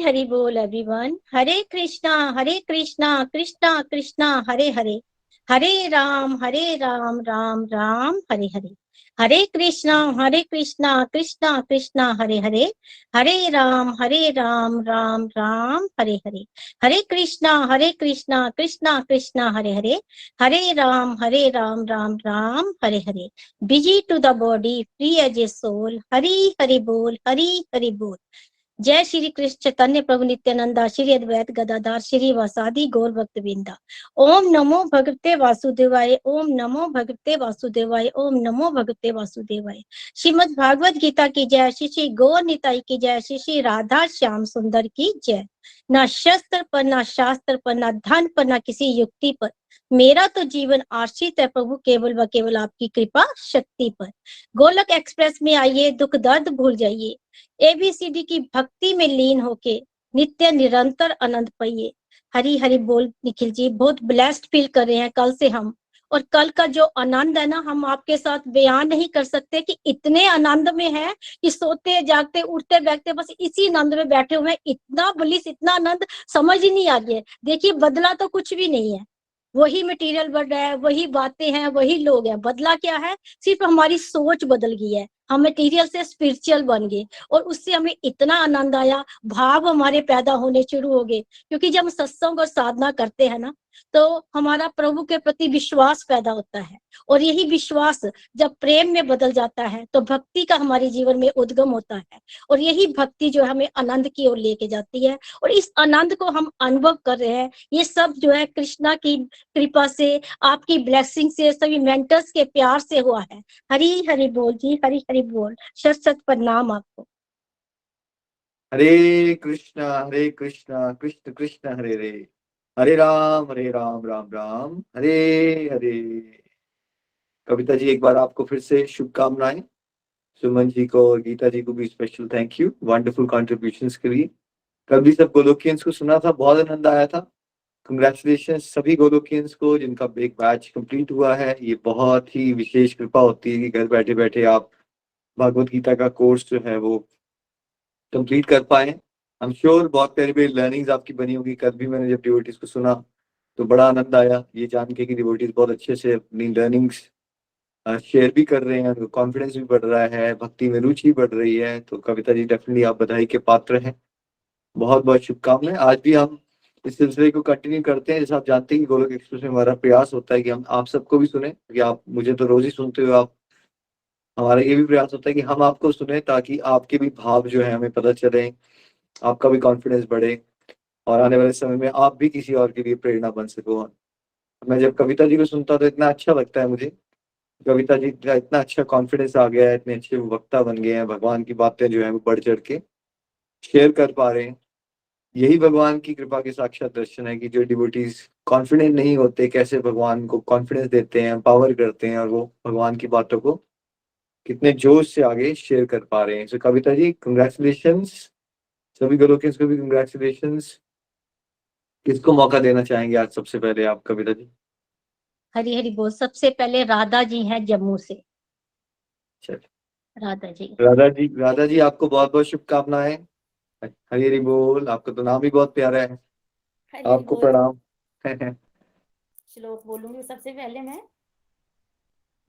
हरि बोल everyone. Hare Krishna Krishna Krishna Hare Hare, Hare Ram Ram Ram Hare Hare. Hare Krishna Krishna Krishna Hare Hare, Hare Ram Ram Ram Hare Hare. Hare Krishna Krishna Krishna Hare Hare, Hare Ram Ram Ram Hare Hare. Busy to the body, free as a soul. Hari Hari बोल, हरि हरि बोल। जय श्री कृष्ण चैतन्य प्रभु नित्यानंदा, श्री अद्वैत गदाधार, श्री वासादि गौर भक्त बिंदा। ओम नमो भगवते वासुदेवाय, ओम नमो भगवते वासुदेवाय, ओम नमो भगवते वासुदेवाय। श्रीमद् भागवत गीता की जय, श्री श्री गौर निताई की जय, श्री श्री राधा श्याम सुंदर की जय। ना शस्त्र पर, ना शास्त्र पर, ना धन पर, ना किसी युक्ति पर, मेरा तो जीवन आश्रित है प्रभु केवल व केवल आपकी कृपा शक्ति पर। गोलक एक्सप्रेस में आइए, दुख दर्द भूल जाइए, एबीसीडी की भक्ति में लीन होके नित्य निरंतर आनंद पाइए। हरी हरी बोल। निखिल जी बहुत ब्लेस्ड फील कर रहे हैं कल से हम, और कल का जो आनंद है ना, हम आपके साथ बयान नहीं कर सकते कि इतने आनंद में है कि सोते जागते उठते बैठते बस इसी आनंद में बैठे हुए हैं। इतना बलिस, इतना आनंद समझ ही नहीं आ रही है। देखिए बदला तो कुछ भी नहीं है, वही मटेरियल बढ़ रहा है, वही बातें हैं, वही लोग हैं। बदला क्या है? सिर्फ हमारी सोच बदल गई है, हम मटेरियल से स्पिरिचुअल बन गए, और उससे हमें इतना आनंद आया, भाव हमारे पैदा होने शुरू हो गए। क्योंकि जब हम सत्संग और साधना करते हैं ना, तो हमारा प्रभु के प्रति विश्वास पैदा होता है, और यही विश्वास जब प्रेम में बदल जाता है तो भक्ति का हमारे जीवन में उद्गम होता है, और यही भक्ति जो हमें आनंद की ओर लेके जाती है। और इस आनंद को हम अनुभव कर रहे हैं, ये सब जो है कृष्णा की कृपा से, आपकी ब्लेसिंग से, सभी मेंटर्स के प्यार से हुआ है। हरी हरि बोल जी, हरी हरि बोल। शत शत प्रणाम आपको। हरे कृष्णा कृष्ण कृष्ण हरे हरे, हरे राम राम राम हरे हरे। कविता जी, एक बार आपको फिर से शुभकामनाएं। सुमन जी को और गीता जी को भी special thank you wonderful contributions के लिए। कल भी सब गोलोकियंस को सुना था, बहुत आनंद आया था। कंग्रेचुलेशन सभी गोलोकियंस को जिनका एक बैच कंप्लीट हुआ है। ये बहुत ही विशेष कृपा होती है कि घर बैठे बैठे आप भागवत गीता का कोर्स जो है वो कंप्लीट कर पाए। आई एम श्योर बहुत प्यारी प्यारी लर्निंग्स आपकी बनी होगी। कल भी मैंने जब डिवोटीज को सुना तो बड़ा आनंद आया ये जान के कि डिवोटीज बहुत अच्छे से अपनी लर्निंग्स शेयर भी कर रहे हैं, कॉन्फिडेंस भी बढ़ रहा है, भक्ति में रुचि बढ़ रही है। तो कविता जी डेफिनेटली आप बधाई के पात्र हैं। बहुत बहुत शुभकामनाएं। आज भी हम इस सिलसिले को कंटिन्यू करते हैं। जैसे आप जानते हैं कि गोलोक एक्सप्रेस में हमारा प्रयास होता है कि हम आप सबको भी सुने, कि आप मुझे तो रोज ही सुनते हो आप। हमारा ये भी प्रयास होता है कि हम आपको सुने ताकि आपके भी भाव जो है हमें पता चले, आपका भी कॉन्फिडेंस बढ़े, और आने वाले समय में आप भी किसी और के लिए प्रेरणा बन सको। मैं जब कविता जी को सुनता तो इतना अच्छा लगता है मुझे। कविता जी का इतना अच्छा कॉन्फिडेंस आ गया है, इतने अच्छे वक्ता बन गए हैं, भगवान की बातें जो है वो बढ़ चढ़ के शेयर कर पा रहे हैं। यही भगवान की कृपा के साक्षात दर्शन है कि जो डिवोटीज कॉन्फिडेंट नहीं होते कैसे भगवान को कॉन्फिडेंस देते हैं, पावर करते हैं, और वो भगवान की बातों को कितने जोश से आगे शेयर कर पा रहे हैं। सो कविता जी कंग्रेचुलेशंस, सभी गोलोकियंस को भी कंग्रेचुलेशंस। किसको मौका देना चाहेंगे आज सबसे पहले आप कविता जी? हरी हरी बोल। सबसे पहले राधा जी हैं जम्मू से। चलिए, राधा जी। राधा जी आपको बहुत बहुत शुभकामनाएं। हरी हरी बोल। आपका तो नाम ही बहुत प्यारा है। हरी हरी आपको बोल। प्रणाम। श्लोक बोलूंगी सबसे पहले मैं।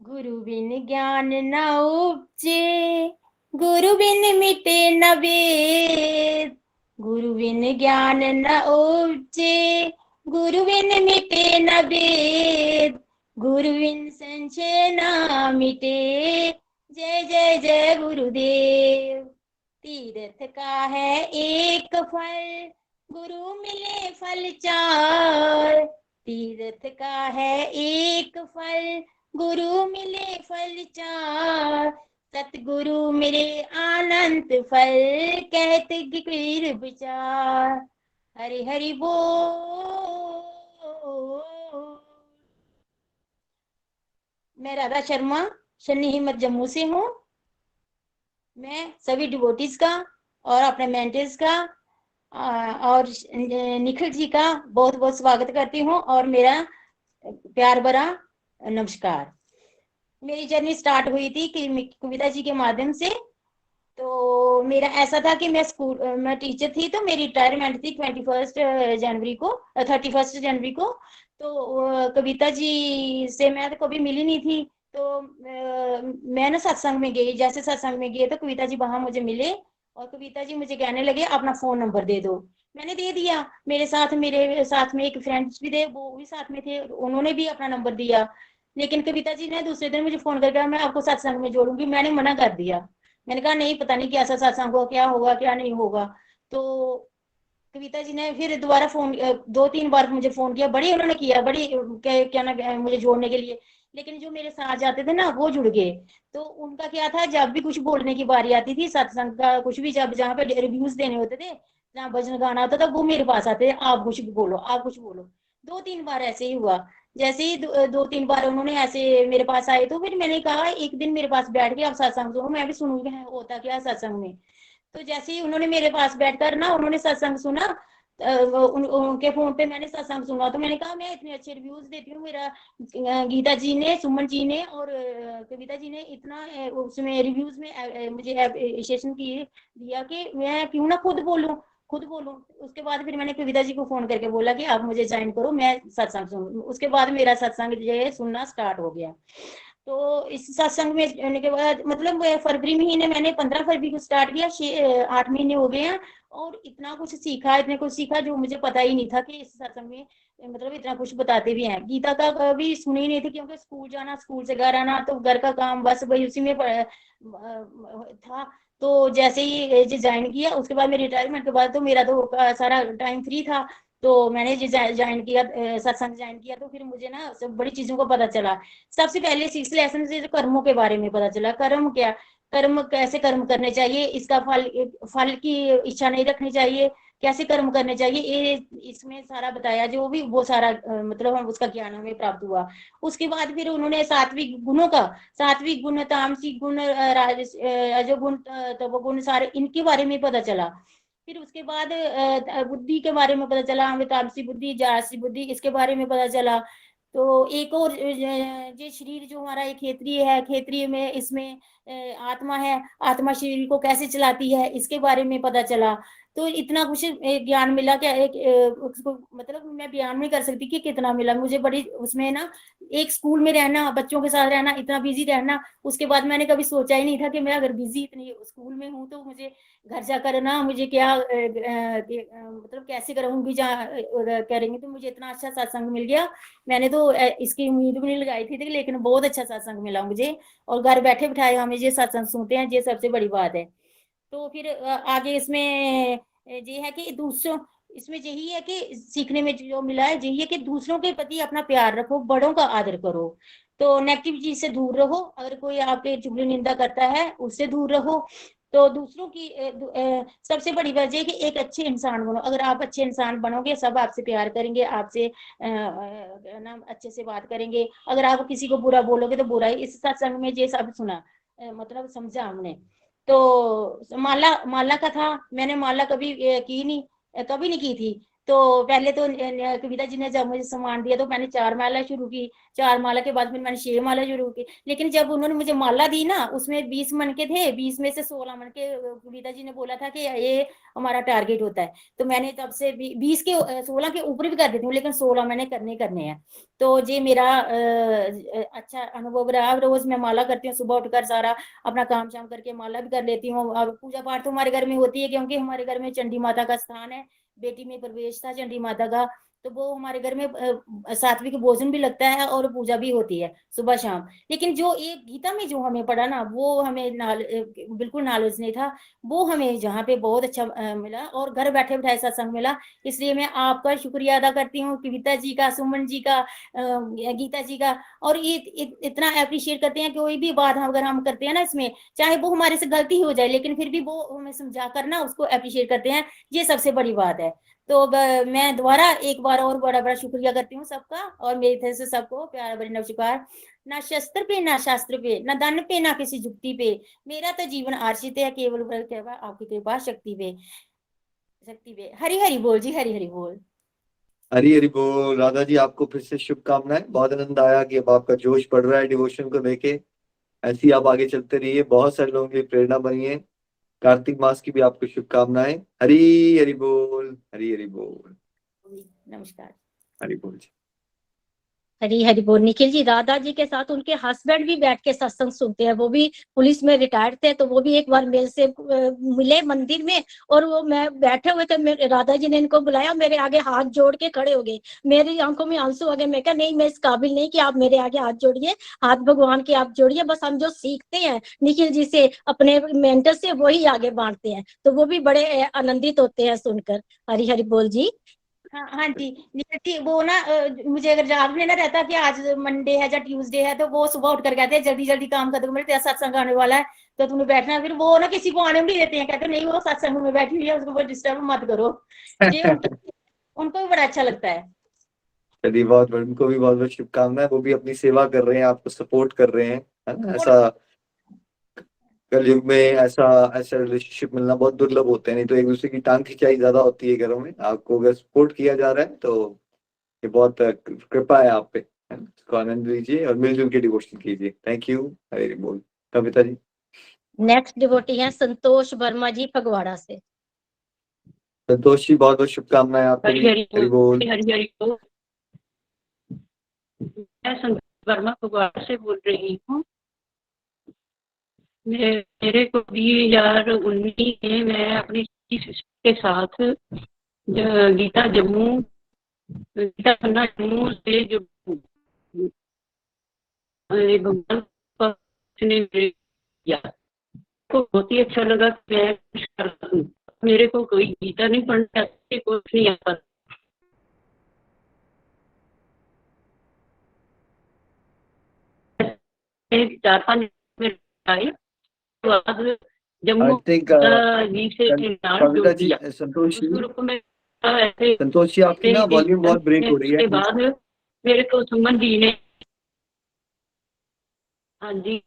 गुरु बिन ज्ञान न उपजे, गुरु बिन मिटे न वेद। गुरु बिन ज्ञान न उपजे, गुरु बिन मिटे न वेद। गुरु बिन संशय न मिटे, जय जय जय गुरुदेव। तीर्थ का है एक फल, गुरु मिले फल चार। तीर्थ का है एक फल, गुरु मिले फल चार। सतगुरु मिले अनंत फल, कहते गिर विचार। हरि हरि बोल। मैं राधा शर्मा शनि हिम्मत जम्मू से हूँ। मैं सभी डिवोटीज का और अपने मेंटर्स का और निखिल जी का बहुत बहुत स्वागत करती हूँ, और मेरा प्यार भरा नमस्कार। मेरी जर्नी स्टार्ट हुई थी कि कविता जी के माध्यम से, तो मेरा ऐसा था कि मैं टीचर थी, तो मेरी रिटायरमेंट थी 21 जनवरी को, 31 जनवरी को। तो कविता जी से मैं तो कभी मिली नहीं थी। तो मैं ना सत्संग में गई, जैसे सत्संग में गई तो कविता जी वहां मुझे मिले, और कविता जी मुझे कहने लगे अपना फोन नंबर दे दो। मैंने दे दिया। मेरे साथ में एक फ्रेंड्स भी थे, वो भी साथ में थे, उन्होंने भी अपना नंबर दिया। लेकिन कविता जी ने दूसरे दिन मुझे फोन करके कहा, मैं आपको सत्संग में जोड़ूंगी। मैंने मना कर दिया। मैंने कहा नहीं, पता नहीं कैसा सत्संग होगा, क्या होगा क्या नहीं होगा। तो कविता जी ने फिर दोबारा फोन, 2-3 बार मुझे फोन किया, बड़ी उन्होंने किया, बड़ी क्या ना मुझे जोड़ने के लिए। लेकिन जो मेरे साथ जाते थे ना वो जुड़ गए। तो उनका क्या था, जब भी कुछ बोलने की बारी आती थी सत्संग का, कुछ भी, जब जहाँ पे रिव्यूज देने होते थे, जहाँ भजन गाना होता था, वो मेरे पास आते थे, आप कुछ भी बोलो, आप कुछ बोलो। 2-3 बार ऐसे ही हुआ। जैसे ही 2-3 बार उन्होंने ऐसे मेरे पास आए, तो फिर मैंने कहा एक दिन मेरे पास बैठ के आप सत्संग सुनो, मैं भी सुनूंगी होता क्या है सत्संग में। तो जैसे ही उन्होंने मेरे पास बैठकर ना उन्होंने सत्संग सुना, उनके फोन पे मैंने सत्संग सुना, तो मैंने कहा मैं इतने अच्छे रिव्यूज देती हूँ, मेरा गीता जी ने, सुमन जी ने और कविता जी ने इतना उसमें रिव्यूज में मुझे एप्रिशिएशन की दिया कि मैं क्यों ना खुद बोलूं। उसके बाद फिर मैंने कविता जी को फोन करके बोला कि आप मुझे ज्वाइन करो, मैं सत्संग सुन। उसके बाद मेरा सत्संग जो है सुनना स्टार्ट हो गया। तो इस सत्संग में जाने के बाद मतलब फरवरी महीने, मैंने 15 फरवरी को स्टार्ट किया, 8 महीने हो गए हैं। और इतना कुछ सीखा, इतने कुछ सीखा जो मुझे पता ही नहीं था कि इस सत्संग में मतलब इतना कुछ बताते भी हैं। गीता का कभी सुनी ही नहीं थी, क्योंकि स्कूल जाना, स्कूल से घर आना, तो घर का काम बस वही उसी में था। तो जैसे ही ज्वाइन किया, उसके बाद मेरी रिटायरमेंट के बाद तो मेरा तो सारा टाइम फ्री था। तो मैंने ज्वाइन किया, सत्संग ज्वाइन किया, तो फिर मुझे ना सब बड़ी चीजों का पता चला। सबसे पहले 6 लेसन से कर्मों के बारे में पता चला। कर्म क्या, कर्म कैसे कर्म करने चाहिए, इसका फल की इच्छा नहीं रखनी चाहिए, कैसे कर्म करने चाहिए, ये इसमें सारा बताया। जो भी वो सारा मतलब हम उसका ज्ञान हमें प्राप्त हुआ। उसके बाद फिर उन्होंने सात्विक गुणों का, सात्विक गुण, तामसिक गुण, रजोगुण, तमोगुण, सारे इनके बारे में पता चला। फिर उसके बाद बुद्धि के बारे में पता चला, हमें तामसी बुद्धि, जासी बुद्धि, इसके बारे में पता चला। तो एक और ये शरीर जो हमारा एक क्षेत्रीय है, क्षेत्रीय में इसमें आत्मा है, आत्मा शरीर को कैसे चलाती है, इसके बारे में पता चला। तो इतना कुछ ज्ञान मिला क्या, एक उसको मतलब मैं बयान नहीं कर सकती कि कितना मिला मुझे। बड़ी उसमें ना, एक स्कूल में रहना, बच्चों के साथ रहना, इतना बिजी रहना, उसके बाद मैंने कभी सोचा ही नहीं था कि मैं अगर बिजी इतनी स्कूल में हूँ तो मुझे घर जाकर ना मुझे क्या मतलब कैसे करूंगी, जहाँ करेंगे। तो मुझे इतना अच्छा सत्संग मिल गया। मैंने तो इसकी उम्मीद भी नहीं लगाई थी, लेकिन बहुत अच्छा सत्संग मिला मुझे। और घर बैठे बिठाए हमें ये सत्संग सुनते हैं, ये सबसे बड़ी बात है। तो फिर आगे इसमें ये है कि दूसरों, इसमें यही है कि सीखने में जो मिला है यही है कि दूसरों के प्रति अपना प्यार रखो, बड़ों का आदर करो। तो नेगेटिव चीज से दूर रहो, अगर कोई आपके चुगली निंदा करता है उससे दूर रहो। तो दूसरों की सबसे बड़ी वजह है कि एक अच्छे इंसान बनो। अगर आप अच्छे इंसान बनोगे, सब आपसे प्यार करेंगे, आपसे ना अच्छे से बात करेंगे। अगर आप किसी को बुरा बोलोगे तो बुरा ही। इस सत्संग में ये सब सुना, मतलब समझा हमने। तो माला माला का था, मैंने माला कभी की नहीं, कभी नहीं की थी। तो पहले तो कविता जी ने जब मुझे सम्मान दिया तो मैंने 4 माला शुरू की। 4 माला के बाद फिर मैंने 6 माला शुरू की। लेकिन जब उन्होंने मुझे माला दी ना, उसमें 20 मन के थे, 20 में से 16 मन के कविता जी ने बोला था कि ये हमारा टारगेट होता है। तो मैंने तब से 20 के 16 के ऊपर भी कर देती हूँ, लेकिन 16 मैंने करने हैं। तो ये मेरा अच्छा अनुभव रहा। रोज मैं माला करती हूँ, सुबह उठकर सारा अपना काम शाम करके माला भी कर लेती हूँ। और पूजा पाठ तो हमारे घर में होती है, क्योंकि हमारे घर में चंडी माता का स्थान है, बेटी में प्रवेश था चंडी माता का। तो वो हमारे घर में सात्विक भोजन भी लगता है और पूजा भी होती है सुबह शाम। लेकिन जो एक गीता में जो हमें पढ़ा ना, वो हमें बिल्कुल नॉलेज नहीं था। वो हमें जहाँ पे बहुत अच्छा मिला, और घर बैठे बैठाए सत्संग मिला। इसलिए मैं आपका शुक्रिया अदा करती हूँ, कविता जी का, सुमन जी का, गीता जी का। और ये इतना अप्रिशिएट करते हैं, कोई भी बात अगर हम करते हैं ना इसमें, चाहे वो हमारे से गलती हो जाए, लेकिन फिर भी वो हमें समझा कर ना उसको अप्रिशिएट करते हैं। ये सबसे बड़ी बात है। तो मैं दोबारा एक बार और बड़ा बड़ा शुक्रिया करती हूँ सबका, और मेरी तरफ से सबको प्यारा भरी नमस्कार। ना शस्त्र पे, ना शास्त्र पे, ना धन पे, ना किसी जुक्ति पे, मेरा तो जीवन आश्रित है केवल आपकी कृपा शक्ति पे। हरी हरी बोल जी, हरी हरी बोल। हरी हरी बोल। राधा जी, आपको फिर से शुभकामनाएं। बहुत आनंद आया कि अब आपका जोश बढ़ रहा है डिवोशन को लेके। ऐसे ही आप आगे चलते रहिए, बहुत सारे लोगों के लिए प्रेरणा बनिए। कार्तिक मास की भी आपको शुभकामनाएं। हरी हरि बोल, हरी हरि बोल, नमस्कार। हरि बोल जी। हरी हरी बोल। निखिल जी, राधा जी के साथ उनके हस्बैंड भी बैठ के सत्संग सुनते हैं। वो भी पुलिस में रिटायर्ड थे, तो वो भी एक बार मेरे से मिले मंदिर में, और वो मैं बैठे हुए थे, मेरे राधा जी ने इनको बुलाया, मेरे आगे हाथ जोड़ के खड़े हो गए। मेरी आंखों में आंसू आ गए। मैं कहा नहीं, मैं इस काबिल नहीं कि आप मेरे आगे हाथ जोड़िए, हाथ भगवान के आप जोड़िए। बस हम जो सीखते हैं निखिल जी से, अपने मेंटर से, वही आगे बांटते हैं। तो वो भी बड़े आनंदित होते हैं सुनकर। हरी हरी बोल जी। हाँ हाँ जी, निखिल जी वो ना मुझे अगर याद भी ना रहता कि आज मंडे है या ट्यूसडे है, तो वो सुबह उठ कर कहते हैं जल्दी जल्दी काम कर दो, मेरे तेरा सत्संग आने वाला है, तो तुम्हें बैठना। फिर वो ना किसी को आने भी नहीं देते हैं, कहते नहीं वो सत्संग में बैठी हुई है, उसको कोई डिस्टर्ब मत करो। ये उनको भी बड़ा अच्छा लगता है। चलिए, बहुत उनको भी बहुत बहुत शुभकामनाएं। वो भी अपनी सेवा कर रहे हैं, आपको सपोर्ट कर रहे हैं, है ना। ऐसा कलयुग में ऐसा ऐसा रिलेशनशिप मिलना बहुत दुर्लभ होते हैं, नहीं तो एक दूसरे की टांग खिंचाई ज्यादा होती है घरों में। आपको अगर सपोर्ट किया जा रहा है तो ये बहुत कृपा है आप पे, है ना। इसको आनंद लीजिए और मिलजुल के डिवोशन कीजिए। Thank you. हरे बोल। कविता जी। नेक्स्ट डिवोटी है संतोष वर्मा जी, फगवाड़ा से। संतोष जी, बहुत बहुत शुभकामनाएं आपको हरी भी। हरी हरि बोल। हरी हरी बोल। मैं संतोष वर्मा फगवाड़ा से बोल रही हूँ। मेरे को 2019 में मैं अपनी सिस्टर के साथ गीता पन्ना जम्मू से जो भगवान का ने किया, तो बहुत ही अच्छा लगा कि मैं कुछ कर सकूं। मेरे को कोई गीता नहीं पढ़ना आती, कुछ नहीं आता। 4-5 में आए, तो बाद जम्मू आई थिंक जी से नाम जोड़ कविता जी, दिया संतोष उस जी, ग्रुप में। ऐसे संतोष जी आपकी ना वॉल्यूम बहुत ब्रेक हो रही है। उसके बाद मेरे को सुमन जी ने, हाँ जी,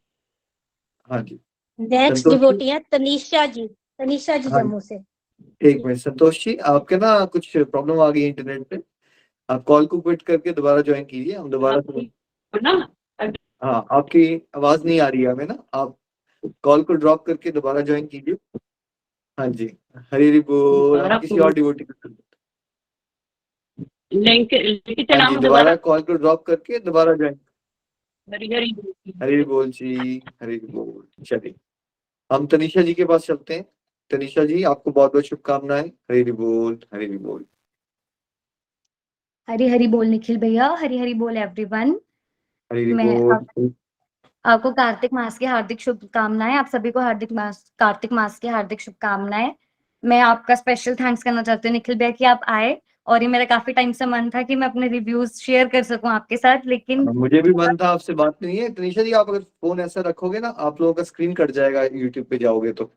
हाँ जी। नेक्स्ट संतोष जी, डिवोटी है तनीषा जी, तनीषा जी हाँ जम्मू से। एक मिनट। संतोष जी, आपके ना कुछ प्रॉब्लम आ गई है इंटरनेट पे। आप कॉल को क्विट करके दोबारा ज्वाइन कीजिए, हम दोबारा से। ना हाँ, आपकी आवाज नहीं आ रही है हमें ना। आप कॉल को ड्रॉप करके दोबारा ज्वाइन कीजिए। हाँ जी। हरी हरी बोल। हम किसी और डिवोटी को। लिंक लिंक हाँ जी, चलाऊं दोबारा दोबारा। कॉल को ड्रॉप करके दोबारा ज्वाइन। हरी हरी हरी हरी बोल जी, हरी हरी बोल। चलिए, हम तनीषा जी के पास चलते हैं। तनीषा जी, आपको बहुत बहुत शुभकामनाएं। हरी हरी बोल, हरी हरी बोल। हरी हरी बोल निखिल भैया, हरी हरी बोल एवरीवन। हरी हरी मैं बोल। आपको कार्तिक मास की हार्दिक शुभकामनाएं। आप सभी को कार्तिक मास की हार्दिक शुभकामनाएं। मैं आपका स्पेशल थैंक्स करना चाहती हूँ निखिल भैया कि आप आए, और ये मेरा काफी टाइम से मन था कि मैं अपने रिव्यूज शेयर कर सकूं आपके साथ, लेकिन मुझे भी मन था, आपसे बात नहीं है। तनीषा जी, आप अगर फोन ऐसा रखोगे ना, आप लोगों का स्क्रीन कट जाएगा यूट्यूब पे जाओगे तो।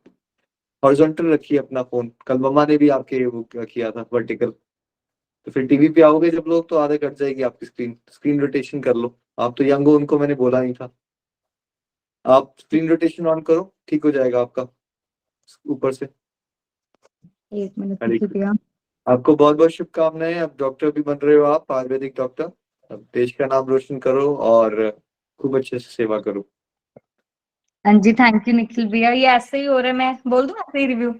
हॉरिजॉन्टल रखिए अपना फोन। कल मम्मा ने भी आपके वो किया था वर्टिकल, तो फिर टीवी पे आओगे जब लोग, तो आधे कट जाएगी आपकी स्क्रीन। स्क्रीन रोटेशन कर लो। आप तो यंग हो, उनको मैंने बोला नहीं था। आप स्क्रीन रोटेशन ऑन करो, ठीक हो जाएगा आपका ऊपर से। 1 मिनट हरे निखिल भैया। आपको बहुत बहुत शुभकामनाएं। अब डॉक्टर भी बन रहे हो आप, आयुर्वेदिक डॉक्टर। अब देश का नाम रोशन करो और खूब अच्छे से सेवा करो। हाँ जी, थैंक यू निखिल भैया। ये ऐसे ही हो रहा है, मैं बोल दूं ऐसे ही रिव्यू?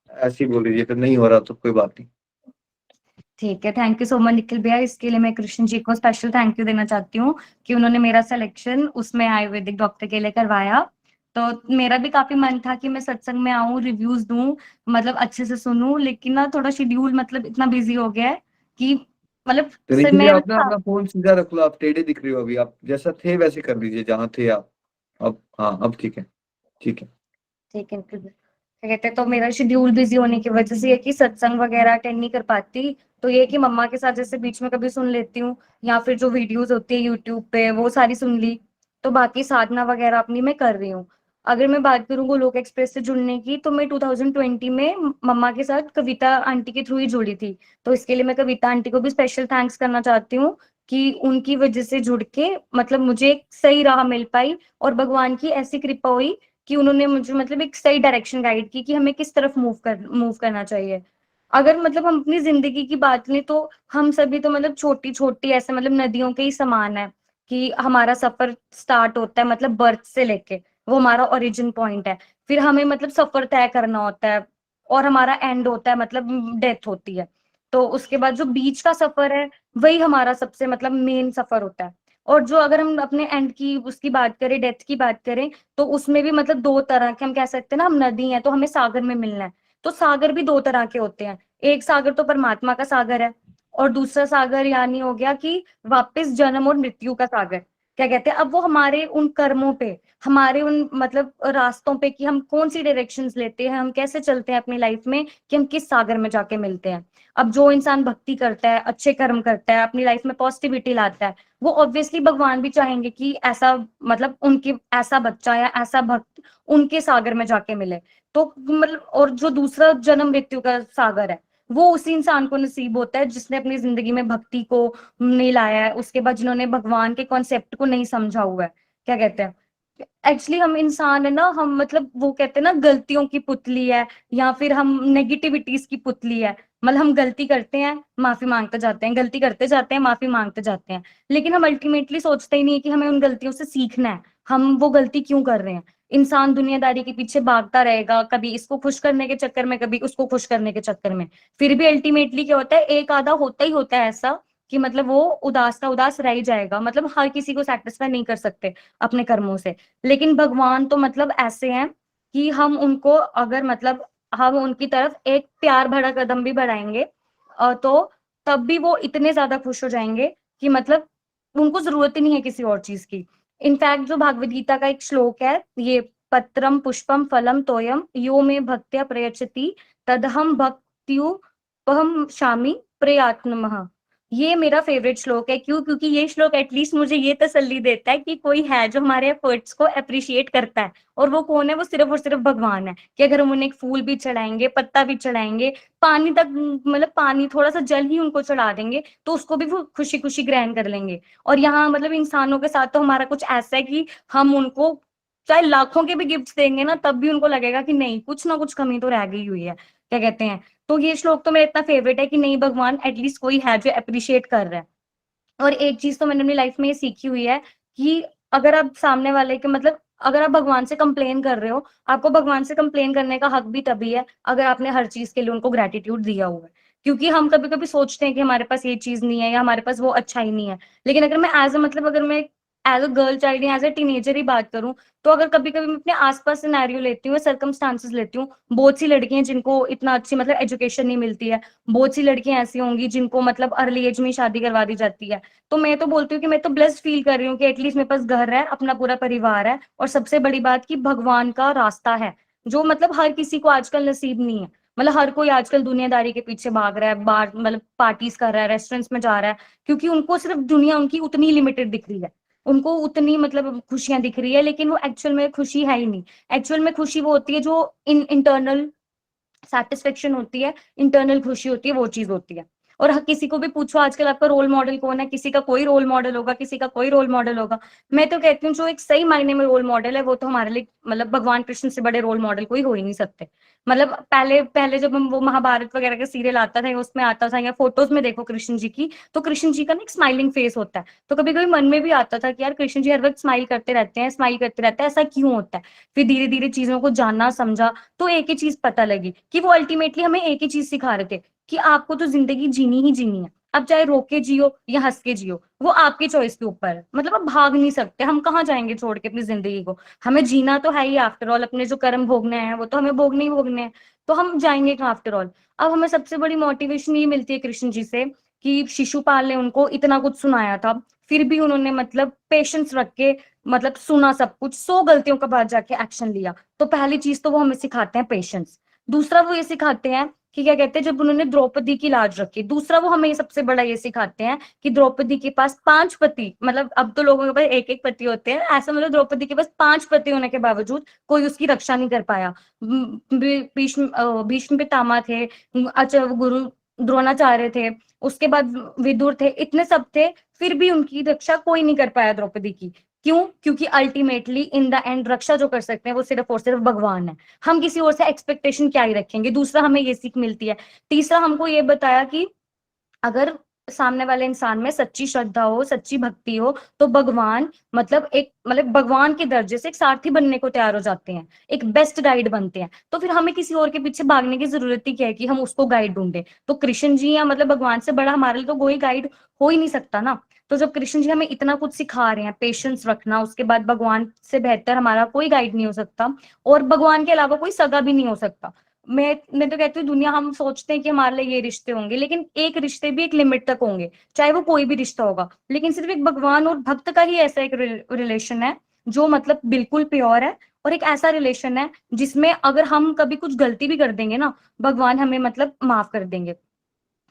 ऐसे ही बोल दीजिए, फिर नहीं हो रहा तो कोई बात नहीं। ठीक है, thank you so much Nikhil भैया। इसके लिए मैं कृष्ण जी को स्पेशल थैंक यू देना चाहती हूँ कि उन्होंने मेरा सिलेक्शन उसमें आयुर्वेदिक डॉक्टर के लिए करवाया। तो मेरा भी काफी मन था कि मैं सत्संग में आऊं, रिव्यूज दूं, मतलब अच्छे से सुनूं, लेकिन ना थोड़ा शेड्यूल मतलब इतना बिजी हो गया है कि मतलब से तरीके से मैं आप ना अपना फोन सीधा रख लो। आप टेढ़े दिख रहे हो अभी। आप जैसा थे वैसे कर लीजिए, जहाँ थे आप। अब हाँ, अब ठीक है, ठीक है। ठीक है निखिल भैया। क्या कहते हैं, तो मेरा शेड्यूल बिजी होने की वजह से ये कि सत्संग वगैरह अटेंड नहीं कर पाती। तो ये कि मम्मा के साथ जैसे बीच में कभी सुन लेती हूँ, या फिर जो वीडियोस होती है यूट्यूब पे वो सारी सुन ली। तो बाकी साधना वगैरह अपनी मैं कर रही हूँ। अगर मैं बात करूँ गोलोक एक्सप्रेस से जुड़ने की, तो मैं 2020 में मम्मा के साथ कविता आंटी के थ्रू ही जुड़ी थी। तो इसके लिए मैं कविता आंटी को भी स्पेशल थैंक्स करना चाहती हूँ कि उनकी वजह से जुड़ के मतलब मुझे एक सही राह मिल पाई, और भगवान की ऐसी कृपा हुई कि उन्होंने मुझे मतलब एक सही डायरेक्शन गाइड की कि हमें किस तरफ मूव करना चाहिए। अगर मतलब हम अपनी जिंदगी की बात लें, तो हम सभी तो मतलब छोटी छोटी ऐसे मतलब नदियों के ही समान है कि हमारा सफर स्टार्ट होता है मतलब बर्थ से लेके। वो हमारा ओरिजिन पॉइंट है। फिर हमें मतलब सफर तय करना होता है और हमारा एंड होता है, मतलब डेथ होती है। तो उसके बाद जो बीच का सफर है वही हमारा सबसे मतलब मेन सफर होता है। और जो अगर हम अपने एंड की उसकी बात करें, डेथ की बात करें, तो उसमें भी मतलब दो तरह के हम कह सकते हैं ना, हम नदी है तो हमें सागर में मिलना है। तो सागर भी दो तरह के होते हैं। एक सागर तो परमात्मा का सागर है, और दूसरा सागर यानी हो गया कि वापस जन्म और मृत्यु का सागर। क्या कहते हैं, अब वो हमारे उन कर्मों पे, हमारे उन मतलब रास्तों पे कि हम कौन सी डायरेक्शंस लेते हैं, हम कैसे चलते हैं अपनी लाइफ में, कि हम किस सागर में जाके मिलते हैं। अब जो इंसान भक्ति करता है, अच्छे कर्म करता है, अपनी लाइफ में पॉजिटिविटी लाता है, वो ऑब्वियसली भगवान भी चाहेंगे कि ऐसा मतलब उनके ऐसा बच्चा या ऐसा भक्त उनके सागर में जाके मिले। तो मतलब और जो दूसरा जन्म मृत्यु का सागर है, वो उसी इंसान को नसीब होता है जिसने अपनी जिंदगी में भक्ति को नहीं लाया है, उसके बाद जिन्होंने भगवान के कॉन्सेप्ट को नहीं समझा हुआ है। क्या कहते हैं, एक्चुअली हम इंसान है ना, हम मतलब वो कहते हैं ना गलतियों की पुतली है, या फिर हम नेगेटिविटीज की पुतली है। मतलब हम गलती करते हैं, माफी मांगते जाते हैं, गलती करते जाते हैं, माफी मांगते जाते हैं, लेकिन हम अल्टीमेटली सोचते ही नहीं है कि हमें उन गलतियों से सीखना है, हम वो गलती क्यों कर रहे हैं। इंसान दुनियादारी के पीछे भागता रहेगा, कभी इसको खुश करने के चक्कर में, कभी उसको खुश करने के चक्कर में। फिर भी अल्टीमेटली क्या होता है, एक आधा होता ही होता है ऐसा कि मतलब वो उदास का उदास रह ही जाएगा। मतलब हर किसी को सेटिस्फाई नहीं कर सकते अपने कर्मों से। लेकिन भगवान तो मतलब ऐसे हैं कि हम उनको अगर मतलब हम उनकी तरफ एक प्यार भरा कदम भी बढ़ाएंगे तो तब भी वो इतने ज्यादा खुश हो जाएंगे कि मतलब उनको जरूरत ही नहीं है किसी और चीज की। इनफैक्ट जो भागवत गीता का एक श्लोक है, ये पत्रम पुष्पम फलम तोयम यो में भक्त्या प्रयच्छति तदहम भक्त्युपहम शामि प्रयात्मः। ये मेरा फेवरेट श्लोक है। क्यों? क्योंकि ये श्लोक एटलीस्ट मुझे ये तसल्ली देता है कि कोई है जो हमारे एफर्ट्स को अप्रिशिएट करता है। और वो कौन है? वो सिर्फ और सिर्फ भगवान है। कि अगर हम उन्हें एक फूल भी चढ़ाएंगे, पत्ता भी चढ़ाएंगे, पानी तक मतलब पानी थोड़ा सा जल ही उनको चढ़ा देंगे, तो उसको भी वो खुशी खुशी ग्रहण कर लेंगे। और यहाँ मतलब इंसानों के साथ तो हमारा कुछ ऐसा है कि हम उनको चाहे लाखों के भी गिफ्ट देंगे ना, तब भी उनको लगेगा कि नहीं, कुछ ना कुछ कमी तो रह गई हुई है। क्या कहते हैं, तो ये श्लोक तो मेरा इतना फेवरेट है कि नहीं, भगवान एटलीस्ट कोई है जो अप्रिशिएट कर रहा है। और एक चीज तो मैंने अपनी लाइफ में ये सीखी हुई है कि अगर आप सामने वाले के मतलब अगर आप भगवान से कंप्लेन कर रहे हो, आपको भगवान से कंप्लेन करने का हक भी तभी है अगर आपने हर चीज के लिए उनको ग्रेटिट्यूड दिया हुआ है। क्योंकि हम कभी कभी सोचते हैं कि हमारे पास ये चीज नहीं है या हमारे पास वो अच्छा ही नहीं है। लेकिन अगर मैं एज अ मतलब अगर मैं एज अ गर्ल चाइल्ड या एज अ टीनेजर ही बात करूं, तो अगर कभी कभी मैं अपने आसपास सिनेरियो लेती हूँ, सर्कमस्टांसेस लेती हूँ, बहुत सी लड़कियां जिनको इतना अच्छी मतलब एजुकेशन नहीं मिलती है, बहुत सी लड़कियां ऐसी होंगी जिनको मतलब अर्ली एज में शादी करवा दी जाती है। तो मैं तो बोलती हूँ कि मैं तो ब्लेस्ड फील कर रही हूँ कि एटलीस्ट मेरे पास घर है, अपना पूरा परिवार है, और सबसे बड़ी बात कि भगवान का रास्ता है, जो मतलब हर किसी को आजकल नसीब नहीं है। मतलब हर कोई आजकल दुनियादारी के पीछे भाग रहा है, बाहर मतलब पार्टीज कर रहा है, रेस्टोरेंट्स में जा रहा है, क्योंकि उनको सिर्फ दुनिया उनकी उतनी लिमिटेड दिख रही है, उनको उतनी मतलब खुशियां दिख रही है, लेकिन वो एक्चुअल में खुशी है ही नहीं। एक्चुअल में खुशी वो होती है जो इंटरनल सेटिस्फेक्शन होती है, इंटरनल खुशी होती है, वो चीज होती है। और किसी को भी पूछो आजकल आपका रोल मॉडल कौन है, किसी का कोई रोल मॉडल होगा, किसी का कोई रोल मॉडल होगा। मैं तो कहती हूँ जो एक सही मायने में रोल मॉडल है वो तो हमारे लिए मतलब भगवान कृष्ण से बड़े रोल मॉडल कोई हो ही नहीं सकते। मतलब पहले पहले जब हम वो महाभारत वगैरह का सीरियल आता था, उसमें आता था, या फोटोज में देखो कृष्ण जी की, तो कृष्ण जी का ना एक स्माइलिंग फेस होता है। तो कभी कभी मन में भी आता था कि यार कृष्ण जी हर वक्त स्माइल करते रहते हैं, स्माइल करते रहते हैं, ऐसा क्यों होता है। फिर धीरे धीरे चीजों को जानना समझा, तो एक ही चीज पता लगी कि वो अल्टीमेटली हमें एक ही चीज सिखा रहे थे कि आपको तो जिंदगी जीनी ही जीनी है। अब चाहे रो के जियो या हंस के जियो, वो आपकी चॉइस के ऊपर है। मतलब अब भाग नहीं सकते, हम कहाँ जाएंगे छोड़ के अपनी जिंदगी को। हमें जीना तो है ही, आफ्टर ऑल अपने जो कर्म भोगने हैं वो तो हमें भोगने ही भोगने हैं। तो हम जाएंगे कहाँ आफ्टर ऑल। अब हमें सबसे बड़ी मोटिवेशन ये मिलती है कृष्ण जी से कि शिशुपाल ने उनको इतना कुछ सुनाया था, फिर भी उन्होंने मतलब पेशेंस रख के मतलब सुना सब कुछ, 100 गलतियों के बाद जाके एक्शन लिया। तो पहली चीज तो वो हमें सिखाते हैं पेशेंस। दूसरा वो ये सिखाते हैं कि क्या कहते हैं, जब उन्होंने द्रौपदी की लाज रखी, दूसरा वो हमें सबसे बड़ा ये सिखाते हैं कि द्रौपदी के पास 5 पति, मतलब अब तो लोगों के पास एक एक पति होते हैं, ऐसा मतलब द्रौपदी के पास 5 पति होने के बावजूद कोई उसकी रक्षा नहीं कर पाया। भीष्म पितामह थे, गुरु द्रोणाचार्य थे, उसके बाद विदुर थे, इतने सब थे, फिर भी उनकी रक्षा कोई नहीं कर पाया द्रौपदी की। क्यों? क्योंकि अल्टीमेटली इन द एंड रक्षा जो कर सकते हैं वो सिर्फ और सिर्फ भगवान है। हम किसी और से एक्सपेक्टेशन क्या ही रखेंगे। दूसरा हमें ये सीख मिलती है। तीसरा हमको ये बताया कि अगर सामने वाले इंसान में सच्ची श्रद्धा हो, सच्ची भक्ति हो, तो भगवान मतलब भगवान के दर्जे से एक सारथी बनने को तैयार हो जाते हैं, एक बेस्ट गाइड बनते हैं। तो फिर हमें किसी और के पीछे भागने की जरूरत ही क्या है कि हम उसको गाइड ढूंढे। तो कृष्ण जी या मतलब भगवान से बड़ा हमारे लिए तो कोई गाइड हो ही नहीं सकता ना। तो जब कृष्ण जी हमें इतना कुछ सिखा रहे हैं, पेशेंस रखना, उसके बाद भगवान से बेहतर हमारा कोई गाइड नहीं हो सकता, और भगवान के अलावा कोई सगा भी नहीं हो सकता। मैं तो कहती हूँ, दुनिया हम सोचते हैं कि हमारे लिए ये रिश्ते होंगे, लेकिन एक रिश्ते भी एक लिमिट तक होंगे, चाहे वो कोई भी रिश्ता होगा। लेकिन सिर्फ एक भगवान और भक्त का ही ऐसा एक रिलेशन है जो मतलब बिल्कुल प्योर है, और एक ऐसा रिलेशन है जिसमें अगर हम कभी कुछ गलती भी कर देंगे ना, भगवान हमें मतलब माफ कर देंगे।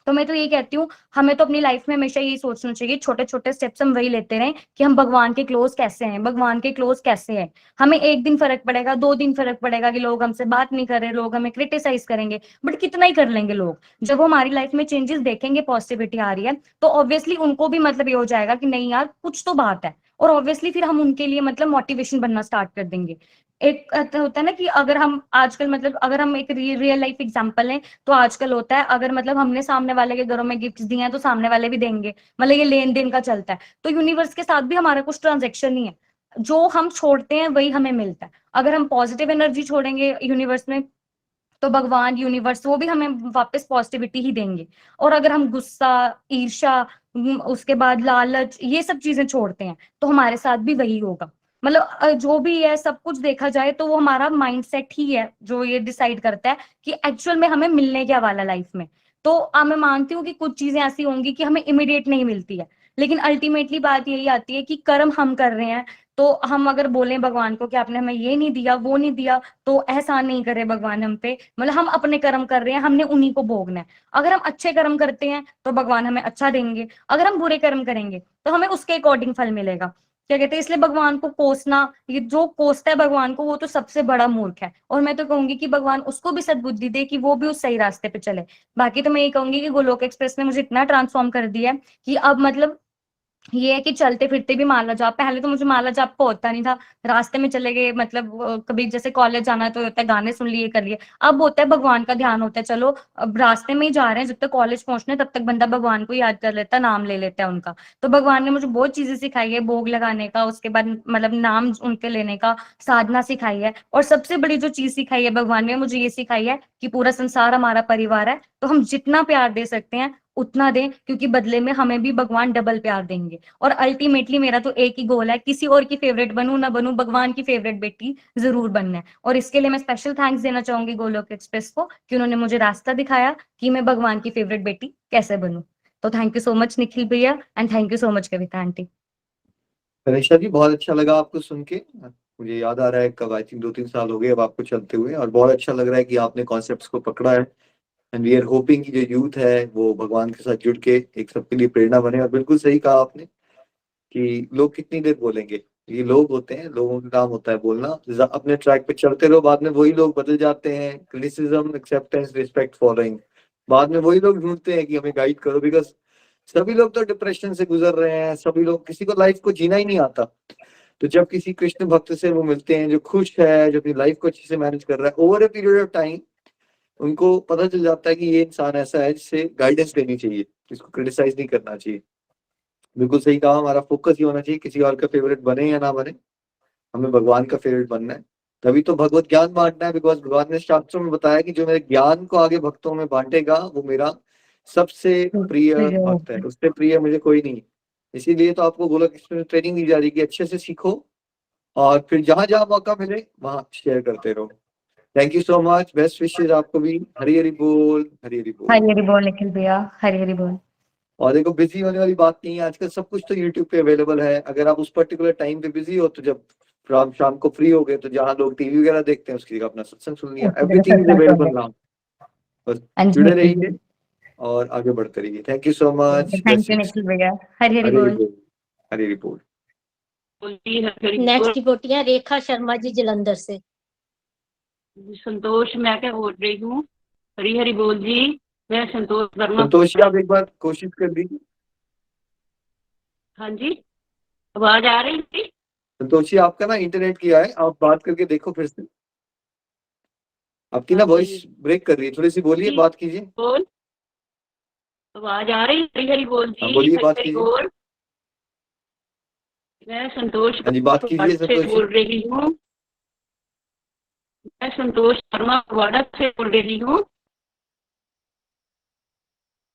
तो मैं तो ये कहती हूँ, हमें तो अपनी लाइफ में हमेशा यही सोचना चाहिए, छोटे छोटे स्टेप्स हम वही लेते रहें कि हम भगवान के क्लोज कैसे हैं, भगवान के क्लोज कैसे हैं। हमें एक दिन फर्क पड़ेगा, 2 दिन फर्क पड़ेगा कि लोग हमसे बात नहीं कर रहे, लोग हमें क्रिटिसाइज करेंगे, बट कितना ही कर लेंगे लोग। जब वो हमारी लाइफ में चेंजेस देखेंगे, पॉजिटिविटी आ रही है, तो ऑब्वियसली उनको भी मतलब ये हो जाएगा कि नहीं यार कुछ तो बात है, और ऑब्वियसली फिर हम उनके लिए मतलब मोटिवेशन बनना स्टार्ट कर देंगे। एक होता है ना कि अगर हम आजकल मतलब अगर हम एक रियल लाइफ एग्जांपल है, तो आजकल होता है अगर मतलब हमने सामने वाले के घरों में गिफ्ट्स दिए हैं तो सामने वाले भी देंगे, मतलब ये लेन देन का चलता है। तो यूनिवर्स के साथ भी हमारा कुछ ट्रांजेक्शन नहीं है, जो हम छोड़ते हैं वही हमें मिलता है। अगर हम पॉजिटिव एनर्जी छोड़ेंगे यूनिवर्स में, तो भगवान यूनिवर्स वो भी हमें वापस पॉजिटिविटी ही देंगे। और अगर हम गुस्सा, ईर्ष्या, उसके बाद लालच, ये सब चीजें छोड़ते हैं, तो हमारे साथ भी वही होगा। मतलब जो भी है सब कुछ देखा जाए तो वो हमारा माइंडसेट ही है जो ये डिसाइड करता है कि एक्चुअल में हमें मिलने क्या वाला लाइफ में। तो मैं मानती हूँ कि कुछ चीजें ऐसी होंगी कि हमें इमिडिएट नहीं मिलती है, लेकिन अल्टीमेटली बात यही आती है कि कर्म हम कर रहे हैं। तो हम अगर बोलें भगवान को कि आपने हमें ये नहीं दिया, वो नहीं दिया, तो एहसान नहीं करे भगवान हम पे, मतलब हम अपने कर्म कर रहे हैं, हमने उन्हीं को भोगना है। अगर हम अच्छे कर्म करते हैं तो भगवान हमें अच्छा देंगे, अगर हम बुरे कर्म करेंगे तो हमें उसके अकॉर्डिंग फल मिलेगा। क्या कहते हैं, इसलिए भगवान को कोसना, ये जो कोसता है भगवान को वो तो सबसे बड़ा मूर्ख है। और मैं तो कहूंगी कि भगवान उसको भी सद्बुद्धि दे कि वो भी उस सही रास्ते पे चले। बाकी तो मैं ये कहूंगी कि गोलोक एक्सप्रेस ने मुझे इतना ट्रांसफॉर्म कर दिया है कि अब मतलब ये है कि चलते फिरते भी माला जाप, पहले तो मुझे माला जाप का होता नहीं था, रास्ते में चले गए, मतलब कभी जैसे कॉलेज जाना है तो होता है गाने सुन लिए, कर लिए। अब होता है भगवान का ध्यान होता है, चलो अब रास्ते में ही जा रहे हैं, जब तक कॉलेज पहुंचने तब तक बंदा भगवान को याद कर लेता है, नाम ले लेता है उनका। तो भगवान ने मुझे बहुत चीजें सिखाई है, भोग लगाने का, उसके बाद मतलब नाम उनके लेने का, साधना सिखाई है। और सबसे बड़ी जो चीज सिखाई है भगवान ने मुझे, ये सिखाई है कि पूरा संसार हमारा परिवार है, तो हम जितना प्यार दे सकते हैं उतना दें, क्योंकि बदले में हमें भी भगवान डबल प्यार देंगे। और अल्टीमेटली मेरा तो एक ही गोल है, किसी और की फेवरेट बनूं ना बनूं, भगवान की फेवरेट बेटी जरूर बनना है। और इसके लिए मैं स्पेशल थैंक्स देना चाहूंगी गोलोक एक्सप्रेस को कि उन्होंने मुझे रास्ता दिखाया कि मैं भगवान की फेवरेट बेटी कैसे बनूं। तो thank you so much Nikhil भैया, and thank you so much Kavita aunty. Ganesha ji, बहुत अच्छा लगा आपको सुन के। मुझे याद आ रहा है कब, आई थिंक 2-3 साल हो गए अब आपको चलते हुए, और बहुत अच्छा लग रहा है कि आपने कॉन्सेप्ट्स को पकड़ा है। एंड वी आर होपिंग कि जो यूथ है वो भगवान के साथ जुड़ के एक सबके लिए प्रेरणा बने। और बिल्कुल सही कहा आपने कि लोग कितनी देर बोलेंगे, ये लोग होते हैं, लोगों का काम होता है बोलना। अपने ट्रैक पे चलते रहो, बाद में वही लोग बदल जाते हैं। क्रिटिसिज्म, एक्सेप्टेंस, रिस्पेक्ट, फॉलोइंग, बाद में वही लोग ढूंढते हैं कि हमें गाइड करो। बिकॉज सभी लोग तो डिप्रेशन से गुजर रहे हैं, सभी लोग, किसी को लाइफ को जीना ही नहीं आता। तो जब किसी कृष्ण भक्त से वो मिलते हैं जो खुश है, जो अपनी लाइफ को अच्छे से मैनेज कर रहा है over a period of time, उनको पता चल जाता है कि ये इंसान ऐसा है जिससे गाइडेंस लेनी चाहिए, जिसको क्रिटिसाइज नहीं करना चाहिए। बिल्कुल सही कहा, हमारा फोकस ये होना चाहिए किसी और का फेवरेट बने या ना बने, हमें भगवान का फेवरेट बनना है। तभी तो भगवत ज्ञान बांटना है, बिकॉज भगवान ने शास्त्रों में बताया कि जो मेरे ज्ञान को आगे भक्तों में बांटेगा वो मेरा सबसे प्रिय भक्त है, उससे प्रिय मुझे कोई नहीं। इसीलिए तो आपको गोलक एक्सप्रेस में ट्रेनिंग दी जा रही है कि अच्छे से सीखो और फिर जहां जहां मौका मिले वहां शेयर करते रहो। Thank you so much, best wishes आपको भी। हरी हरी बोल, हरी हरी बोल। हरी हरी बोल निखिल भैया, हरी हरी बोल। और देखो, बिजी होने वाली बात नहीं है, आजकल सब कुछ तो यूट्यूब पे अवेलेबल है। अगर आप उस पर्टिकुलर टाइम पे बिजी हो तो जब शाम को फ्री हो गए तो जहाँ लोग टीवी वगैरह देखते हैं उसकी जगह अपना सत्संग सुन लिया। Everything is available now. बस जुड़े रहिए और आगे बढ़ते रहिए। Thank you so much. Thank you Nikhil भैया, हरी हरी हरी हरी बोल। बोल, हरी हरी बोल। बोलती हरी नेक्स्ट डिवोटियां रेखा शर्मा जी जलंधर से। संतोष, मैं क्या बोल रही हूँ, हरी हरी बोल जी। मैं संतोष वर्मा। संतोष जी, आप एक बार कोशिश कर दीजिए। हाँ जी, आवाज आ रही थी। संतोष जी, आपका ना इंटरनेट किया है, आप बात करके देखो फिर से। आपकी ना वॉइस ब्रेक कर रही है, थोड़ी सी बोलिए, बात कीजिए। बोल। आवाज आ रही? हरी हरी बोल हाँ जी, बोलिए, हरी बात हरी कीजिए। बोल। मैं संतोष हाँ जी, बात कीजिए से संतोष जी। बोल रही हूँ। मैं संतोष शर्मा फगवाड़ा से बोल रही हूँ।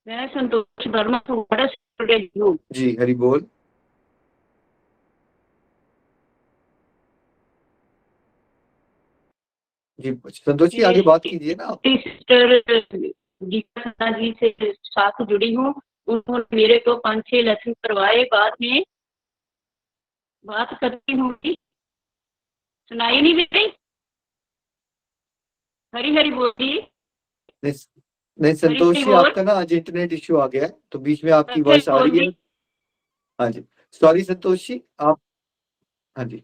मैं संतोष वर्मा फगवाड़ा से बोल रही हूँ। जी हरी बोल। जी संतोष जी, आगे बात कीजिए ना आप। सिस्टर गीता खन्ना जी से साथ जुड़ी हूँ। उन्होंने मेरे को 5-6 लेसन करवाए, बाद में बात करती हूँ। सुनाई नहीं दे रही? हरी हरी बोलिए। नहीं, नहीं हरी संतोष हरी जी, बोल। आपका ना आज इंटरनेट इश्यू आ गया है, तो बीच में आपकी हरी हरी वॉइस आ बोल रही जी। है। हाँ जी, सॉरी संतोष जी आप। हाँ जी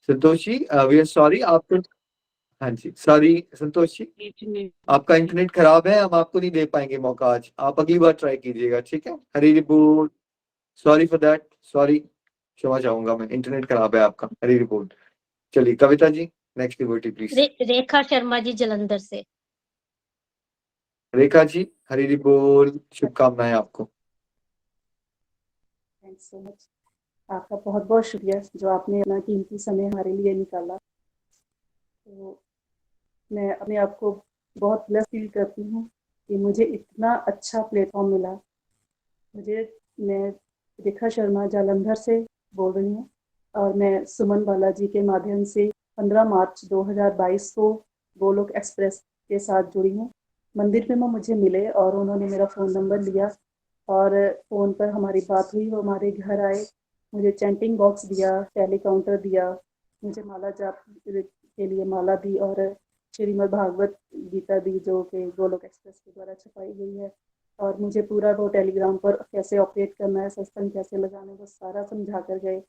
Santosh ji, we are sorry आपको। हाँ जी सॉरी संतोष जी, बीच में आपका इंटरनेट खराब है, हम आपको नहीं दे पाएंगे मौका आज, आप अगली बार ट्राई कीजिएगा, ठीक है? हरी बोल। सॉरी फॉर दैट, सॉरी, क्षमा चाहूंगा मैं, इंटरनेट खराब है आपका। हरी बोल। चलिए Kavita ji, next devotee please. Rekha Sharma ji Jalandhar से। रेखा जी हरी बोल, शुभकामनाएं आपको। Thanks so much. आपका बहुत बहुत शुक्रिया जो आपने अपना कीमती समय हमारे लिए निकाला। तो मैं अपने आप को बहुत ब्लेस फील करती हूँ कि मुझे इतना अच्छा प्लेटफॉर्म मिला। मैं रेखा शर्मा जालंधर से बोल रही हूँ और मैं सुमन बालाजी के माध्यम से 15 मार्च 2022 को गोलोक एक्सप्रेस के साथ जुड़ी हूँ। मंदिर में वो मुझे मिले और उन्होंने मेरा फ़ोन नंबर लिया और फ़ोन पर हमारी बात हुई। वो हमारे घर आए, मुझे चैंटिंग बॉक्स दिया, टेली काउंटर दिया, मुझे माला जाप के लिए माला दी और श्रीमद् भागवत गीता दी जो कि गोलोक एक्सप्रेस के द्वारा छपाई गई है। और मुझे पूरा वो टेलीग्राम पर कैसे ऑपरेट करना है, सत्संग कैसे लगाना है, वो सारा समझा कर गए।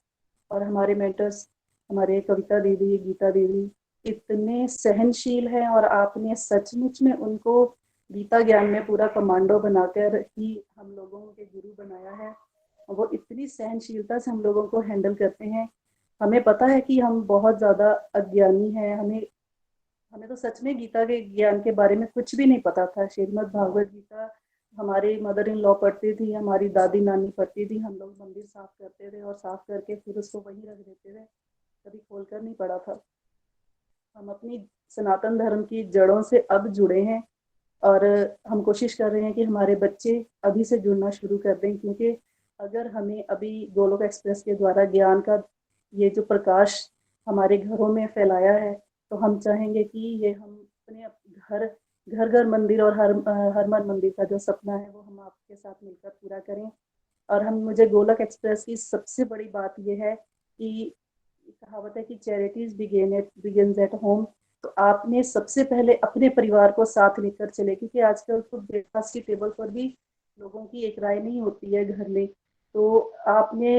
और हमारे मेंटर्स, हमारे कविता दीदी, गीता दीदी इतने सहनशील हैं और आपने सचमुच में उनको गीता ज्ञान में पूरा कमांडो बनाकर ही हम लोगों के गुरु बनाया है। वो इतनी सहनशीलता से हम लोगों को हैंडल करते हैं। हमें पता है कि हम बहुत ज़्यादा अज्ञानी हैं, हमें तो सच में गीता के ज्ञान के बारे में कुछ भी नहीं पता था। श्रीमद् भागवत गीता हमारी मदर इन लॉ पढ़ती थी, हमारी दादी नानी पढ़ती थी, हम लोग मंदिर साफ करते थे और साफ करके फिर उसको वहीं रख देते थे, कभी खोल कर नहीं पढ़ा था। हम अपनी सनातन धर्म की जड़ों से अब जुड़े हैं और हम कोशिश कर रहे हैं कि हमारे बच्चे अभी से जुड़ना शुरू कर दें, क्योंकि अगर हमें अभी गोलोक एक्सप्रेस के द्वारा ज्ञान का ये जो प्रकाश हमारे घरों में फैलाया है, तो हम चाहेंगे कि ये हम अपने घर घर घर मंदिर और हर मन मंदिर का जो सपना है वो हम आपके साथ मिलकर पूरा करें। और हम मुझे गोलोक एक्सप्रेस की सबसे बड़ी बात यह है कि कहावत है कि चैरिटीज बिगिंस एट होम। तो आपने सबसे पहले अपने परिवार को साथ लेकर चले, क्योंकि आजकल तो ब्रेकफास्ट की टेबल पर भी लोगों की एक राय नहीं होती है घर में। तो आपने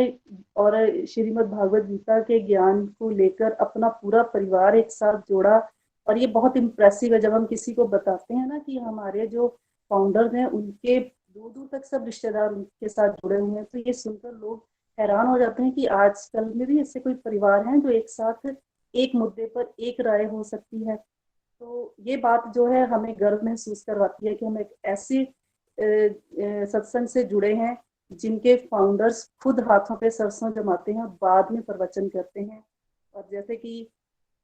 और श्रीमद् भागवत गीता के ज्ञान को लेकर अपना पूरा परिवार एक साथ जोड़ा। और ये बहुत इम्प्रेसिव है जब हम किसी को बताते हैं ना कि हमारे जो फाउंडर्स हैं उनके दूर दूर तक सब रिश्तेदार उनके साथ जुड़े हुए हैं, तो ये सुनकर लोग हैरान हो जाते हैं कि आजकल में भी ऐसे कोई परिवार हैं जो एक साथ एक मुद्दे पर एक राय हो सकती है। तो ये बात जो है हमें गर्व महसूस करवाती है कि हम एक ऐसी सत्संग से जुड़े हैं जिनके फाउंडर्स खुद हाथों पे सरसों जमाते हैं और बाद में प्रवचन करते हैं। और जैसे कि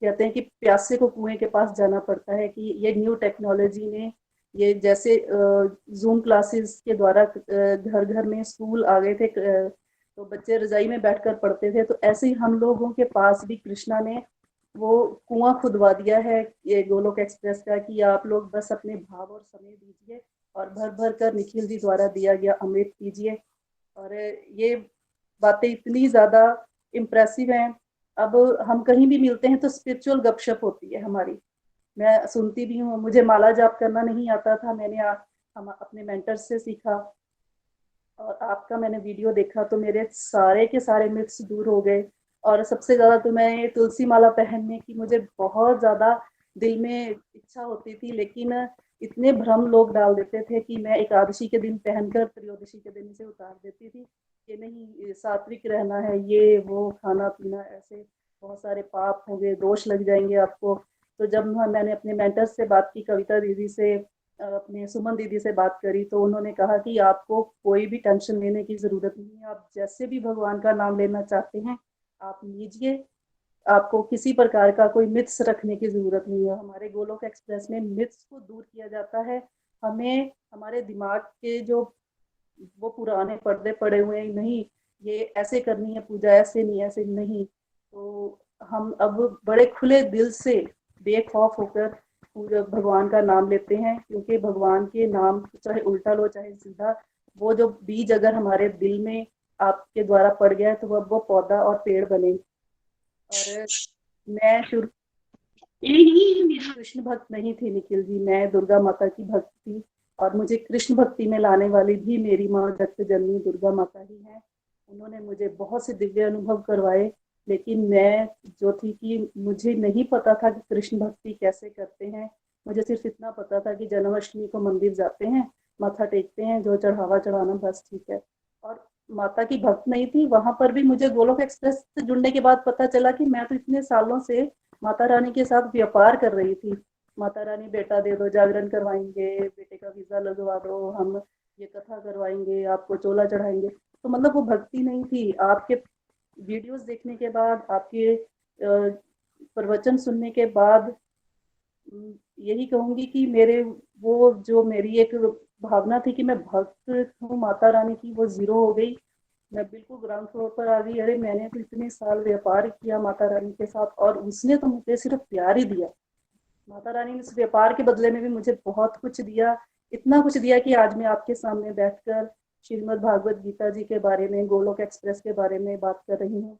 कहते हैं कि प्यासे को कुएं के पास जाना पड़ता है, कि ये न्यू टेक्नोलॉजी ने ये जैसे जूम क्लासेस के द्वारा घर घर में स्कूल आ गए थे, तो बच्चे रजाई में बैठकर पढ़ते थे, तो ऐसे ही हम लोगों के पास भी कृष्णा ने वो कुआं खुदवा दिया है ये गोलोक एक्सप्रेस का, कि आप लोग बस अपने भाव और समय दीजिए और भर भर कर निखिल जी द्वारा दिया गया अमृत कीजिए। और ये बातें इतनी ज़्यादा इम्प्रेसिव हैं। अब हम कहीं भी मिलते हैं तो स्पिरिचुअल गपशप होती है हमारी, मैं सुनती भी हूँ। मुझे माला जाप करना नहीं आता था, मैंने हम अपने मेंटर से सीखा और आपका मैंने वीडियो देखा तो मेरे सारे के सारे मिथ्स दूर हो गए। और सबसे ज़्यादा तो मैं तुलसी माला पहनने की मुझे बहुत ज़्यादा दिल में इच्छा होती थी, लेकिन इतने भ्रम लोग डाल देते थे कि मैं एकादशी के दिन पहनकर त्रयोदशी के दिन से उतार देती थी कि नहीं सात्विक रहना है, ये वो खाना पीना ऐसे बहुत सारे पाप होंगे, दोष लग जाएंगे आपको। तो जब मैंने अपने मेंटर से बात की, कविता दीदी से, अपने सुमन दीदी से बात करी तो उन्होंने कहा कि आपको कोई भी टेंशन लेने की ज़रूरत नहीं है, आप जैसे भी भगवान का नाम लेना चाहते हैं आप लीजिए, आपको किसी प्रकार का कोई मिथ्स रखने की ज़रूरत नहीं है। हमारे गोलोक एक्सप्रेस में मिथ्स को दूर किया जाता है। हमें हमारे दिमाग के जो वो पुराने पर्दे पड़े हुए हैं, नहीं ये ऐसे करनी है पूजा, ऐसे नहीं, ऐसे नहीं, तो हम अब बड़े खुले दिल से बेखौफ होकर पूजा भगवान का नाम लेते हैं, क्योंकि भगवान के नाम चाहे उल्टा लो चाहे सीधा, वो जो बीज अगर हमारे दिल में आपके द्वारा पड़ गया है तो अब वो पौधा और पेड़ बने। और मैं शुरू कृष्ण भक्त नहीं थी निखिल जी, मैं दुर्गा माता की भक्त थी, और मुझे कृष्ण भक्ति में लाने वाली भी मेरी माँ जगत जननी दुर्गा माता ही है। उन्होंने मुझे बहुत से दिव्य अनुभव करवाए, लेकिन मैं जो थी कि मुझे नहीं पता था कि कृष्ण भक्ति कैसे करते हैं। मुझे सिर्फ इतना पता था कि जन्माष्टमी को मंदिर जाते हैं, माथा टेकते हैं, जो चढ़ावा चढ़ाना बस ठीक है, और माता की भक्त नहीं थी। वहां पर भी मुझे गोलोक एक्सप्रेस से जुड़ने के बाद पता चला कि मैं तो इतने सालों से माता रानी के साथ व्यापार कर रही थी। माता रानी बेटा दे दो, जागरण करवाएंगे, बेटे का वीजा लगवा दो, हम ये कथा करवाएंगे, आपको चोला चढ़ाएंगे, तो मतलब वो भक्ति नहीं थी। आपके वीडियोस देखने के बाद, आपके प्रवचन सुनने के बाद यही कहूंगी कि मेरे वो जो मेरी एक भावना थी कि मैं भक्त हूँ माता रानी की, वो जीरो हो गई। मैं बिल्कुल ग्राउंड फ्लोर पर आ गई। अरे मैंने तो इतने साल व्यापार किया माता रानी के साथ, और उसने तो मुझे सिर्फ प्यार ही दिया। माता रानी ने इस व्यापार के बदले में भी मुझे बहुत कुछ दिया, इतना कुछ दिया कि आज मैं आपके सामने बैठकर श्रीमद् भागवत गीता जी के बारे में, गोलोक एक्सप्रेस के बारे में बात कर रही हूँ।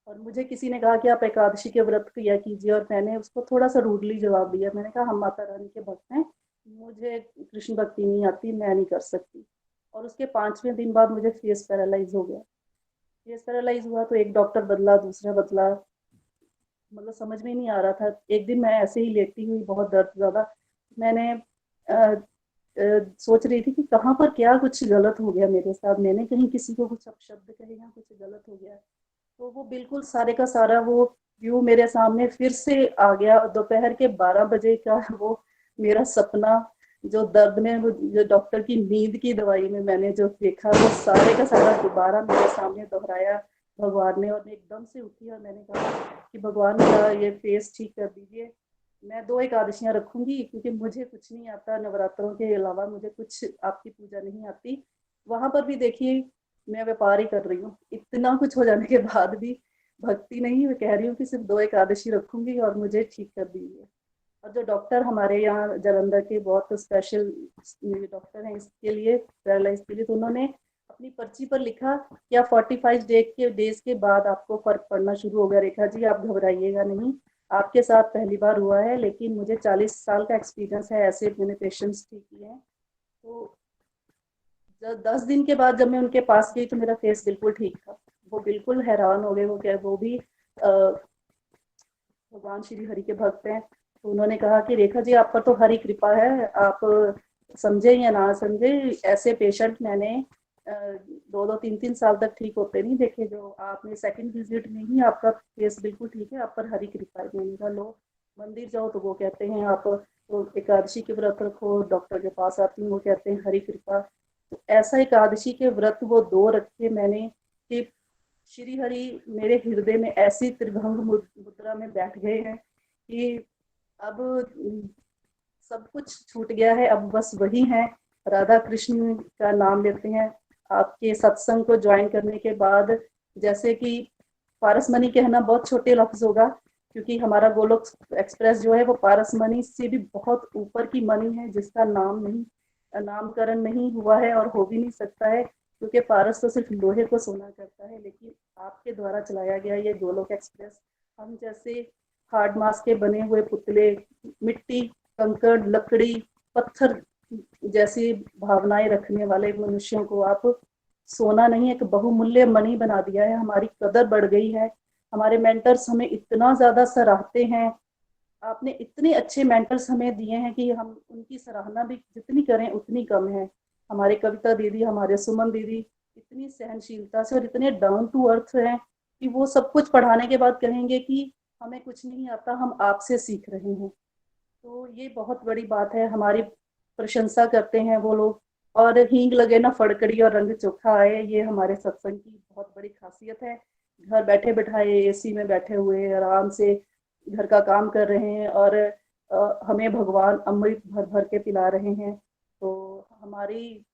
और मुझे किसी ने कहा कि आप एकादशी के व्रत किया कीजिए, और मैंने उसको थोड़ा सा रूडली जवाब दिया। मैंने कहा हम माता रानी के भक्त हैं, मुझे कृष्ण भक्ति नहीं आती, मैं नहीं कर सकती। और उसके 5वें दिन बाद मुझे फेस पैरालाइज हो गया। फेस पैरालाइज हुआ तो एक डॉक्टर बदला, दूसरा बदला, मतलब समझ में नहीं आ रहा था। एक दिन मैं ऐसे ही लेटी हुई, बहुत दर्द ज़्यादा, मैंने सोच रही थी कि कहाँ पर क्या कुछ गलत हो गया मेरे साथ, मैंने कहीं किसी को कुछ अपशब्द कहे या कुछ गलत हो गया। तो वो बिल्कुल सारे का सारा वो व्यू मेरे सामने फिर से आ गया। दोपहर के 12 बजे का वो मेरा सपना, जो दर्द में, वो जो डॉक्टर की नींद की दवाई में मैंने जो देखा, वो सारे का सारा दोबारा मेरे सामने दोहराया भगवान ने। और मैं एकदम से उठी और मैंने कहा कि भगवान मेरा ये फेस ठीक कर दीजिए, मैं 2 एकादशियां रखूंगी, क्योंकि मुझे कुछ नहीं आता, नवरात्रों के अलावा मुझे कुछ आपकी पूजा नहीं आती। वहां पर भी देखिए मैं व्यापार ही कर रही हूँ, इतना कुछ हो जाने के बाद भी भक्ति नहीं, मैं कह रही हूँ कि सिर्फ 2 एकादशी रखूंगी और मुझे ठीक कर दीजिए। और जो डॉक्टर हमारे यहाँ जालंधर के बहुत स्पेशल डॉक्टर हैं इसके लिए, पैरालाइज के लिए, तो उन्होंने अपनी पर्ची पर लिखा कि 45 डेज के बाद आपको फर्क पड़ना शुरू होगा। रेखा जी आप घबराइएगा नहीं, आपके साथ पहली बार हुआ है, लेकिन मुझे 40 साल का एक्सपीरियंस है, ऐसे मैंने पेशेंट्स ठीक किए हैं। तो 10 दिन के बाद जब मैं उनके पास गई तो मेरा फेस बिल्कुल ठीक था। वो बिल्कुल हैरान हो गए, वो क्या, वो भी भगवान श्री हरि के भक्त हैं। तो उन्होंने कहा कि रेखा जी आप पर तो हरि कृपा है, आप समझे या ना समझे, ऐसे पेशेंट मैंने 2-2, 3-3 साल तक ठीक होते नहीं देखे, जो आपने सेकंड विजिट में ही आपका फेस बिल्कुल ठीक है, आप पर हरि कृपा है। मैंने कहा लो मंदिर जाओ तो वो कहते हैं आप तो एकादशी के व्रत रखो, डॉक्टर के पास आती हूँ वो कहते हैं हरि कृपा। तो ऐसा एकादशी के व्रत वो 2 रखे मैंने कि श्री हरि मेरे हृदय में ऐसी त्रिभंग मुद्रा में बैठ गए हैं कि अब सब कुछ छूट गया है, अब बस वही है, राधा कृष्ण का नाम लेते हैं। आपके सत्संग को ज्वाइन करने के बाद, जैसे कि पारसमणि कहना बहुत छोटे लफ्ज होगा, क्योंकि हमारा गोलोक एक्सप्रेस जो है वो पारसमणि से भी बहुत ऊपर की मणि है, जिसका नामकरण नहीं हुआ है और हो भी नहीं सकता है, क्योंकि पारस तो सिर्फ लोहे को सोना करता है। लेकिन आपके द्वारा चलाया गया ये गोलोक एक्सप्रेस, हम जैसे हार्ड मास के बने हुए पुतले, मिट्टी, कंकड़, लकड़ी, पत्थर जैसी भावनाएं रखने वाले मनुष्यों को आप सोना नहीं, एक बहुमूल्य मणि बना दिया है। हमारी कदर बढ़ गई है, हमारे मेंटर्स हमें इतना ज्यादा सराहते हैं, आपने इतने अच्छे मेंटर्स हमें दिए हैं कि हम उनकी सराहना भी जितनी करें उतनी कम है। हमारे कविता दीदी, हमारे सुमन दीदी इतनी सहनशीलता से और इतने डाउन टू अर्थ हैं कि वो सब कुछ पढ़ाने के बाद कहेंगे कि हमें कुछ नहीं आता, हम आपसे सीख रहे हैं। तो ये बहुत बड़ी बात है, हमारी प्रशंसा करते हैं वो लोग। और हींग लगे ना फड़कड़ी और रंग चोखा आए, ये हमारे सत्संग की बहुत बड़ी खासियत है। घर बैठे बिठाए एसी में बैठे हुए आराम से घर का काम कर रहे हैं, और हमें भगवान अमृत भर भर के पिला रहे हैं। तो हमारी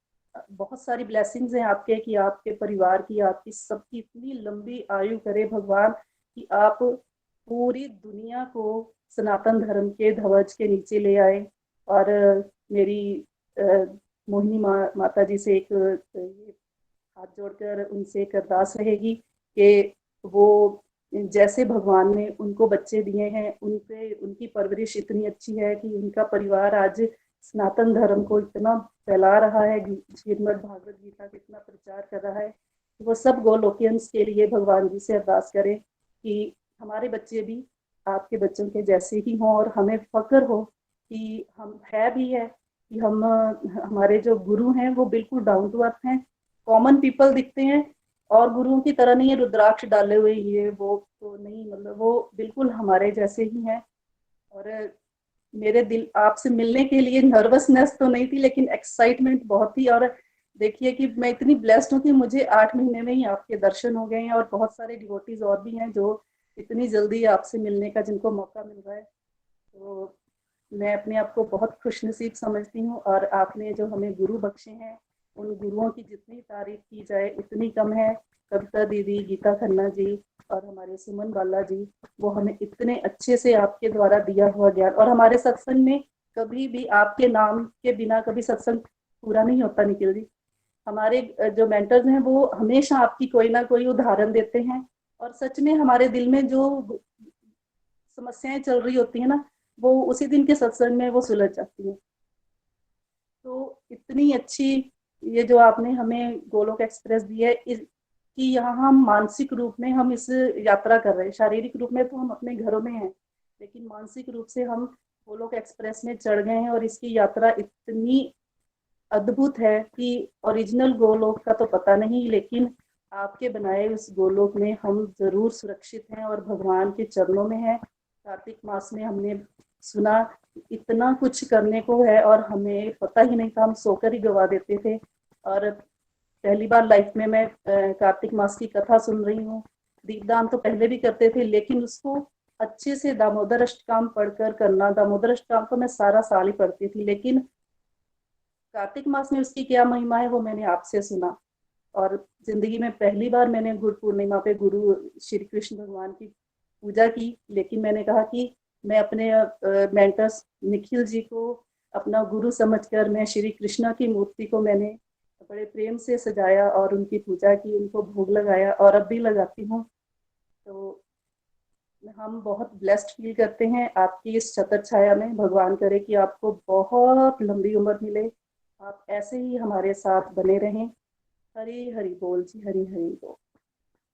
बहुत सारी ब्लेसिंग्स हैं आपके, कि आपके परिवार की, आपकी सबकी इतनी लंबी आयु करे भगवान, कि आप पूरी दुनिया को सनातन धर्म के ध्वज के नीचे ले आए। और मेरी मोहिनी माता जी से एक ये हाथ जोड़कर उनसे एक अरदास रहेगी कि वो जैसे भगवान ने उनको बच्चे दिए हैं, उनके उनकी परवरिश इतनी अच्छी है कि उनका परिवार आज सनातन धर्म को इतना फैला रहा है, श्रीमद् भागवत गीता का इतना प्रचार कर रहा है। वो सब गोलोकियंस के लिए भगवान जी से अरदास करें कि हमारे बच्चे भी आपके बच्चों के जैसे ही हों, और हमें फक्र हो कि हम है भी है कि हम हमारे जो गुरु हैं वो बिल्कुल डाउन टू अर्थ हैं, कॉमन पीपल दिखते हैं, और गुरुओं की तरह नहीं है रुद्राक्ष डाले हुए ये वो तो नहीं, मतलब वो बिल्कुल हमारे जैसे ही हैं। और मेरे दिल आपसे मिलने के लिए नर्वसनेस तो नहीं थी, लेकिन एक्साइटमेंट बहुत थी। और देखिए कि मैं इतनी ब्लेस्ड हूँ कि मुझे 8 महीने में ही आपके दर्शन हो गए हैं, और बहुत सारे डिवोटीज और भी हैं जो इतनी जल्दी आपसे मिलने का जिनको मौका मिल रहा है। तो मैं अपने आप को बहुत खुशनसीब समझती हूँ, और आपने जो हमें गुरु बख्शे हैं, उन गुरुओं की जितनी तारीफ की जाए उतनी कम है। कविता दीदी, गीता खन्ना जी और हमारे सुमन बाला जी, वो हमें इतने अच्छे से आपके द्वारा दिया हुआ ज्ञान, और हमारे सत्संग में कभी भी आपके नाम के बिना कभी सत्संग पूरा नहीं होता निखिल जी। हमारे जो मेंटर्स हैं वो हमेशा आपकी कोई ना कोई उदाहरण देते हैं, और सच में हमारे दिल में जो समस्याएं चल रही होती है ना, वो उसी दिन के सत्संग में वो सुलझ जाती हैं। तो इतनी अच्छी ये जो आपने हमें गोलोक एक्सप्रेस दी है, कि यहाँ हम मानसिक रूप में हम इस यात्रा कर रहे हैं। शारीरिक रूप में तो हम अपने घरों में हैं, लेकिन मानसिक रूप से हम गोलोक एक्सप्रेस में चढ़ गए हैं, और इसकी यात्रा इतनी अद्भुत है कि ओरिजिनल गोलोक का तो पता नहीं, लेकिन आपके बनाए उस गोलोक में हम जरूर सुरक्षित हैं और भगवान के चरणों में हैं। कार्तिक मास में हमने सुना इतना कुछ करने को है, और हमें पता ही नहीं था, हम सोकर ही गवा देते थे। और पहली बार लाइफ में मैं कार्तिक मास की कथा सुन रही हूँ। दीपदान तो पहले भी करते थे, लेकिन उसको अच्छे से दामोदर अष्टकाम पढ़कर करना। दामोदर अष्टकाम तो मैं सारा साल ही पढ़ती थी, लेकिन कार्तिक मास में उसकी क्या महिमा है वो मैंने आपसे सुना। और जिंदगी में पहली बार मैंने गुरु पूर्णिमा पे गुरु श्री कृष्ण भगवान की पूजा की, लेकिन मैंने कहा कि मैं अपने मेंटर्स निखिल जी को अपना गुरु समझकर मैं श्री कृष्णा की मूर्ति को मैंने बड़े प्रेम से सजाया और उनकी पूजा की, उनको भोग लगाया, और अब भी लगाती हूँ। तो हम बहुत ब्लेस्ड फील करते हैं आपकी इस छत्र छाया में। भगवान करे कि आपको बहुत लंबी उम्र मिले, आप ऐसे ही हमारे साथ बने रहें। हरी हरी बोल जी, हरी हरी बोल।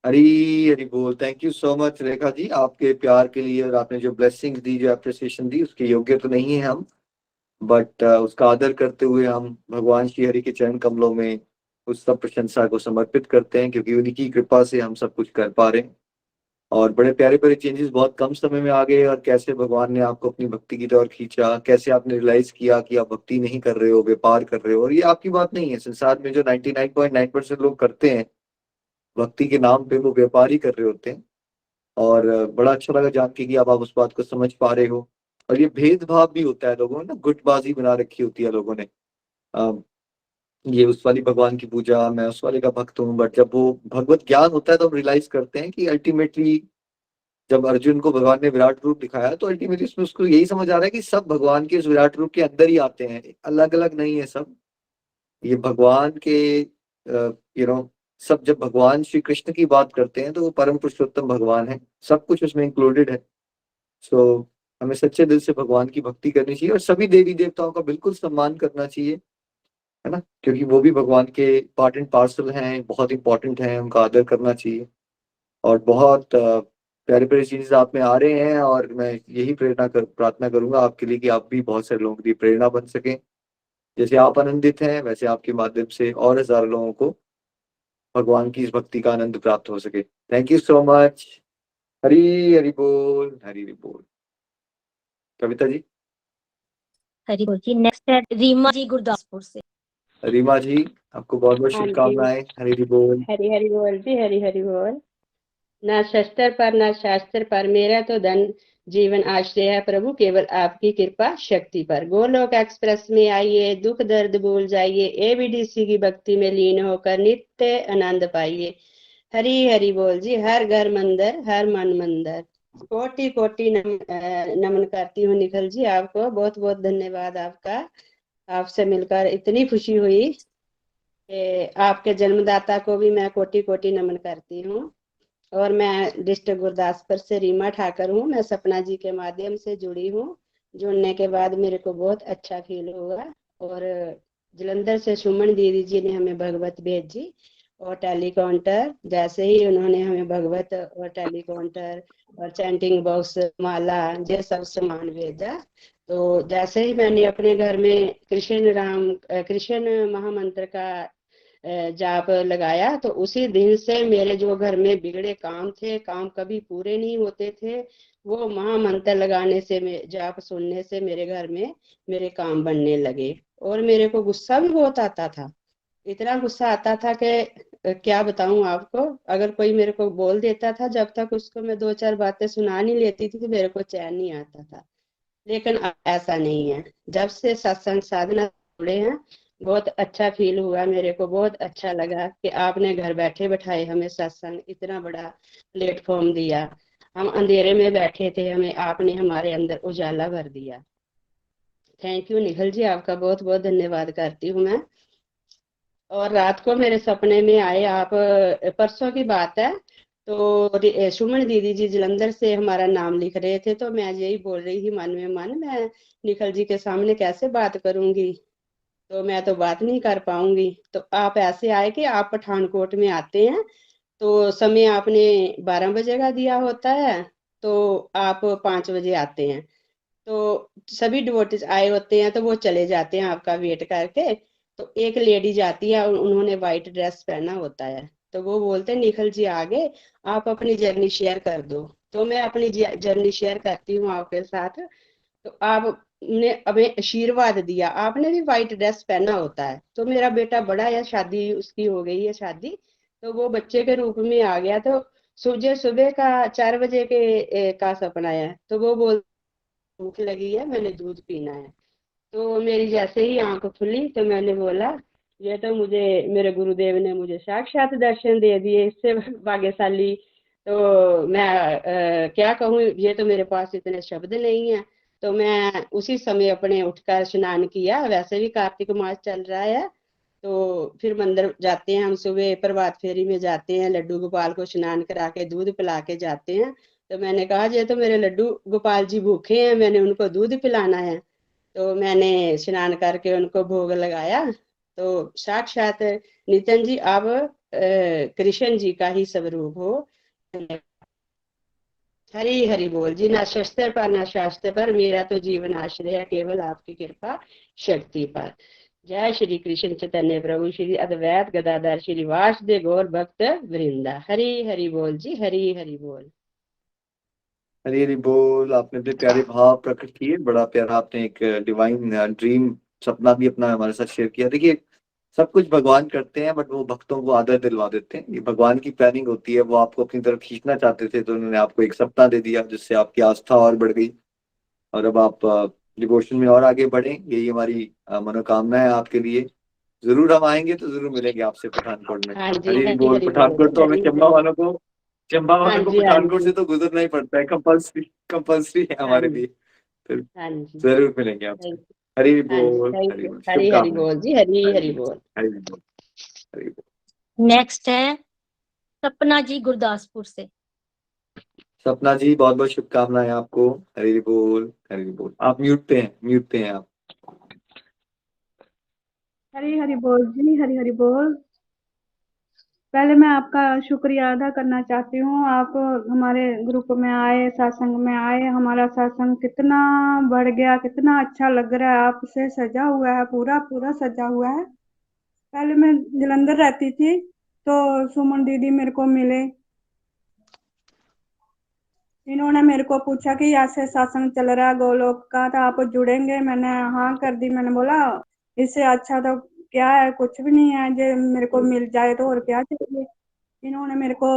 हरी हरी बोल। Thank you so much Rekha ji, आपके प्यार के लिए, और आपने जो ब्लेसिंग दी, जो अप्रिसिएशन दी, उसके योग्य तो नहीं है हम, बट उसका आदर करते हुए हम भगवान श्री हरि के चरण कमलों में उस सब प्रशंसा को समर्पित करते हैं, क्योंकि उन्हीं की कृपा से हम सब कुछ कर पा रहे हैं। और बड़े प्यारे प्यारे चेंजेस बहुत कम समय में आ गए, और कैसे भगवान ने आपको अपनी भक्ति की तरफ खींचा, कैसे आपने रियलाइज किया कि आप भक्ति नहीं कर रहे हो, व्यापार कर रहे हो। और ये आपकी बात नहीं है, संसार में जो 99.9% लोग करते हैं भक्ति के नाम पे, वो व्यापार ही कर रहे होते हैं। और बड़ा अच्छा लगा जान के कि आप उस बात को समझ पा रहे हो। और ये भेदभाव भी होता है लोगों ने ना, गुटबाजी बना रखी होती है लोगों ने। ये उस वाली भगवान की पूजा, मैं उस वाले का भक्त हूँ। बट जब वो भगवत ज्ञान होता है तो हम रियलाइज करते हैं कि अल्टीमेटली जब अर्जुन को भगवान ने विराट रूप दिखाया, तो अल्टीमेटली उसमें उसको यही समझ आ रहा है कि सब भगवान के इस विराट रूप के अंदर ही आते हैं, अलग अलग नहीं है सब। ये भगवान के सब, जब भगवान श्री कृष्ण की बात करते हैं तो वो परम पुरुषोत्तम भगवान है, सब कुछ उसमें इंक्लूडेड है। सो हमें सच्चे दिल से भगवान की भक्ति करनी चाहिए, और सभी देवी देवताओं का बिल्कुल सम्मान करना चाहिए, है ना, क्योंकि वो भी भगवान के पार्ट एंड पार्सल हैं, बहुत इंपॉर्टेंट हैं, उनका आदर करना चाहिए। और बहुत प्यारे प्यारे चीजें आप में आ रहे हैं, और मैं यही प्रार्थना करूंगा आपके लिए कि आप भी बहुत सारे लोगों के लिए प्रेरणा बन सकें। जैसे आप आनंदित हैं, वैसे आपके माध्यम से और हजारों लोगों को भगवान की इस भक्ति का आनंद प्राप्त हो सके। Thank you so much. Hari Hari बोल, हरी हरी बोल। कविता जी। हरी बोल जी। नेक्स्ट है रीमा जी गुरदासपुर से। रीमा जी, आपको बहुत बहुत हाँ जी। शुभकामनाएं। हरी बोल। हरी हरी बोल जी, हरी हरी बोल। ना शस्त्र पर ना शास्त्र पर, मेरा तो धन जीवन आश्रय है प्रभु, केवल आपकी कृपा शक्ति पर। गोलोक एक्सप्रेस में आइए, दुख दर्द भूल जाइए, एबीडीसी की भक्ति में लीन होकर नित्य आनंद पाइए। हरी हरी बोल जी। हर घर मंदिर, हर मन मंदिर। कोटि कोटि नमन करती हूँ निखिल जी आपको। बहुत बहुत धन्यवाद आपका। आपसे मिलकर इतनी खुशी हुई कि आपके जन्मदाता को भी मैं कोटि कोटि नमन करती हूँ। और मैं डिस्ट्रिक्ट गुरदासपुर से रीमा ठाकर हूँ। मैं सपना जी के माध्यम से जुड़ी हूँ। जुड़ने के बाद मेरे को बहुत अच्छा फील हुआ। और जलंधर से सुमन दीदी जी ने हमें भगवत भेजी और टेलीकाउंटर। जैसे ही उन्होंने हमें भगवत और टेलीकाउंटर और चैंटिंग बॉक्स, माला, ये सब सामान भेजा, तो जैसे ही मैंने अपने घर में कृष्ण महामंत्र का जाप लगाया, तो उसी दिन से मेरे जो घर में बिगड़े काम थे, काम कभी पूरे नहीं होते थे, वो महामंत्र लगाने से, जाप सुनने से मेरे घर में मेरे काम बनने लगे। और मेरे को गुस्सा भी बहुत आता था। इतना गुस्सा आता था कि क्या बताऊं आपको। अगर कोई मेरे को बोल देता था, जब तक उसको मैं 2-4 बातें सुना नहीं लेती थी तो मेरे को चैन नहीं आता था। लेकिन अब ऐसा नहीं है। जब से सत्संग साधना जुड़े हैं, बहुत अच्छा फील हुआ। मेरे को बहुत अच्छा लगा कि आपने घर बैठे बैठाए हमें सत्संग इतना बड़ा प्लेटफॉर्म दिया। हम अंधेरे में बैठे थे, हमें आपने हमारे अंदर उजाला भर दिया। थैंक यू निखिल जी, आपका बहुत बहुत धन्यवाद करती हूँ मैं। और रात को मेरे सपने में आए आप। परसों की बात है, तो सुमन दीदी जी जलंधर से हमारा नाम लिख रहे थे, तो मैं यही बोल रही थी मन में मन, मैं निखिल जी के सामने कैसे बात करूंगी, तो मैं तो बात नहीं कर पाऊंगी। तो आप ऐसे आए कि आप पठानकोट में आते हैं, तो समय आपने 12 बजे का दिया होता है, तो आप 5 बजे आते हैं। तो सभी डिवोटीज आए होते हैं, तो वो चले जाते हैं आपका वेट करके। तो एक लेडी जाती है, उन्होंने व्हाइट ड्रेस पहना होता है, तो वो बोलते हैं निखिल जी आगे, आप अपनी जर्नी शेयर कर दो। तो मैं अपनी जर्नी शेयर करती हूँ आपके साथ। तो आपने हमें आशीर्वाद दिया, आपने भी व्हाइट ड्रेस पहना होता है। तो मेरा बेटा बड़ा है, शादी उसकी हो गई है शादी, तो वो बच्चे के रूप में आ गया। तो सुबह सुबह का 4 बजे का सपना है, तो वो बोल भूख लगी है, मैंने दूध पीना है। तो मेरी जैसे ही आंख खुली, तो मैंने बोला ये तो मुझे मेरे गुरुदेव ने मुझे साक्षात दर्शन दे दिए, इससे भाग्यशाली तो मैं क्या कहूँ। ये तो मेरे पास इतने शब्द नहीं है। तो मैं उसी समय अपने उठकर स्नान किया। वैसे भी कार्तिक मास चल रहा है, तो फिर मंदिर जाते हैं हम। सुबह प्रभात फेरी में जाते हैं, लड्डू गोपाल को स्नान करा के दूध पिला के जाते हैं। तो मैंने कहा ये तो मेरे लड्डू गोपाल जी भूखे हैं, मैंने उनको दूध पिलाना है। तो मैंने स्नान करके उनको भोग लगाया। तो साक्षात नितिन जी आप कृष्ण जी का ही स्वरूप हो। हरी हरी बोल जी। ना शस्त्र पर ना शास्त्र पर, मेरा तो जीवन आश्रय है केवल आपकी कृपा शक्ति पर। जय श्री कृष्ण चैतन्य प्रभु श्री अद्वैत गदाधर श्री वासुदेव गौर भक्त वृंदा। हरी हरी बोल जी, हरी हरी बोल। हरी हरी बोल। आपने अपने प्यारे भाव प्रकट किए। बड़ा प्यारा आपने एक डिवाइन ड्रीम सपना भी अपना हमारे साथ शेयर किया। देखिए, सब कुछ भगवान करते हैं, बट वो भक्तों को आदर दिलवा देते हैं। ये भगवान की प्लानिंग होती है। वो आपको अपनी तरफ खींचना चाहते थे, तो उन्होंने आपको एक सपना दे दिया, जिससे आपकी आस्था और बढ़ गई, और अब आप डिवोशन में और आगे बढ़े। यही हमारी मनोकामना है आपके लिए। जरूर हम आएंगे तो जरूर मिलेंगे आपसे पठानकोट में। हाँ जी, हरी हरी हरी बोल। हरी बोल पठानकोट जी, तो हमें हरी चंबा हरी। वालों को चंबा हाँ वालों को जी, हाँ पठानकोट से जी, तो गुजरना ही पड़ता है। कंपल्सरी कंपल्सरी है हाँ हमारे जी, लिए। तो हाँ जी, जरूर मिलेंगे आपसे। थैंक हरी हरी हाँ जी, बोल। Thank Hari you. बोल। हरी हरी शुभकामनाएं। बोल जी, हरी हरी हरी बोल। बोल। हरी बोल। हरी बोल। नेक्स्ट है सपना जी गुरदासपुर से। सपना जी, बहुत बहुत शुभकामनाएं आपको। हरी हरी बोल। हरी हरी बोल। आप म्यूट पे हैं, म्यूट पे हैं आप। हरी हरी बोल जी, हरी हरी बोल। पहले मैं आपका शुक्रिया अदा करना चाहती हूँ। आप हमारे ग्रुप में आए, सत्संग में आए, हमारा सत्संग कितना बढ़ गया, कितना अच्छा लग रहा है। आपसे सजा हुआ है, पूरा पूरा सजा हुआ है। पहले मैं जलंधर रहती थी, तो सुमन दीदी मेरे को मिले, इन्होंने मेरे को पूछा कि ऐसे सत्संग चल रहा है गोलोक का, तो आप जुड़ेंगे? मैंने हाँ कर दी। मैंने बोला इससे अच्छा तो क्या है, कुछ भी नहीं है, जो मेरे को मिल जाए तो और क्या चाहिए। इन्होंने मेरे को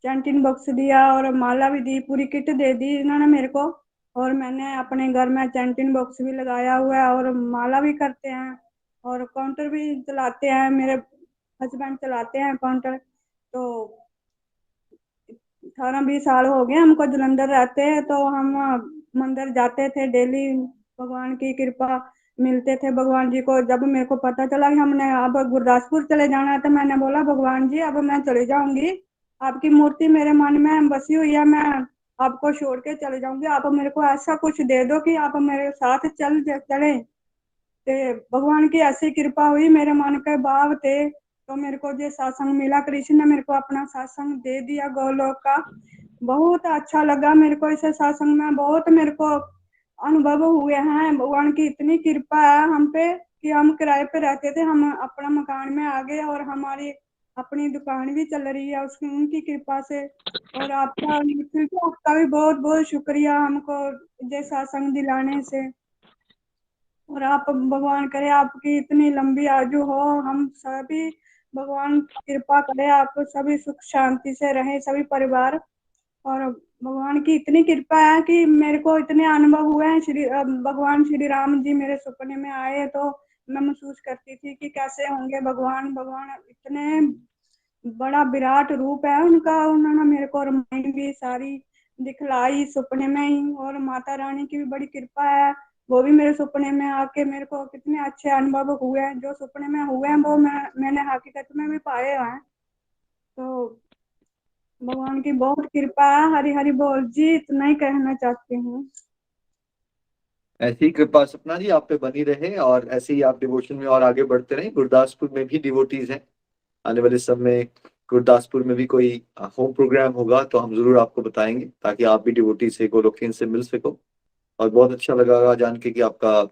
चैंटिन बॉक्स दिया और माला भी दी, पूरी किट दे दी इन्होंने मेरे को। और मैंने अपने घर में चैंटिन बॉक्स भी लगाया हुआ है और माला भी करते हैं और काउंटर भी चलाते हैं, मेरे हस्बैंड चलाते हैं काउंटर। तो 18-20 साल हो गए हमको जलंधर रहते हैं, तो हम मंदिर जाते थे डेली, भगवान की कृपा मिलते थे भगवान जी को। जब मेरे को पता चला कि हमने अब गुरदासपुर चले जाना है, तो मैंने बोला भगवान जी अब मैं चली जाऊंगी, आपकी मूर्ति मेरे मन में बसी हुई है, मैं आपको छोड़ के चले जाऊंगी, आप मेरे को ऐसा कुछ दे दो कि आप मेरे साथ चले। ते भगवान की ऐसी कृपा हुई, मेरे मन के भाव थे, तो मेरे को जो सत्संग मिला, कृष्ण ने मेरे को अपना सत्संग दे दिया गोलोक का। बहुत अच्छा लगा मेरे को इस सत्संग में, बहुत मेरे को अनुभव हुए हैं। भगवान की इतनी कृपा है हम पे कि हम किराए पे रहते थे, हम अपना मकान में आ गए और हमारी अपनी दुकान भी चल रही है उसकी, उनकी कृपा से। और आपका आपका भी बहुत बहुत शुक्रिया हमको ये सत्संग दिलाने से। और आप भगवान करे आपकी इतनी लंबी आयु हो, हम सभी भगवान कृपा करे आप सभी सुख शांति से रहें सभी परिवार। और भगवान की इतनी कृपा है कि मेरे को इतने अनुभव हुए हैं। भगवान श्री राम जी मेरे सपने में आए तो मैं महसूस करती थी कि कैसे होंगे भगवान। भगवान इतने बड़ा विराट रूप है उनका, उन्होंने मेरे को रामायण भी सारी दिखलाई सपने में ही। और माता रानी की भी बड़ी कृपा है, वो भी मेरे सपने में आके मेरे को कितने अच्छे अनुभव हुए हैं, जो सपने में हुए हैं वो मैंने हकीकत में भी पाए हैं। तो भगवान की बहुत कृपा है। हरि हरि बोल जी, इतना ही कहना चाहती हूँ। ऐसी कृपा सपना जी आप पे बनी रहे और ऐसे ही आप डिवोशन में और आगे बढ़ते रहें। गुरदासपुर में भी डिवोटीज हैं, आने वाले समय में गुरदासपुर में भी कोई होम प्रोग्राम होगा तो हम जरूर आपको बताएंगे ताकि आप भी डिवोटी से गोलोकियन से मिल सको। और बहुत अच्छा लगा जान के कि आपका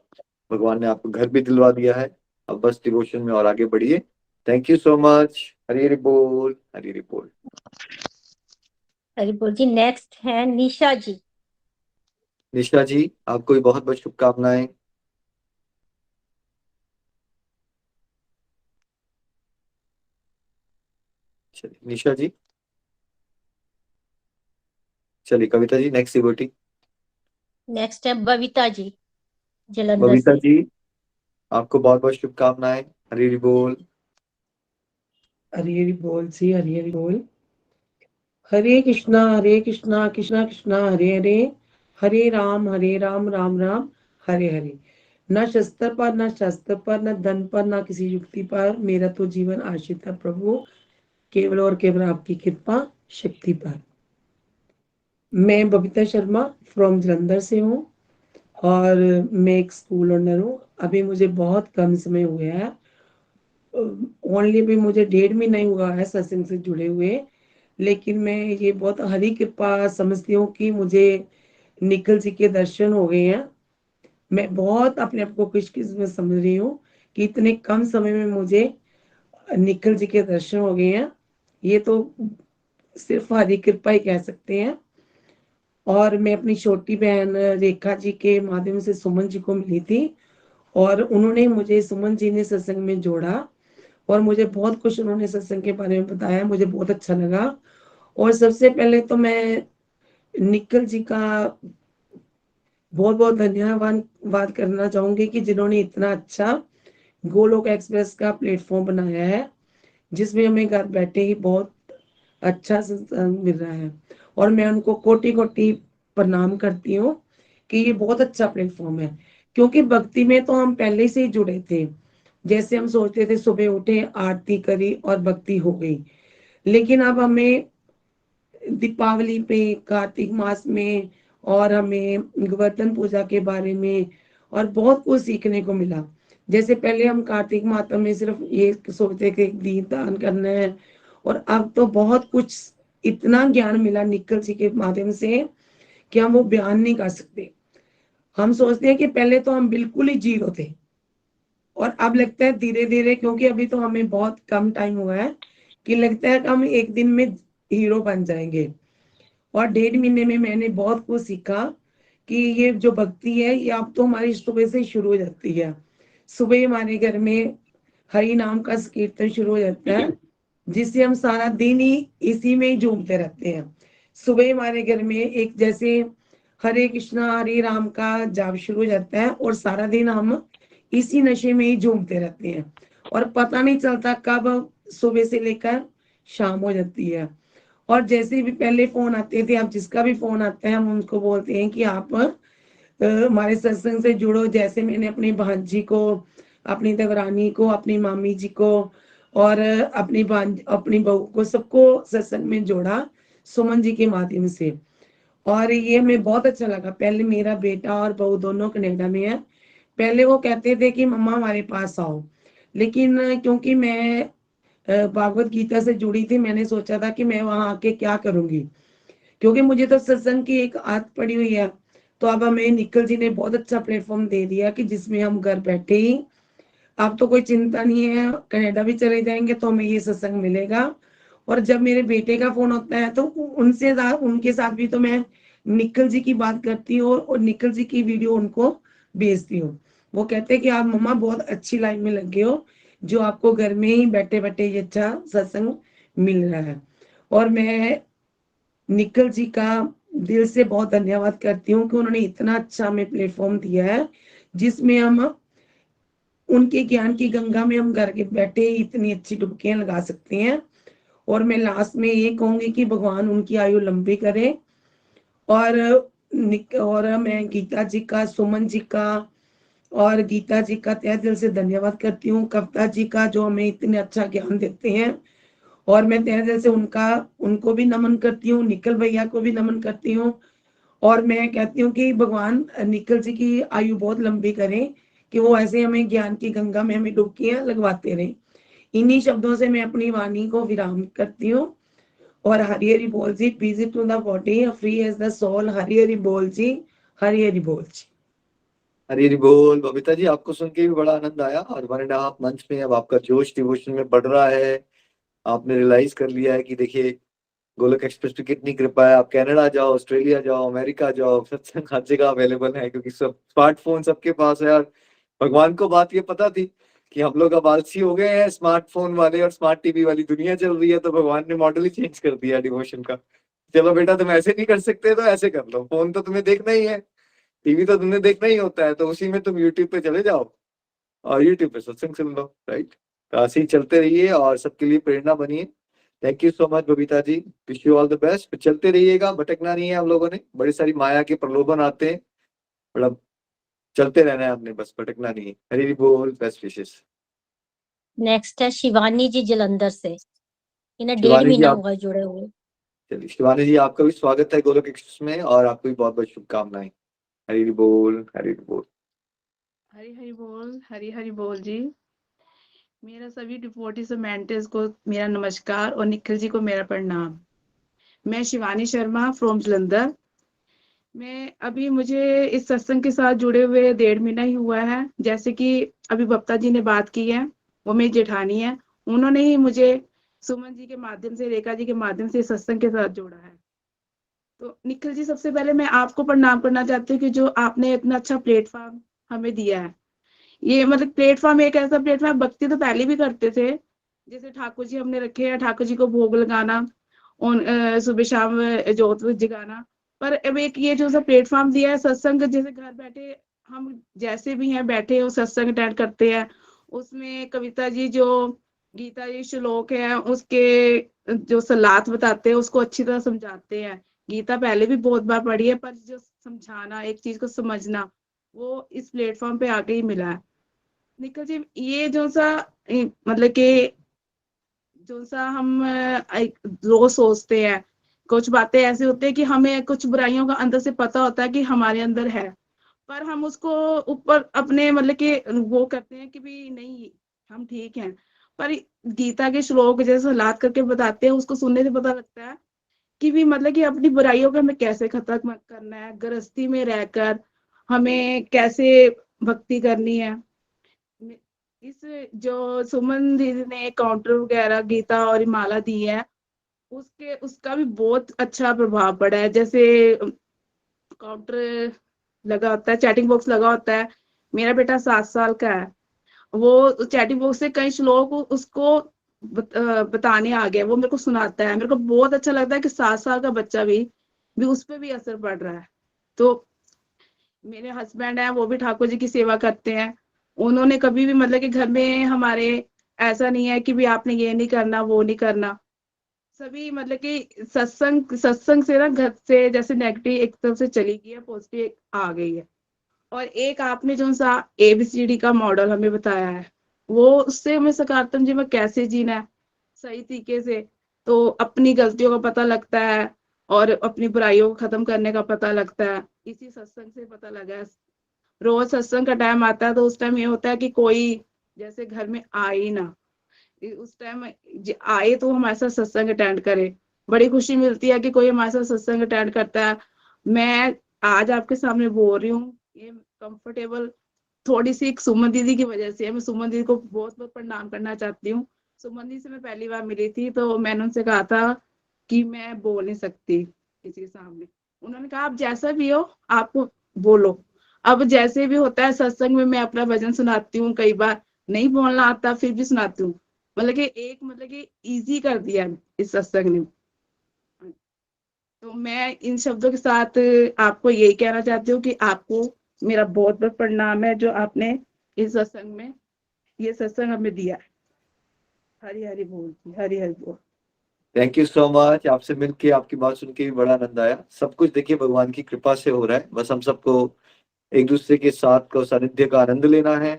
भगवान ने आपको घर भी दिलवा दिया है। अब बस डिवोशन में और आगे बढ़िए। Thank you so much. Hari Hari बोल, हरी हरी बोल। हरि बोल जी। नेक्स्ट है निशा जी। निशा जी आपको भी बहुत बहुत शुभकामनाएं। चलिए निशा जी, चलिए Kavita ji next devotee. Next है बबीता जी जलंधर बबीता से। जी आपको बहुत बहुत शुभकामनाएं। हरी हरी बोल। हरी हरी बोल सी, हरी हरी बोल। हरे कृष्णा कृष्णा कृष्णा हरे हरे, हरे राम राम राम हरे हरे। न शस्त्र पर न शस्त्र पर न धन पर न किसी युक्ति पर मेरा तो जीवन आश्रित है प्रभु, केवल और केवल आपकी कृपा शक्ति पर। मैं बबीता शर्मा फ्रॉम जलंधर से हूँ और मैं एक स्कूल ओनर हूँ। अभी मुझे बहुत कम समय हुआ है, ओनली भी मुझे 1.5 महीना ही हुआ है सत्संग से जुड़े हुए, लेकिन मैं ये बहुत हरी कृपा समझती हूँ कि मुझे निखिल जी के दर्शन हो गए हैं। मैं बहुत अपने आप को खुशकिस्मत समझ रही हूँ कि इतने कम समय में मुझे निखिल जी के दर्शन हो गए हैं। ये तो सिर्फ हरी कृपा ही कह सकते हैं। और मैं अपनी छोटी बहन रेखा जी के माध्यम से सुमन जी को मिली थी और उन्होंने मुझे, सुमन जी ने सत्संग में जोड़ा और मुझे बहुत कुछ उन्होंने सत्संग के बारे में बताया, मुझे बहुत अच्छा लगा। और सबसे पहले तो मैं निखिल जी का बहुत बहुत धन्यवाद करना चाहूंगी कि जिन्होंने इतना अच्छा गोलोक एक्सप्रेस का प्लेटफॉर्म बनाया है, जिसमें हमें घर बैठे ही बहुत अच्छा सत्संग मिल रहा है। और मैं उनको कोटि कोटि प्रणाम करती हूँ कि ये बहुत अच्छा प्लेटफॉर्म है, क्योंकि भक्ति में तो हम पहले से ही जुड़े थे। जैसे हम सोचते थे सुबह उठे आरती करी और भक्ति हो गई, लेकिन अब हमें दीपावली पे, कार्तिक मास में और हमें गोवर्धन पूजा के बारे में और बहुत कुछ सीखने को मिला। जैसे पहले हम कार्तिक माता में सिर्फ ये सोचते कि दीन दान करना है, और अब तो बहुत कुछ इतना ज्ञान मिला निखिल जी के माध्यम से कि हम वो बयान नहीं कर सकते। हम सोचते हैं कि पहले तो हम बिल्कुल ही जीरो थे और अब लगता है धीरे धीरे, क्योंकि अभी तो हमें बहुत कम टाइम हुआ है, कि लगता है कि हम एक दिन में हीरो बन जाएंगे। और 1.5 महीने में मैंने बहुत कुछ सीखा कि ये जो भक्ति है ये अब तो हमारी सुबह से ही शुरू हो जाती है। सुबह हमारे घर में हरि नाम का कीर्तन शुरू हो जाता है, जिससे हम सारा दिन ही इसी में ही झूमते रहते हैं। सुबह हमारे घर में एक जैसे हरे कृष्णा हरे राम का जाप शुरू हो जाता है और सारा दिन हम इसी नशे में ही झूमते रहते हैं और पता नहीं चलता कब सुबह से लेकर शाम हो जाती है। और जैसे भी पहले फोन आते थे, अब जिसका भी फोन आता है हम उनको बोलते हैं कि आप हमारे सत्संग से जुड़ो। जैसे मैंने अपनी भांजी को, अपनी देवरानी को, अपनी मामी जी को और अपनी बहू को, सबको सत्संग में जोड़ा सुमन जी के माध्यम से। और ये हमें बहुत अच्छा लगा। पहले मेरा बेटा और बहू दोनों कनाडा में है। पहले वो कहते थे कि मम्मा हमारे पास आओ, लेकिन क्योंकि मैं भागवत गीता से जुड़ी थी, मैंने सोचा था कि मैं वहां आके क्या करूंगी, क्योंकि मुझे तो सत्संग की एक आदत पड़ी हुई है। तो अब हमें निखिल जी ने बहुत अच्छा प्लेटफॉर्म दे दिया कि जिसमें हम घर बैठे ही, अब तो कोई चिंता नहीं है, कनाडा भी चले जाएंगे तो हमें ये सत्संग मिलेगा। और जब मेरे बेटे का फोन होता है तो उनके साथ भी तो मैं निखिल जी की बात करती हूँ और निखिल जी की वीडियो उनको भेजती हूँ। वो कहते हैं कि आप मम्मा बहुत अच्छी लाइन में लग गए हो, जो आपको घर में ही बैठे बैठे ये अच्छा सत्संग मिल रहा है। और मैं निखिल जी का दिल से बहुत धन्यवाद करती हूँ कि उन्होंने इतना अच्छा हमें प्लेटफॉर्म दिया है, जिसमें हम उनके ज्ञान की गंगा में हम घर के बैठे ही इतनी अच्छी डुबकियां लगा सकते हैं। और मैं लास्ट में ये कहूंगी कि भगवान उनकी आयु लंबी करे। और मैं गीता जी का, सुमन जी का और गीता जी का तहे दिल से धन्यवाद करती हूँ। कविता जी का, जो हमें इतने अच्छा ज्ञान देते हैं। और मैं तहे दिल से उनको भी नमन करती हूँ, निखिल भैया को भी नमन करती हूँ। और मैं कहती हूँ कि भगवान निखिल जी की आयु बहुत लंबी करें, कि वो ऐसे हमें ज्ञान की गंगा में हमें डुबकियां लगवाते रहे। इन्हीं शब्दों से मैं अपनी वाणी को विराम करती हूँ। और हरि हरि बोल जी, busy to the body free as the soul. Hari Hari बोल जी, हरि हरि बोल जी। हरी हरी बोल। बबीता जी, आपको सुन के भी बड़ा आनंद आया और 1.5 मंथ में अब आपका जोश डिवोशन में बढ़ रहा है। आपने रियलाइज कर लिया है कि देखिए गोलोक एक्सप्रेस पे कितनी कृपा है। आप कनाडा जाओ, ऑस्ट्रेलिया जाओ, अमेरिका जाओ, सत्संग हर जगह अवेलेबल है, क्योंकि सब स्मार्टफोन सबके पास है। और भगवान को बात ये पता थी कि हम लोग अब आलसी हो गए हैं, स्मार्टफोन वाले और स्मार्ट टीवी वाली दुनिया चल रही है, तो भगवान ने मॉडल ही चेंज कर दिया डिवोशन का। चलो बेटा, तुम ऐसे नहीं कर सकते तो ऐसे कर लो, फोन तो तुम्हें देखना ही है, टीवी तो तुम्हें देखना ही होता है, तो उसी में तुम यूट्यूब पे चले जाओ और यूट्यूब पे सत्संग सुन लो। राइट, तो ऐसे ही चलते रहिए और सबके लिए प्रेरणा बनिए। Thank you so much Babita ji, wish you all the best. चलते रहिएगा, भटकना नहीं है। हम लोगों ने बड़ी सारी माया के प्रलोभन आते हैं, मतलब चलते रहना है हमने, बस भटकना नहीं है। हरी बोल, बेस्ट विशेष। नेक्स्ट है शिवानी जी जलंधर से, इन्हें 1.5 शिवानी जी महीना आप, हुआ जुड़े हुए। चलिए शिवानी जी, आपका भी स्वागत है गोलोक एक्सप्रेस में और आपको भी बहुत बहुत शुभकामनाएं। हरी बोल, हरी बोल। हरी हरी बोल, हरी हरी बोल जी। मेरा सभी डिवोटीज और मेंटर्स को मेरा नमस्कार और निखिल जी को मेरा प्रणाम। मैं शिवानी शर्मा फ्रॉम जलंधर। मुझे इस सत्संग के साथ जुड़े हुए 1.5 महीना ही हुआ है। जैसे कि अभी बप्ता जी ने बात की है, वो मेरी जेठानी है, उन्होंने ही मुझे सुमन जी के माध्यम से, रेखा जी के माध्यम से सत्संग के साथ जोड़ा है। तो निखिल जी, सबसे पहले मैं आपको प्रणाम करना चाहती हूँ कि जो आपने इतना अच्छा प्लेटफॉर्म हमें दिया है। ये मतलब प्लेटफॉर्म एक ऐसा प्लेटफॉर्म, भक्ति तो पहले भी करते थे, जैसे ठाकुर जी हमने रखे हैं, ठाकुर जी को भोग लगाना, सुबह शाम जोत जगाना। पर अब एक ये जो सा प्लेटफॉर्म दिया है सत्संग, जैसे घर बैठे हम जैसे भी हैं बैठे हो सत्संग अटेंड करते हैं। उसमें कविता जी जो गीता जी श्लोक है उसके जो सलात बताते हैं उसको अच्छी तरह समझाते हैं। गीता पहले भी बहुत बार पढ़ी है, पर जो समझाना, एक चीज को समझना, वो इस प्लेटफॉर्म पे आके ही मिला है। निखिल जी, ये जो सा मतलब कि जो सा हम रोज सोचते हैं, कुछ बातें ऐसे होती है कि हमें कुछ बुराइयों का अंदर से पता होता है कि हमारे अंदर है, पर हम उसको ऊपर अपने मतलब कि वो करते हैं कि भी नहीं हम ठीक हैं। पर गीता के श्लोक जैसे लाद करके बताते हैं, उसको सुनने से पता लगता है कि भी मतलब कि अपनी बुराइयों को हमें कैसे खत्म करना है, गृहस्थी में रहकर हमें कैसे भक्ति करनी है। इस जो सुमन दीदी ने काउंटर वगैरह गीता और माला दी है, उसका भी बहुत अच्छा प्रभाव पड़ा है। जैसे काउंटर लगा होता है, चैटिंग बॉक्स लगा होता है। मेरा बेटा 7 साल का है, वो चैटिंग बॉक्स से कई श्लोक उसको बताने आ गया, वो मेरे को सुनाता है। मेरे को बहुत अच्छा लगता है कि 7 साल का बच्चा भी उस पर भी असर पड़ रहा है। तो मेरे हस्बैंड हैं, वो भी ठाकुर जी की सेवा करते हैं। उन्होंने कभी भी मतलब कि घर में हमारे ऐसा नहीं है कि भी आपने ये नहीं करना वो नहीं करना। सभी मतलब कि सत्संग से ना घर से जैसे नेगेटिव एक तरफ से चली गई है, पॉजिटिव आ गई है। और एक आपने जो सा ABCD का मॉडल हमें बताया है, वो उससे हमें सकारात्मक जीवन कैसे जीना है सही तरीके से, तो अपनी गलतियों का पता लगता है और अपनी बुराइयों को खत्म करने का पता लगता है। इसी सत्संग से पता लगा है। रोज सत्संग का टाइम आता है तो उस टाइम ये होता है कि कोई जैसे घर में आए ही ना, उस टाइम आए तो हमारे साथ सत्संग अटेंड करे। बड़ी खुशी मिलती है कि कोई हमारे साथ सत्संग अटेंड करता है। मैं आज आपके सामने बोल रही हूँ, ये कंफर्टेबल थोड़ी सी एक सुमन दीदी की वजह से है। मैं सुमन दीदी को बहुत बहुत प्रणाम करना चाहती हूँ। सुमन दीदी से मैं पहली बार मिली थी तो मैंने उनसे कहा था कि मैं बोल नहीं सकती किसी के सामने। उन्होंने कहा आप जैसा भी हो आप बोलो। अब जैसे भी होता है सत्संग में मैं अपना भजन सुनाती हूँ, कई बार नहीं बोलना आता फिर भी सुनाती हूँ। मतलब कि इजी कर दिया इस सत्संग ने। तो मैं इन शब्दों के साथ आपको यही कहना चाहती हूँ कि आपको मेरा बहुत बहुत प्रणाम है जो आपने इस सत्संग में ये सत्संग हमें दिया है। हरि हरि बोल जी, हरि हरि बोल। Thank you so much. आपसे मिलके आपकी बात सुन के भी बड़ा आनंद आया। सब कुछ देखिए भगवान की कृपा से हो रहा है, बस हम सबको एक दूसरे के साथ का सानिध्य का आनंद लेना है,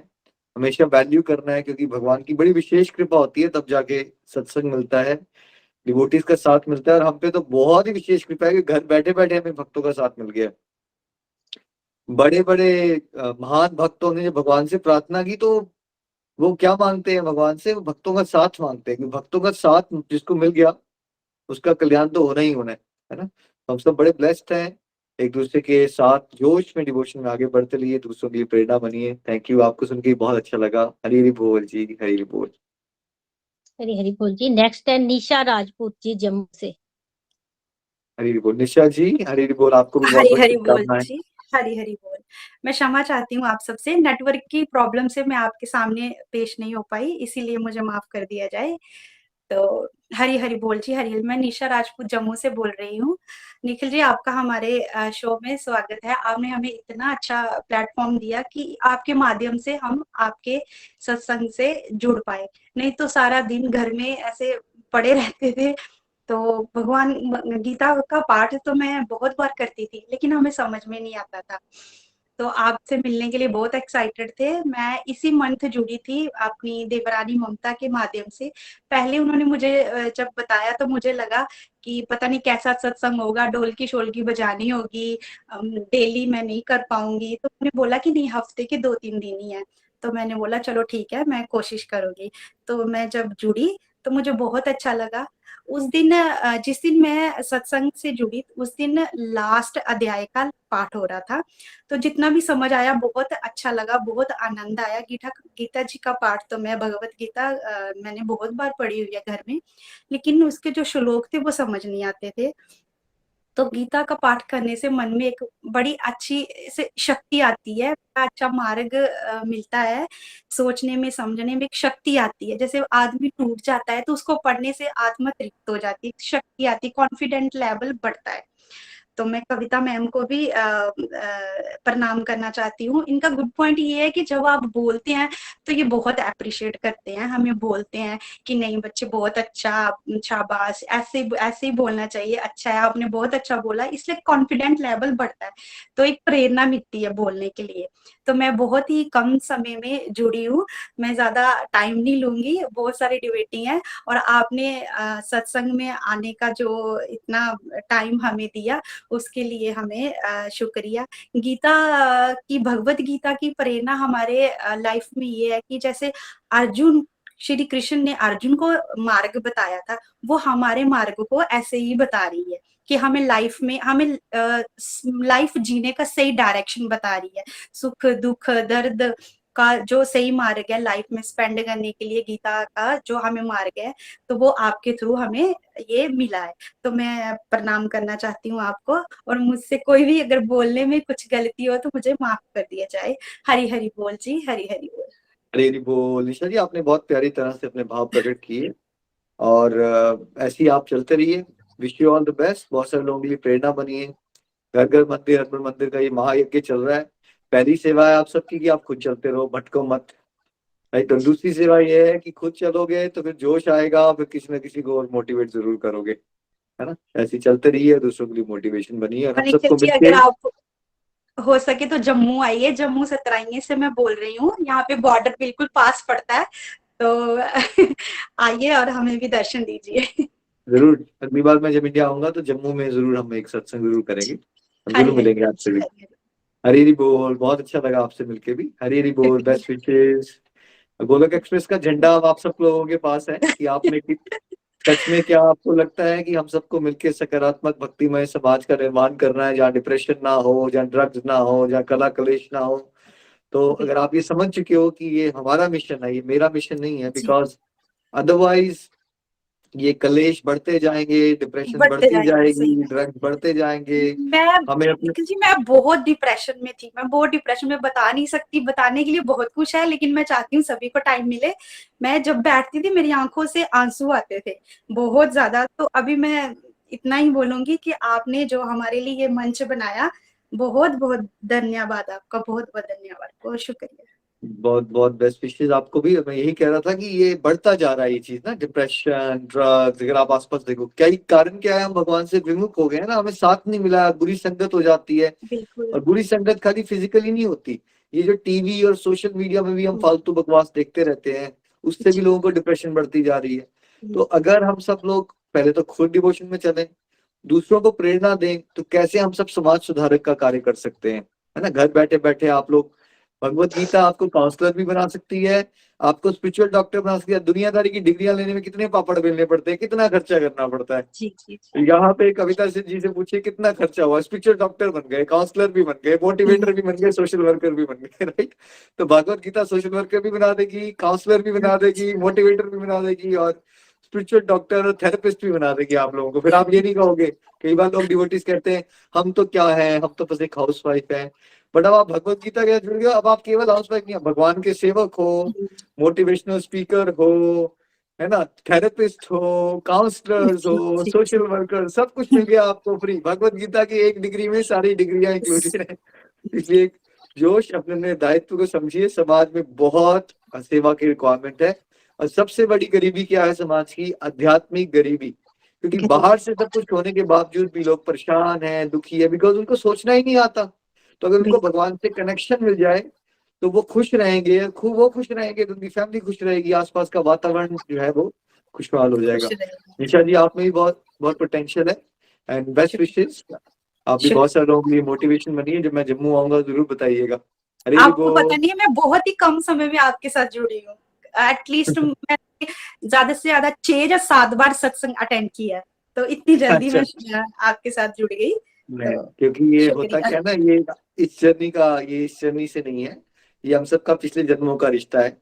हमेशा वैल्यू करना है, क्योंकि भगवान की बड़ी विशेष कृपा होती है, तब जाके सत्संग मिलता है, डिवोटीज का साथ मिलता है। और हम पे तो बहुत ही विशेष कृपा है कि घर बैठे बैठे हमें भक्तों का साथ मिल गया। बड़े बड़े महान भक्तों ने जब भगवान से प्रार्थना की तो वो क्या मांगते हैं भगवान से? वो भक्तों का साथ मांगते हैं, कि भक्तों का साथ जिसको मिल गया उसका कल्याण तो होना ही होना है ना। तो हम सब बड़े ब्लेस्ड हैं, एक दूसरे के साथ जोश में डिवोशन में आगे बढ़ते रहिए, दूसरों के लिए प्रेरणा बनिए। थैंक यू, आपको सुन के बहुत अच्छा लगा। हरी हरी बोल जी, हरी हरी बोल। हरी हरी बोल जी। नेक्स्ट है निशा राजपूत जी जम्मू से। हरी हरी बोल। निशा जी हरी हरी बोल, आपको भी बहुत हरी बहुत हरी बोल शुभकामनाएं। जी, हरी हरी बोल। मैं क्षमा चाहती हूँ आप सबसे, नेटवर्क की प्रॉब्लम से मैं आपके सामने पेश नहीं हो पाई, इसीलिए मुझे माफ कर दिया जाए। तो हरी हरी बोल जी, हरी हरी। मैं निशा राजपूत जम्मू से बोल रही हूँ। निखिल जी, आपका हमारे शो में स्वागत है। आपने हमें इतना अच्छा प्लेटफॉर्म दिया कि आपके माध्यम से हम आपके सत्संग से जुड़ पाए, नहीं तो सारा दिन घर में ऐसे पड़े रहते थे। तो भगवान गीता का पाठ तो मैं बहुत बार करती थी, लेकिन हमें समझ में नहीं आता था। तो आपसे मिलने के लिए बहुत एक्साइटेड थे। मैं इसी मंथ जुड़ी थी अपनी देवरानी ममता के माध्यम से। पहले उन्होंने मुझे जब बताया तो मुझे लगा कि पता नहीं कैसा सत्संग होगा, ढोलकी शोलकी बजानी होगी, डेली मैं नहीं कर पाऊंगी। तो उन्होंने बोला कि नहीं, हफ्ते के 2-3 दिन ही है। तो मैंने बोला चलो ठीक है, मैं कोशिश करूंगी। तो मैं जब जुड़ी तो मुझे बहुत अच्छा लगा। उस दिन जिस दिन मैं सत्संग से जुड़ी उस दिन लास्ट अध्याय का पाठ हो रहा था। तो जितना भी समझ आया बहुत अच्छा लगा, बहुत आनंद आया। गीता जी का पाठ तो मैं भगवत गीता मैंने बहुत बार पढ़ी हुई है घर में, लेकिन उसके जो श्लोक थे वो समझ नहीं आते थे। तो गीता का पाठ करने से मन में एक बड़ी अच्छी से शक्ति आती है, बड़ा अच्छा मार्ग मिलता है। सोचने में समझने में एक शक्ति आती है। जैसे आदमी टूट जाता है तो उसको पढ़ने से आत्मा तृप्त हो जाती है, शक्ति आती है, कॉन्फिडेंट लेवल बढ़ता है। तो मैं कविता मैम को भी प्रणाम करना चाहती हूँ। इनका गुड पॉइंट ये है कि जब आप बोलते हैं तो ये बहुत अप्रिशिएट करते हैं, हमें बोलते हैं कि नहीं बच्चे बहुत अच्छा, शाबाश, ऐसे ऐसे ही बोलना चाहिए, अच्छा है आपने बहुत अच्छा बोला, इसलिए कॉन्फिडेंट लेवल बढ़ता है। तो एक प्रेरणा मिलती है बोलने के लिए। तो मैं बहुत ही कम समय में जुड़ी हूँ, मैं ज्यादा टाइम नहीं लूंगी, बहुत सारे डिबेटिंग है। और आपने सत्संग में आने का जो इतना टाइम हमें दिया उसके लिए हमें शुक्रिया। गीता की, भगवत गीता की प्रेरणा हमारे लाइफ में ये है कि जैसे अर्जुन, श्री कृष्ण ने अर्जुन को मार्ग बताया था, वो हमारे मार्ग को ऐसे ही बता रही है कि हमें लाइफ में, हमें लाइफ जीने का सही डायरेक्शन बता रही है। सुख दुख दर्द का जो सही मार्ग है लाइफ में स्पेंड करने के लिए, गीता का जो हमें मार्ग है, तो वो आपके थ्रू हमें ये मिला है। तो मैं प्रणाम करना चाहती हूँ आपको, और मुझसे कोई भी अगर बोलने में कुछ गलती हो तो मुझे माफ कर दिया जाए। हरि हरि बोल जी, हरि हरि बोल। हरी हरी बोल। निशा जी, आपने बहुत प्यारी तरह से अपने भाव प्रकट किए, और ऐसे ही आप चलते रहिए। Wish you all the best. बहुत सारे लोगों के लिए प्रेरणा बनिए। घर घर मंदिर, अर्पण मंदिर का ये महायज्ञ चल रहा है। पहली सेवा है आप सबकी कि आप खुद चलते रहो, भटको मत। राइट। और दूसरी सेवा ये है कि खुद चलोगे तो फिर जोश आएगा, फिर किसी न किसी को और मोटिवेट जरूर करोगे, है ना। ऐसे ही चलते रहिए, दूसरों के लिए मोटिवेशन बनिए, और हम निखिल सबको जी, मिलके अगर आप हो सके तो जम्मू आइए। जम्मू सतराइये से मैं बोल रही हूँ, यहाँ पे बॉर्डर बिल्कुल पास पड़ता है, तो आइए और हमें भी दर्शन दीजिए। जरूर। अगली बार मैं जब इंडिया आऊंगा तो जम्मू में जरूर हम एक सत्संग जरूर करेंगे, हम जरूर हरि हरि मिलेंगे बोल आपसे जी, भी। हरि हरि। हरी हरी बोल। बहुत अच्छा लगा आपसे मिलके भी। हरी हरी बोल। Best wishes. गोलक एक्सप्रेस का झंडा अब आप सब लोगों के पास है कि आपने सच में क्या आपको लगता है कि हम सबको मिलकर सकारात्मक भक्तिमय समाज का निर्माण करना है, जहाँ डिप्रेशन ना हो, जहाँ ड्रग्स ना हो, जहाँ कला कलेश ना हो। तो अगर आप ये समझ चुके हो कि ये हमारा मिशन है, ये मेरा मिशन नहीं है, जी, बिकॉज अदरवाइज ये कलेश बढ़ते जाएंगे, डिप्रेशन बढ़ते बढ़ती जाएंगे, सही जाएगी, में। ड्रग्स बढ़ते जाएंगे। मैं हमें अपने निखिल जी, मैं बहुत डिप्रेशन में थी, मैं बहुत डिप्रेशन में, बता नहीं सकती, बताने के लिए बहुत कुछ है, लेकिन मैं चाहती हूँ सभी को टाइम मिले। मैं जब बैठती थी मेरी आंखों से आंसू आते थे बहुत ज्यादा। तो अभी मैं इतना ही बोलूंगी कि आपने जो हमारे लिए ये मंच बनाया, बहुत बहुत धन्यवाद आपका, बहुत बहुत धन्यवाद, बहुत शुक्रिया। बहुत बहुत बेस्ट विशेस आपको भी। मैं यही कह रहा था कि ये बढ़ता जा रहा है ये चीज ना, डिप्रेशन, ड्रग्स। अगर आप आसपास देखो, क्या कारण क्या है, हम भगवान से विमुख हो गए हैं ना, हमें साथ नहीं मिला, बुरी संगत हो जाती है। बिल्कुल। और बुरी संगत खाली फिजिकली नहीं होती, ये जो टीवी और सोशल मीडिया में भी हम फालतू बकवास देखते रहते हैं, उससे भी लोगों को डिप्रेशन बढ़ती जा रही है। तो अगर हम सब लोग पहले तो खुद डिवोशन में चलें, दूसरों को प्रेरणा दें, तो कैसे हम सब समाज सुधारक का कार्य कर सकते हैं, है ना। घर बैठे बैठे आप लोग, भगवत गीता आपको काउंसलर भी बना सकती है, आपको स्पिरिचुअल डॉक्टर बना सकती है। दुनियादारी की डिग्रियां लेने में कितने पापड़ बेलने पड़ते हैं, कितना खर्चा करना पड़ता है। जी जी। यहाँ पे कविता जी से पूछिए कितना खर्चा हुआ, स्पिरिचुअल डॉक्टर बन गए, काउंसलर भी बन गए, मोटिवेटर भी बन गए, सोशल वर्कर भी बन गए, राइट। तो भगवत गीता सोशल वर्कर भी बना देगी, काउंसलर भी बना देगी, मोटिवेटर भी बना देगी, और स्पिरिचुअल डॉक्टर और थेरेपिस्ट भी बना देगी आप लोगों को। फिर आप ये नहीं कहोगे, कई बार लोग डिवोटीज कहते हैं हम तो क्या है, हम तो बस एक हाउस वाइफ है। बट अब आप भगवत गीता के साथ जुड़ गए, अब आप केवल हाउस वाइफ नहीं, आप भगवान के सेवक हो, मोटिवेशनल स्पीकर हो, है ना, थेरेपिस्ट हो, काउंसलर्स हो, सोशल वर्कर, सब कुछ मिल गया आपको फ्री। भगवत गीता की एक डिग्री में सारी डिग्रियां इंक्लूडेड है। इसलिए एक जोश, अपने दायित्व को समझिए। समाज में बहुत सेवा की रिक्वायरमेंट है, और सबसे बड़ी गरीबी क्या है समाज की? आध्यात्मिक गरीबी। क्योंकि बाहर से सब कुछ होने के बावजूद भी लोग परेशान हैं, दुखी है, बिकॉज उनको सोचना ही नहीं आता। तो अगर उनको भगवान से कनेक्शन मिल जाए तो वो खुश रहेंगे, वो खुश रहेंगे तो उनकी फैमिली खुश रहेगी, आसपास का वातावरण जो है वो खुशहाल हो जाएगा। निशा जी, आप में भी बहुत बहुत पोटेंशियल है, एंड बेस्ट विशेस। आप भी बहुत सारे लोगों के लिए मोटिवेशन बनिए। जब मैं जम्मू आऊंगा जरूर बताइएगा। अरे आपको पता नहीं है, मैं बहुत ही कम समय में आपके साथ जुड़ी हूँ। एटलीस्ट मैं ज्यादा से ज्यादा 6 या 7 बार सत्संग अटेंड किया है, तो इतनी जल्दी मैं आपके साथ जुड़ गई। तो क्योंकि ये होता क्या है ना, ये इस जर्नी से नहीं है, ये हम सबका पिछले जन्मों का रिश्ता है।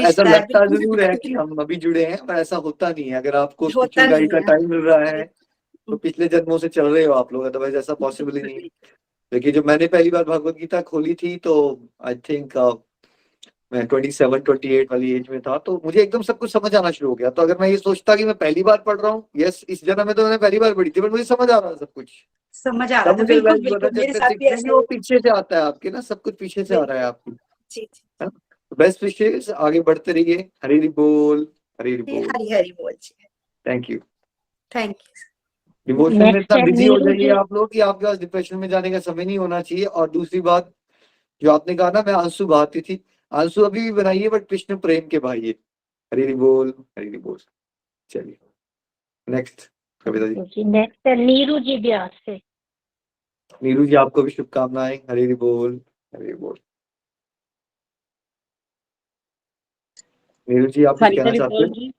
ऐसा लगता जरूर है कि हम अभी जुड़े हैं, पर ऐसा होता नहीं है। अगर आपको स्पिरिचुअल गाइड का टाइम मिल रहा है तो पिछले जन्मों से चल रहे हो आप लोग, अदरवाइज ऐसा पॉसिबल ही नहीं है। देखिए, जब मैंने पहली बार भगवत गीता खोली थी तो आई थिंक मैं 27-28 वाली एज में था, तो मुझे एकदम सब कुछ समझ आना शुरू हो गया। तो अगर मैं ये सोचता कि मैं पहली बार पढ़ रहा हूँ, यस, इस जन्म में तो मैंने पहली बार पढ़ी थी, पर मुझे समझ आ रहा था सब कुछ, समझ आ रहा था। बिल्कुल बिल्कुल, मेरे साथ भी ऐसा वो पीछे से आता है आपके ना, सब कुछ पीछे से आ रहा है आपकी। जी जी। बेस्ट विशेस, आगे बढ़ते रहिए। हरी हरी बोल, हरी हरी बोल, हरी हरी बोल जी। Thank you, thank you. Devotion में इतना बिजी हो जाइए आप लोग कि आपके पास डिप्रेशन में जाने का समय नहीं होना चाहिए। और दूसरी बात जो आपने कहा ना, मैं आंसू बहाती थी, आंसू अभी भी बनाइए, बट कृष्ण प्रेम के बहाइए। हरी हरी बोल, हरी हरी बोल। चलिए नेक्स्ट कविता जी। नेक्स्ट है नीरू जी ब्यास से। नीरू जी, आपको भी शुभकामनाएं। हरी हरी बोल, हरी हरी बोल। नीरू जी, आप कुछ कहना चाहते हैं?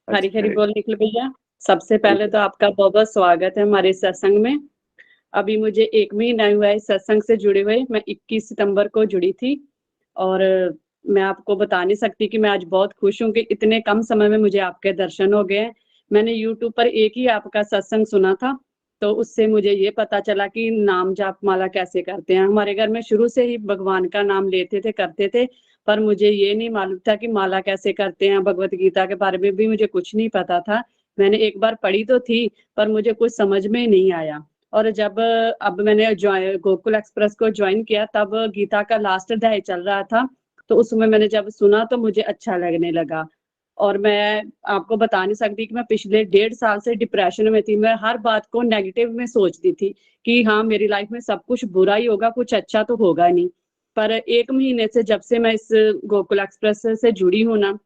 हरी हरी बोल निखिल भैया। सबसे पहले तो आपका बहुत बहुत स्वागत है हमारे सत्संग में। अभी मुझे 1 महीना हुआ है सत्संग से जुड़े हुए। मैं 21 सितंबर को जुड़ी थी और मैं आपको बता नहीं सकती कि मैं आज बहुत खुश हूँ कि इतने कम समय में मुझे आपके दर्शन हो गए। मैंने यूट्यूब पर एक ही आपका सत्संग सुना था, तो उससे मुझे ये पता चला कि नाम जाप माला कैसे करते हैं। हमारे घर में शुरू से ही भगवान का नाम लेते थे, करते थे, पर मुझे ये नहीं मालूम था कि माला कैसे करते हैं। भगवत गीता के बारे में भी मुझे कुछ नहीं पता था। मैंने एक बार पढ़ी तो थी, पर मुझे कुछ समझ में नहीं आया। और जब अब मैंने गोकुल एक्सप्रेस को ज्वाइन किया, तब गीता का लास्ट अध्याय चल रहा था, तो उसमें मैंने जब सुना तो मुझे अच्छा लगने लगा। और मैं आपको बता नहीं सकती कि मैं पिछले 1.5 साल से डिप्रेशन में थी। मैं हर बात को नेगेटिव में सोचती थी कि हाँ, मेरी लाइफ में सब कुछ बुरा ही होगा, कुछ अच्छा तो होगा नहीं। पर 1 महीने से जब से मैं इस गोकुल एक्सप्रेस से जुड़ी हूँ ना,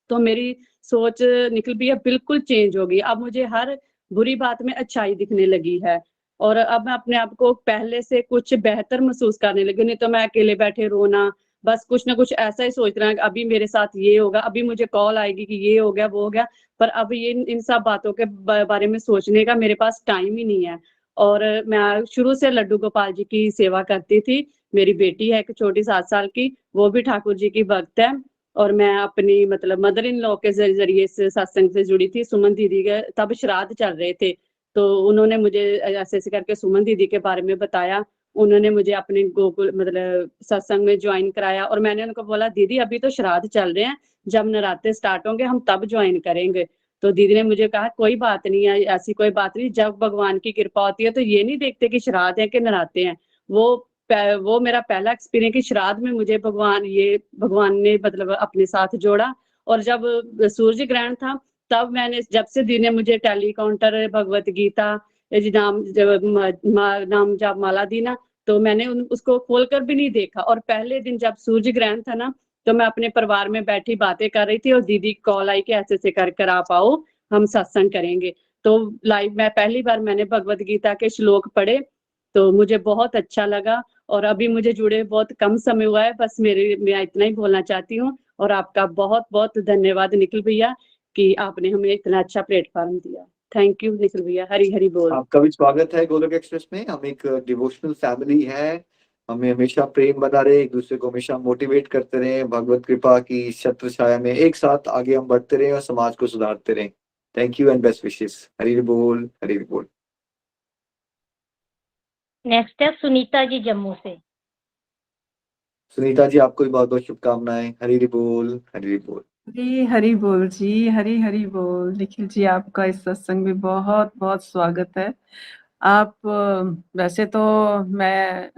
तो मेरी सोच निकल भी है, बिल्कुल चेंज हो गई। अब मुझे हर बुरी बात में अच्छाई दिखने लगी है, और अब मैं अपने आप को पहले से कुछ बेहतर महसूस करने लगी। नहीं तो मैं अकेले बैठे रोना, बस कुछ ना कुछ ऐसा ही सोच रहा है कि अभी मेरे साथ ये होगा, अभी मुझे कॉल आएगी कि ये हो गया, वो हो गया। पर अब ये इन सब बातों के बारे में सोचने का मेरे पास टाइम ही नहीं है। और मैं शुरू से लड्डू गोपाल जी की सेवा करती थी। मेरी बेटी है एक छोटी 7 साल की, वो भी ठाकुर जी की भक्त है। और मैं अपनी मतलब मदर इन लॉ के जरिए इस सत्संग से जुड़ी थी। सुमन दीदी के तब श्राद्ध चल रहे थे, तो उन्होंने मुझे ऐसे ऐसे करके सुमन दीदी के बारे में बताया। उन्होंने मुझे अपने गोकुल मतलब सत्संग में ज्वाइन कराया, और मैंने उनको बोला, दीदी अभी तो श्राद्ध चल रहे हैं, जब नराते स्टार्ट होंगे हम तब ज्वाइन करेंगे। तो दीदी ने मुझे कहा, कोई बात नहीं है, ऐसी कोई बात नहीं, जब भगवान की कृपा होती है तो ये नहीं देखते कि श्राद्ध है कि नराते हैं। वो मेरा पहला एक्सपीरियंस कि श्राद्ध में मुझे भगवान ने मतलब अपने साथ जोड़ा। और जब सूर्य ग्रहण था, तब मैंने जब से दी ने मुझे टेलीकाउंटर भगवत गीता नाम नाम जब माला दी ना, तो मैंने उसको खोलकर भी नहीं देखा। और पहले दिन जब सूर्य ग्रहण था ना, तो मैं अपने परिवार में बैठी बातें कर रही थी, और दीदी कॉल आई कि ऐसे ऐसे कर आप आओ, हम सत्संग करेंगे। तो लाइव में पहली बार मैंने भगवत गीता के श्लोक पढ़े, तो मुझे बहुत अच्छा लगा। और अभी मुझे जुड़े बहुत कम समय हुआ है, बस मैं इतना ही बोलना चाहती हूँ। और आपका बहुत बहुत धन्यवाद निखिल भैया कि आपने हमें इतना अच्छा प्लेटफॉर्म दिया। थैंक यू निखिल भैया, हरी हरी बोल। आपका भी स्वागत है गोलोक एक्सप्रेस में। हम एक डिवोशनल फैमिली है, हमें हमेशा प्रेम बना रहे, एक दूसरे को हमेशा मोटिवेट करते रहे, भगवत कृपा की छत्र छाया में एक साथ आगे हम बढ़ते रहे और समाज को सुधारते रहे। Thank you and best wishes. Hari बोल, हरी बोल। नेक्स्ट है सुनीता जी जम्मू से। सुनीता जी, आपको भी बहुत बहुत शुभकामनाएं। हरी बोल, हरी बोल। हरी बोल जी, हरी हरी बोल। निखिल जी, आपका इस सत्संग में बहुत बहुत स्वागत है। आप वैसे तो मैं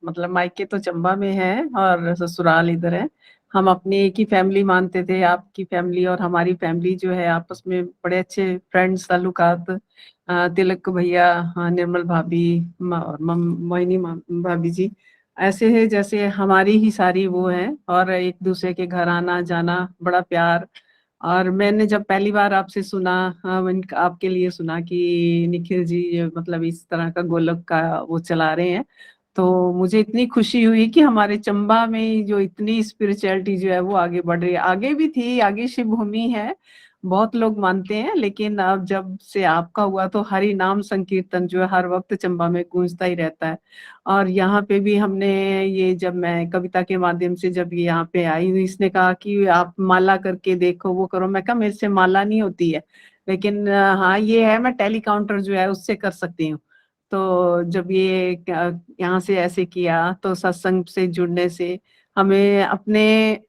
मतलब मायके तो चंबा में है और ससुराल इधर है। हम अपनी एक ही फैमिली मानते थे। आपकी फैमिली और हमारी फैमिली जो है आपस में बड़े अच्छे फ्रेंड्स ताल्लुकात। तिलक भैया, निर्मल भाभी और मोहिनी भाभी जी ऐसे है जैसे हमारी ही सारी वो है, और एक दूसरे के घर आना जाना, बड़ा प्यार। और मैंने जब पहली बार आपसे सुना, आपके लिए सुना कि निखिल जी ये मतलब इस तरह का गोलक का वो चला रहे हैं, तो मुझे इतनी खुशी हुई कि हमारे चंबा में जो इतनी स्पिरिचुअलिटी जो है वो आगे बढ़ रही है। आगे भी थी, आगे शिव भूमि है, बहुत लोग मानते हैं, लेकिन अब जब से आपका हुआ तो हरि नाम संकीर्तन जो है हर वक्त चंबा में गूंजता ही रहता है। और यहाँ पे भी हमने ये, जब मैं कविता के माध्यम से जब ये यहाँ पे आई, इसने कहा कि आप माला करके देखो, वो करो। मैं कहा मेरे से माला नहीं होती है, लेकिन हाँ ये है, मैं टेली काउंटर जो है उससे कर सकती हूँ। तो जब ये यहाँ से ऐसे किया, तो सत्संग से जुड़ने से हमें अपने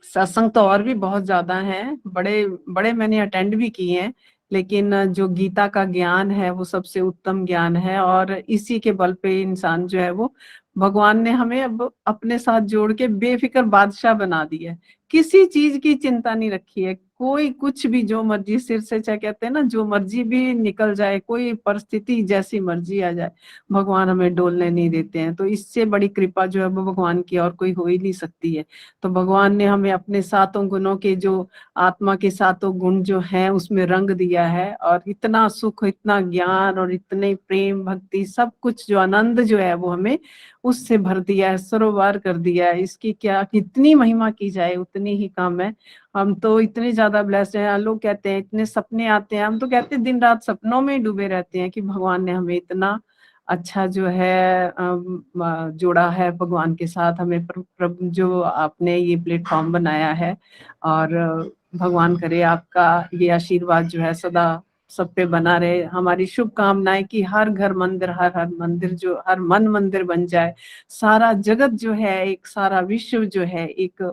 सत्संग तो और भी बहुत ज्यादा हैं, बड़े बड़े मैंने अटेंड भी किए हैं, लेकिन जो गीता का ज्ञान है वो सबसे उत्तम ज्ञान है। और इसी के बल पे इंसान जो है वो, भगवान ने हमें अब अपने साथ जोड़ के बेफिक्र बादशाह बना दिया है। किसी चीज की चिंता नहीं रखी है, कोई कुछ भी जो मर्जी सिर से, चाहे कहते हैं ना, जो मर्जी भी निकल जाए, कोई परिस्थिति जैसी मर्जी आ जाए, भगवान हमें डोलने नहीं देते हैं। तो इससे बड़ी कृपा जो है वो भगवान की और कोई हो ही नहीं सकती है। तो भगवान ने हमें अपने सातों गुणों के, जो आत्मा के सातों गुण जो हैं उसमें रंग दिया है, और इतना सुख, इतना ज्ञान और इतने प्रेम भक्ति सब कुछ, जो आनंद जो है वो हमें उससे भर दिया है, सरोवर कर दिया है। इसकी क्या कितनी महिमा की जाए उतनी ही कम है। हम तो इतने ज्यादा ब्लेस्ड हैं। लोग कहते हैं इतने सपने आते हैं, हम तो कहते हैं दिन रात सपनों में डूबे रहते हैं कि भगवान ने हमें इतना अच्छा जो है जोड़ा है भगवान के साथ। हमें प्रभु जो आपने ये प्लेटफॉर्म बनाया है, और भगवान करे आपका ये आशीर्वाद जो है सदा सब पे बना रहे। हमारी शुभकामनाएं कि हर घर मंदिर, हर मंदिर जो हर मन मंदिर बन जाए। सारा जगत जो है, एक सारा विश्व जो है एक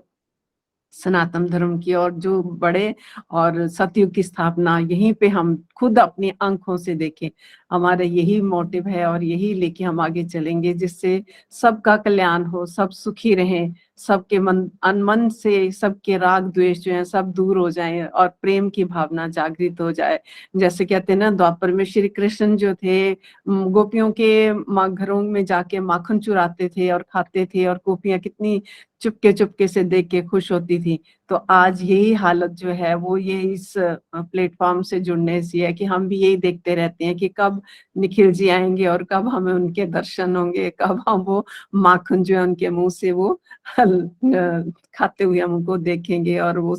सनातन धर्म की और जो बड़े और सतयुग की स्थापना यहीं पे हम खुद अपनी आंखों से देखें। हमारा यही मोटिव है और यही लेके हम आगे चलेंगे, जिससे सबका कल्याण हो, सब सुखी रहें, सबके मन से सबके राग द्वेष जो है सब दूर हो जाएं और प्रेम की भावना जागृत हो जाए। जैसे कहते हैं ना, द्वापर में श्री कृष्ण जो थे गोपियों के घरों में जाके माखन चुराते थे और खाते थे, और गोपियां कितनी चुपके चुपके से देख के खुश होती थी। तो आज यही हालत जो है वो ये इस प्लेटफॉर्म से जुड़ने से है कि हम भी यही देखते रहते हैं कि कब निखिल जी आएंगे और कब हमें उनके दर्शन होंगे, कब हम वो माखन जो है उनके मुंह से वो खाते हुए हम उनको देखेंगे और वो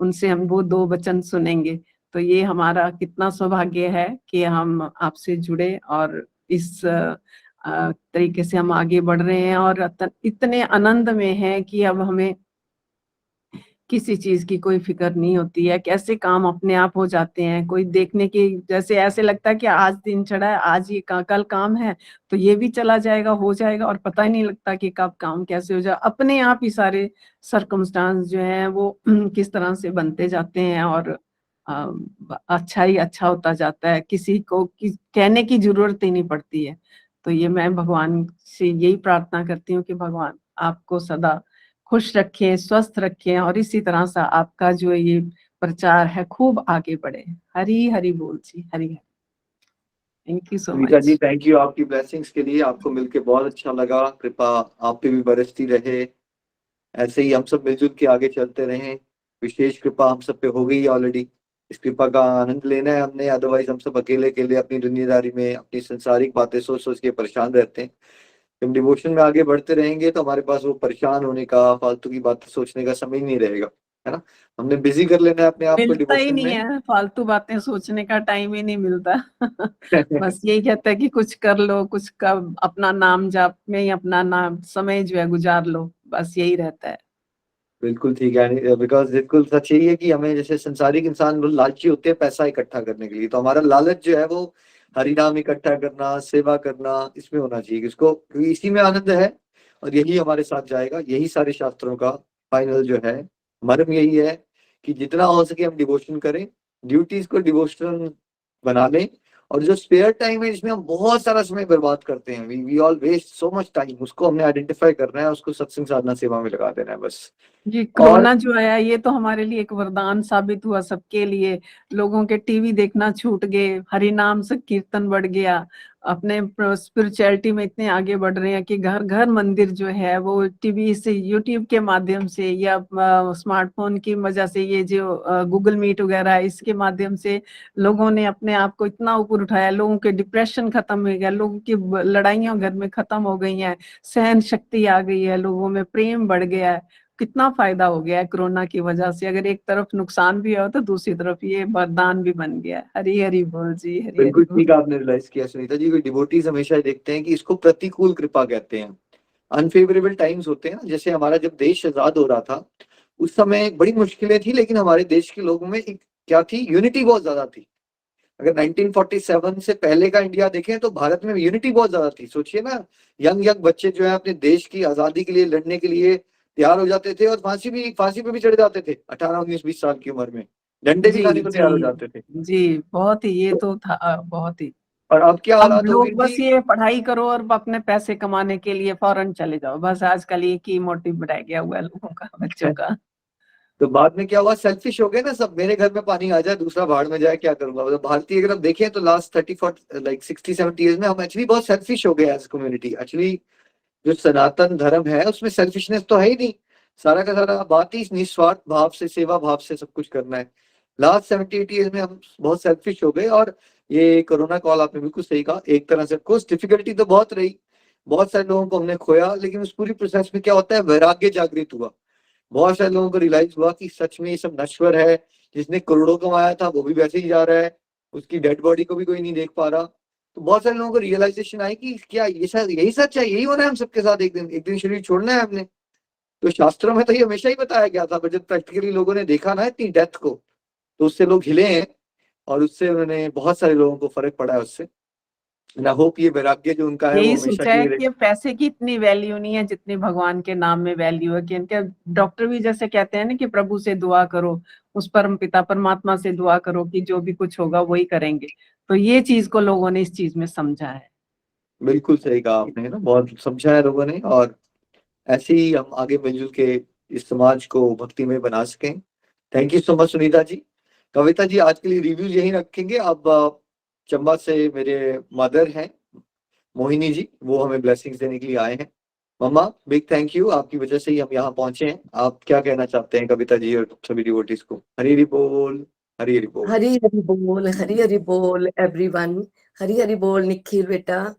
उनसे हम वो दो वचन सुनेंगे। तो ये हमारा कितना सौभाग्य है कि हम आपसे जुड़े और इस तरीके से हम आगे बढ़ रहे हैं, और इतने आनंद में हैं कि अब हमें किसी चीज की कोई फिक्र नहीं होती है। कैसे काम अपने आप हो जाते हैं, कोई देखने की जैसे ऐसे लगता है कि आज दिन चढ़ा है, आज ये कल काम है तो ये भी चला जाएगा, हो जाएगा, और पता ही नहीं लगता कि कब काम कैसे हो जाए। अपने आप ही सारे सर्कमस्टांस जो हैं वो किस तरह से बनते जाते हैं और अच्छा ही अच्छा होता जाता है, किसी को कहने की जरूरत ही नहीं पड़ती है। तो ये मैं भगवान से यही प्रार्थना करती हूँ कि भगवान आपको सदा खुश रखें, स्वस्थ रखें, और इसी तरह से आपका जो ये प्रचार है खूब आगे बढ़े। हरी हरी बोल जी, Hari Hari. Thank you so Sunita ji, much. Thank you आपकी ब्लेसिंग्स के लिए। आपको मिलके बहुत अच्छा लगा। कृपा आप पे भी बरसती रहे, ऐसे ही हम सब मिलजुल के आगे चलते रहें। विशेष कृपा हम सब पे हो गई ऑलरेडी, इस कृपा का आनंद लेना है हमने। अदरवाइज हम सब अकेले अकेले अपनी दुनियादारी में अपनी संसारिक बातें सोच सोच के परेशान रहते हैं। जब डिवोशन में आगे बढ़ते रहेंगे तो हमारे पास वो परेशान होने का, फालतू की बातें सोचने का समय नहीं रहेगा, है ना। हमने बिजी कर लेना है अपने आप को मिलता ही डिवोशन नहीं में। है, फालतू बातें सोचने का टाइम ही नहीं मिलता। बस यही कहता है कि कुछ कर लो, कुछ कब अपना नाम जाप में ही अपना नाम समय जो है गुजार लो, बस यही रहता है। बिल्कुल ठीक है, बिकॉज बिल्कुल सच यही है कि हमें जैसे संसारिक इंसान लोग लालची होते हैं पैसा इकट्ठा करने के लिए, तो हमारा लालच जो है वो हरिनाम इकट्ठा करना, सेवा करना, इसमें होना चाहिए इसको, क्योंकि इसी में आनंद है और यही हमारे साथ जाएगा। यही सारे शास्त्रों का फाइनल जो है मर्म यही है कि जितना हो सके हम डिवोशन करें, ड्यूटीज को डिवोशन बना लें, और जो स्पेयर टाइम है जिसमें हम बहुत सारा समय बर्बाद करते हैं, we all waste so much time, उसको हमने आइडेंटिफाई करना है, उसको सत्संग साधना सेवा में लगा देना है बस। ये और कोरोना जो आया ये तो हमारे लिए एक वरदान साबित हुआ सबके लिए। लोगों के टीवी देखना छूट गए, हरि नाम से कीर्तन बढ़ गया, अपने स्पिरिचुअलिटी में इतने आगे बढ़ रहे हैं कि घर घर मंदिर जो है वो टीवी से, यूट्यूब के माध्यम से या स्मार्टफोन की वजह से, ये जो गूगल मीट वगैरह है इसके माध्यम से लोगों ने अपने आप को इतना ऊपर उठाया। लोगों के डिप्रेशन खत्म हो गया, लोगों की लड़ाइयां घर में खत्म हो गई हैं, सहन शक्ति आ गई है, लोगों में प्रेम बढ़ गया है। कितना फायदा हो गया है कोरोना की वजह से। अगर एक तरफ नुकसान भी हो तो दूसरी तरफ ये वरदान भी बन गया है। हरी हरी बोल जी, हरी हरी बिल्कुल बोल। ठीक आपने रियलाइज किया सुनीता जी, कोई डिवोटीज हमेशा देखते हैं कि इसको प्रतिकूल कृपा कहते हैं। अनफेवरेबल टाइम्स होते हैं ना, जैसे हमारा जब देश आजाद हो रहा था उस समय बड़ी मुश्किलें थी, लेकिन हमारे देश के लोगों में एक क्या थी, यूनिटी बहुत ज्यादा थी। अगर 1947 से पहले का इंडिया देखें तो भारत में यूनिटी बहुत ज्यादा थी। सोचिए ना, यंग यंग बच्चे जो है अपने देश की आजादी के लिए लड़ने के लिए तैयार हो जाते थे, और फांसी पे भी चढ़ जाते थे 18, 19, 20 साल की उम्र में, डंडे भी जी खाने को तैयार हो जी जाते थे। जी, बहुत ही ये तो था, बहुत ही। और अब क्या अब हालात हो गई लोग बस थी। ये पढ़ाई करो और अपने पैसे कमाने के लिए फॉरेन चले जाओ, बस आजकल एक ही मोटिव रह गया हुआ है लोगों का, बच्चों का। तो बाद में क्या हुआ, सेल्फिश हो गए ना सब, मेरे घर में पानी आ जाए दूसरा बाढ़ में जाए क्या करूंगा। मतलब भारतीय अगर हम देखें तो लास्ट 30 लाइक 60-70 ईयर्स में हम एक्चुअली बहुत सेल्फिश हो गए एज कम्युनिटी। एक्चुअली जो सनातन धर्म है उसमें सेल्फिशनेस तो है ही नहीं, सारा का सारा बात ही निस्वार्थ भाव से, सेवा भाव से सब कुछ करना है। लास्ट 70-80 ईयर्स में हम बहुत सेल्फिश हो गए। और ये कोरोना कॉल आपने बिल्कुल सही कहा, एक तरह से कुछ डिफिकल्टी तो बहुत रही, बहुत सारे लोगों को हमने खोया, लेकिन उस पूरी प्रोसेस में क्या होता है, वैराग्य जागृत हुआ। बहुत सारे लोगों को रियलाइज हुआ कि सच में ये सब नश्वर है, जिसने करोड़ों कमाया था वो भी वैसे ही जा रहा है, उसकी डेड बॉडी को भी कोई नहीं देख पा रहा। तो बहुत सारे लोगों को रियलाइजेशन आई कि क्या ये शायद यही सच है, यही होना है हम सबके साथ, एक दिन शरीर छोड़ना है हमने। तो शास्त्रों में तो ये हमेशा ही बताया गया था, पर जब प्रैक्टिकली लोगों ने देखा ना इतनी डेथ को, तो उससे लोग हिले हैं और उससे उन्होंने बहुत सारे लोगों को फर्क पड़ा है उससे। आई होप ये वैराग्य जो उनका है वो यही हमेशा सोचा है के कि लिए। पैसे की इतनी वैल्यू नहीं है जितनी भगवान के नाम में वैल्यू है। कि इनके डॉक्टर भी जैसे कहते हैं ना कि प्रभु से दुआ करो, उस परम पिता परमात्मा से दुआ करो कि जो भी कुछ होगा वही करेंगे। तो ये चीज को लोगों ने इस चीज में समझा है। बिल्कुल सही कहा आपने, ना बहुत समझा है लोगों ने, और ऐसे ही हम आगे मिलजुल के इस समाज को भक्तिमय बना सकें। Thank you so much Sunita ji. Kavita ji आज के लिए रिव्यू यही रखेंगे। अब चंबा से मेरे मदर हैं मोहिनी जी, वो हमें ब्लेसिंग्स देने के लिए आए हैं। मम्मा बिग थैंक यू, आपकी वजह से ही हम यहाँ पहुंचे हैं। आप क्या कहना चाहते हैं कविता जी और सभी डिवोटीज को? हरी हरी बोल, हरी हरी बोल। हरी हरी बोल, हरी हरी बोल एवरीवन। हरी हरी बोल निखिल बेटा,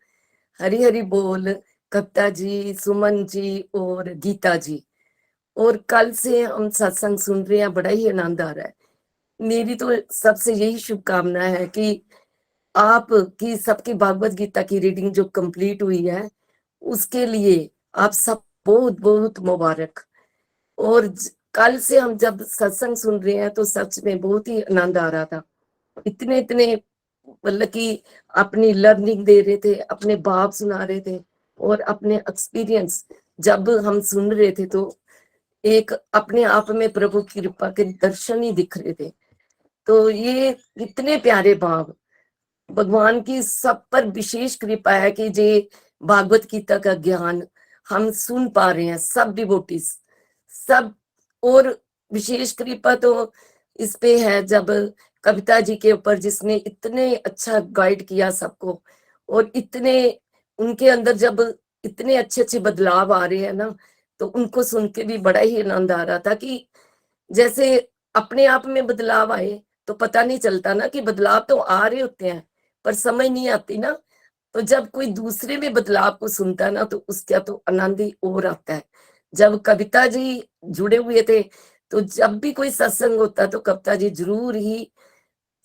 हरी हरी बोल कविता जी, सुमन जी और गीता जी। और कल से हम सत्संग सुन रहे हैं, बड़ा ही आनंद आ रहा है। मेरी तो सबसे यही शुभकामना है कि आपकी सबकी भागवत गीता की रीडिंग जो कंप्लीट हुई है उसके लिए आप सब बहुत बहुत मुबारक। और कल से हम जब सत्संग सुन रहे हैं तो सच में बहुत ही आनंद आ रहा था। इतने इतने मतलब कि अपनी लर्निंग दे रहे थे, अपने भाव सुना रहे थे और अपने एक्सपीरियंस जब हम सुन रहे थे तो एक अपने आप में प्रभु की कृपा के दर्शन ही दिख रहे थे। तो ये इतने प्यारे भाव, भगवान की सब पर विशेष कृपा है कि जे भागवत गीता का ज्ञान हम सुन पा रहे हैं सब डिवोटीज सब। और विशेष कृपा तो इस पे है जब कविता जी के ऊपर, जिसने इतने अच्छा गाइड किया सबको, और इतने उनके अंदर जब इतने अच्छे अच्छे बदलाव आ रहे हैं ना, तो उनको सुन के भी बड़ा ही आनंद आ रहा था कि जैसे अपने आप में बदलाव आए तो पता नहीं चलता ना कि बदलाव तो आ रहे होते हैं पर समझ नहीं आती ना। तो जब कोई दूसरे में बदलाव को सुनता है ना तो उसका तो आनंद ही और आता है। जब कविता जी जुड़े हुए थे तो जब भी कोई सत्संग होता तो कविता जी जरूर ही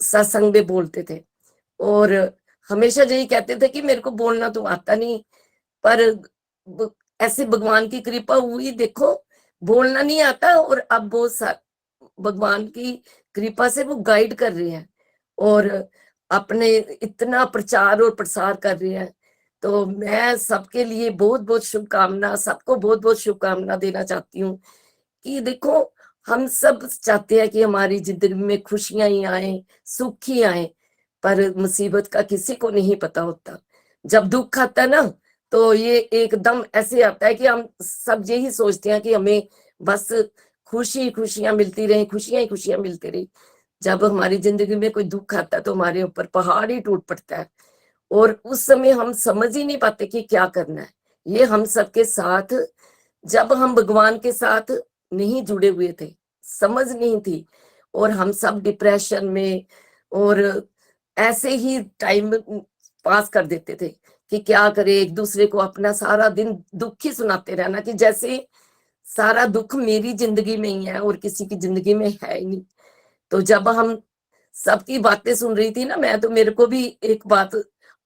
सत्संग में बोलते थे और हमेशा यही कहते थे कि मेरे को बोलना तो आता नहीं, पर ऐसे भगवान की कृपा हुई, देखो बोलना नहीं आता और अब वो भगवान की कृपा से वो गाइड कर रहे हैं और अपने इतना प्रचार और प्रसार कर रहे हैं। तो मैं सबके लिए बहुत बहुत शुभकामना, सबको बहुत बहुत शुभकामना देना चाहती हूँ कि देखो हम सब चाहते हैं कि हमारी जिंदगी में खुशियां ही आए, सुख ही आए, पर मुसीबत का किसी को नहीं पता होता। जब दुख आता है ना तो ये एकदम ऐसे आता है कि हम सब यही सोचते हैं कि हमें बस खुशियां मिलती रही, खुशियां ही खुशियां मिलती रही। जब हमारी जिंदगी में कोई दुख आता है तो हमारे ऊपर पहाड़ ही टूट पड़ता है और उस समय हम समझ ही नहीं पाते कि क्या करना है। ये हम सबके साथ, जब हम भगवान के साथ नहीं जुड़े हुए थे, समझ नहीं थी और हम सब डिप्रेशन में और ऐसे ही टाइम पास कर देते थे कि क्या करे, एक दूसरे को अपना सारा दिन दुख ही सुनाते रहना कि जैसे सारा दुख मेरी जिंदगी में ही है और किसी की जिंदगी में है ही नहीं। तो जब हम सबकी बातें सुन रही थी ना, मैं तो मेरे को भी एक बात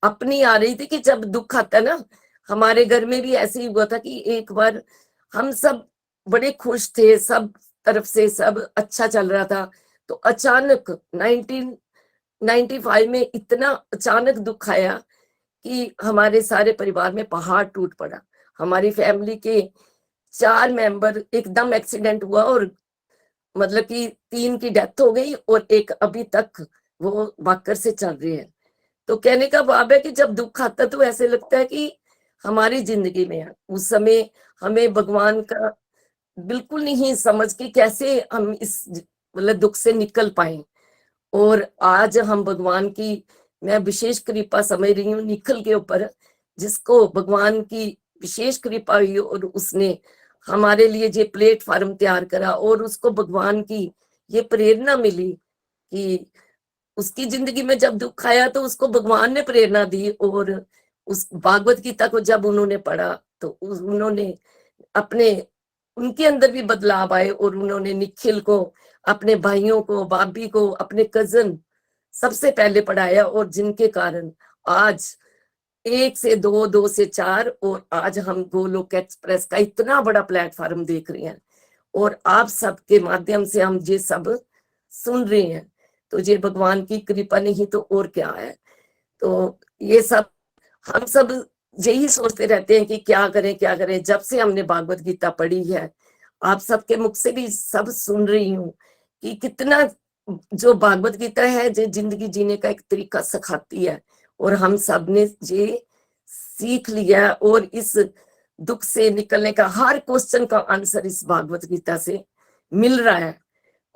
अपनी आ रही थी कि जब दुख आता ना, हमारे घर में भी ऐसे ही हुआ था कि एक बार हम सब बड़े खुश थे, सब तरफ से सब अच्छा चल रहा था, तो अचानक 1995 में इतना अचानक दुख आया कि हमारे सारे परिवार में पहाड़ टूट पड़ा। हमारी फैमिली के 4 मेंबर एकदम एक्सीडेंट हुआ और मतलब कि 3 की डेथ हो गई और एक अभी तक वो वाकर से चल रही है। तो कहने का भाव है कि जब दुख आता तो ऐसे लगता है कि हमारी जिंदगी में है। उस समय हमें भगवान का बिल्कुल नहीं समझ के कैसे हम इस मतलब दुख से निकल पाए। और आज हम भगवान की, मैं विशेष कृपा समझ रही हूँ निखिल के ऊपर, जिसको भगवान की विशेष कृपा हुई और उसने हमारे लिए ये प्लेटफॉर्म तैयार करा और उसको भगवान की ये प्रेरणा मिली कि उसकी जिंदगी में जब दुख आया तो उसको भगवान ने प्रेरणा दी और उस भागवत गीता को जब उन्होंने पढ़ा तो उन्होंने अपने, उनके अंदर भी बदलाव आए और उन्होंने निखिल को, अपने भाइयों को, भाभी को, अपने कजन सबसे पहले पढ़ाया और जिनके कारण आज 1 से 2, 2 से 4 और आज हम गोलोक एक्सप्रेस का इतना बड़ा प्लेटफॉर्म देख रहे हैं और आप सबके माध्यम से हम ये सब सुन रहे हैं, तो ये भगवान की कृपा नहीं तो और क्या है। तो ये सब हम सब यही सोचते रहते हैं कि क्या करें। जब से हमने भागवत गीता पढ़ी है, आप सबके मुख से भी सब सुन रही हूँ कि कितना जो भागवत गीता है जो जिंदगी जीने का एक तरीका सिखाती है, और हम सब ने ये सीख लिया और इस दुख से निकलने का हर क्वेश्चन का आंसर इस भागवत गीता से मिल रहा है।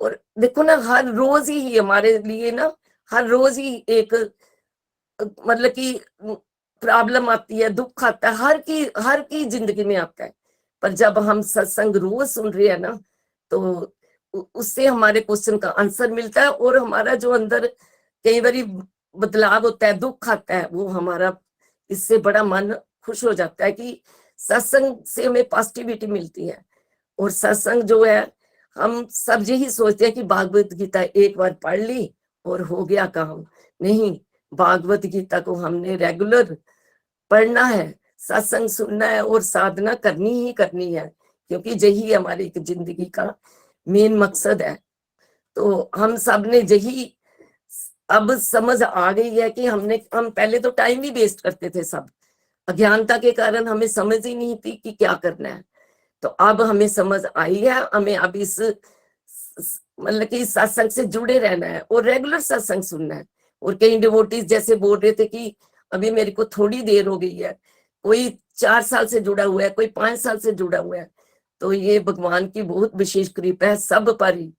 और देखो ना, हर रोज ही हमारे लिए ना, हर रोज ही एक मतलब कि प्रॉब्लम आती है, दुख आता है, हर की जिंदगी में आता है। पर जब हम सत्संग रोज सुन रहे हैं ना, तो उससे हमारे क्वेश्चन का आंसर मिलता है और हमारा जो अंदर कई बार बदलाव होता है, दुख आता है, वो हमारा इससे बड़ा मन खुश हो जाता है कि सत्संग से हमें पॉजिटिविटी मिलती है। और सत्संग जो है, हम सब यही सोचते हैं कि भागवत गीता एक बार पढ़ ली और हो गया काम। नहीं, भागवत गीता को हमने रेगुलर पढ़ना है, सत्संग सुनना है और साधना करनी ही करनी है, क्योंकि यही हमारी एक जिंदगी का मेन मकसद है। तो हम सब ने यही अब समझ आ गई है कि हम पहले तो टाइम ही वेस्ट करते थे, सब अज्ञानता के कारण हमें समझ ही नहीं थी कि क्या करना है। तो अब हमें समझ आई है, हमें अब इस मतलब कि सत्संग से जुड़े रहना है और रेगुलर सत्संग सुनना है। और कई डिवोटीज जैसे बोल रहे थे कि अभी मेरे को थोड़ी देर हो गई है, कोई 4 साल से जुड़ा हुआ है, कोई 5 साल से जुड़ा हुआ है। तो ये भगवान की बहुत विशेष कृपा है सब पर ही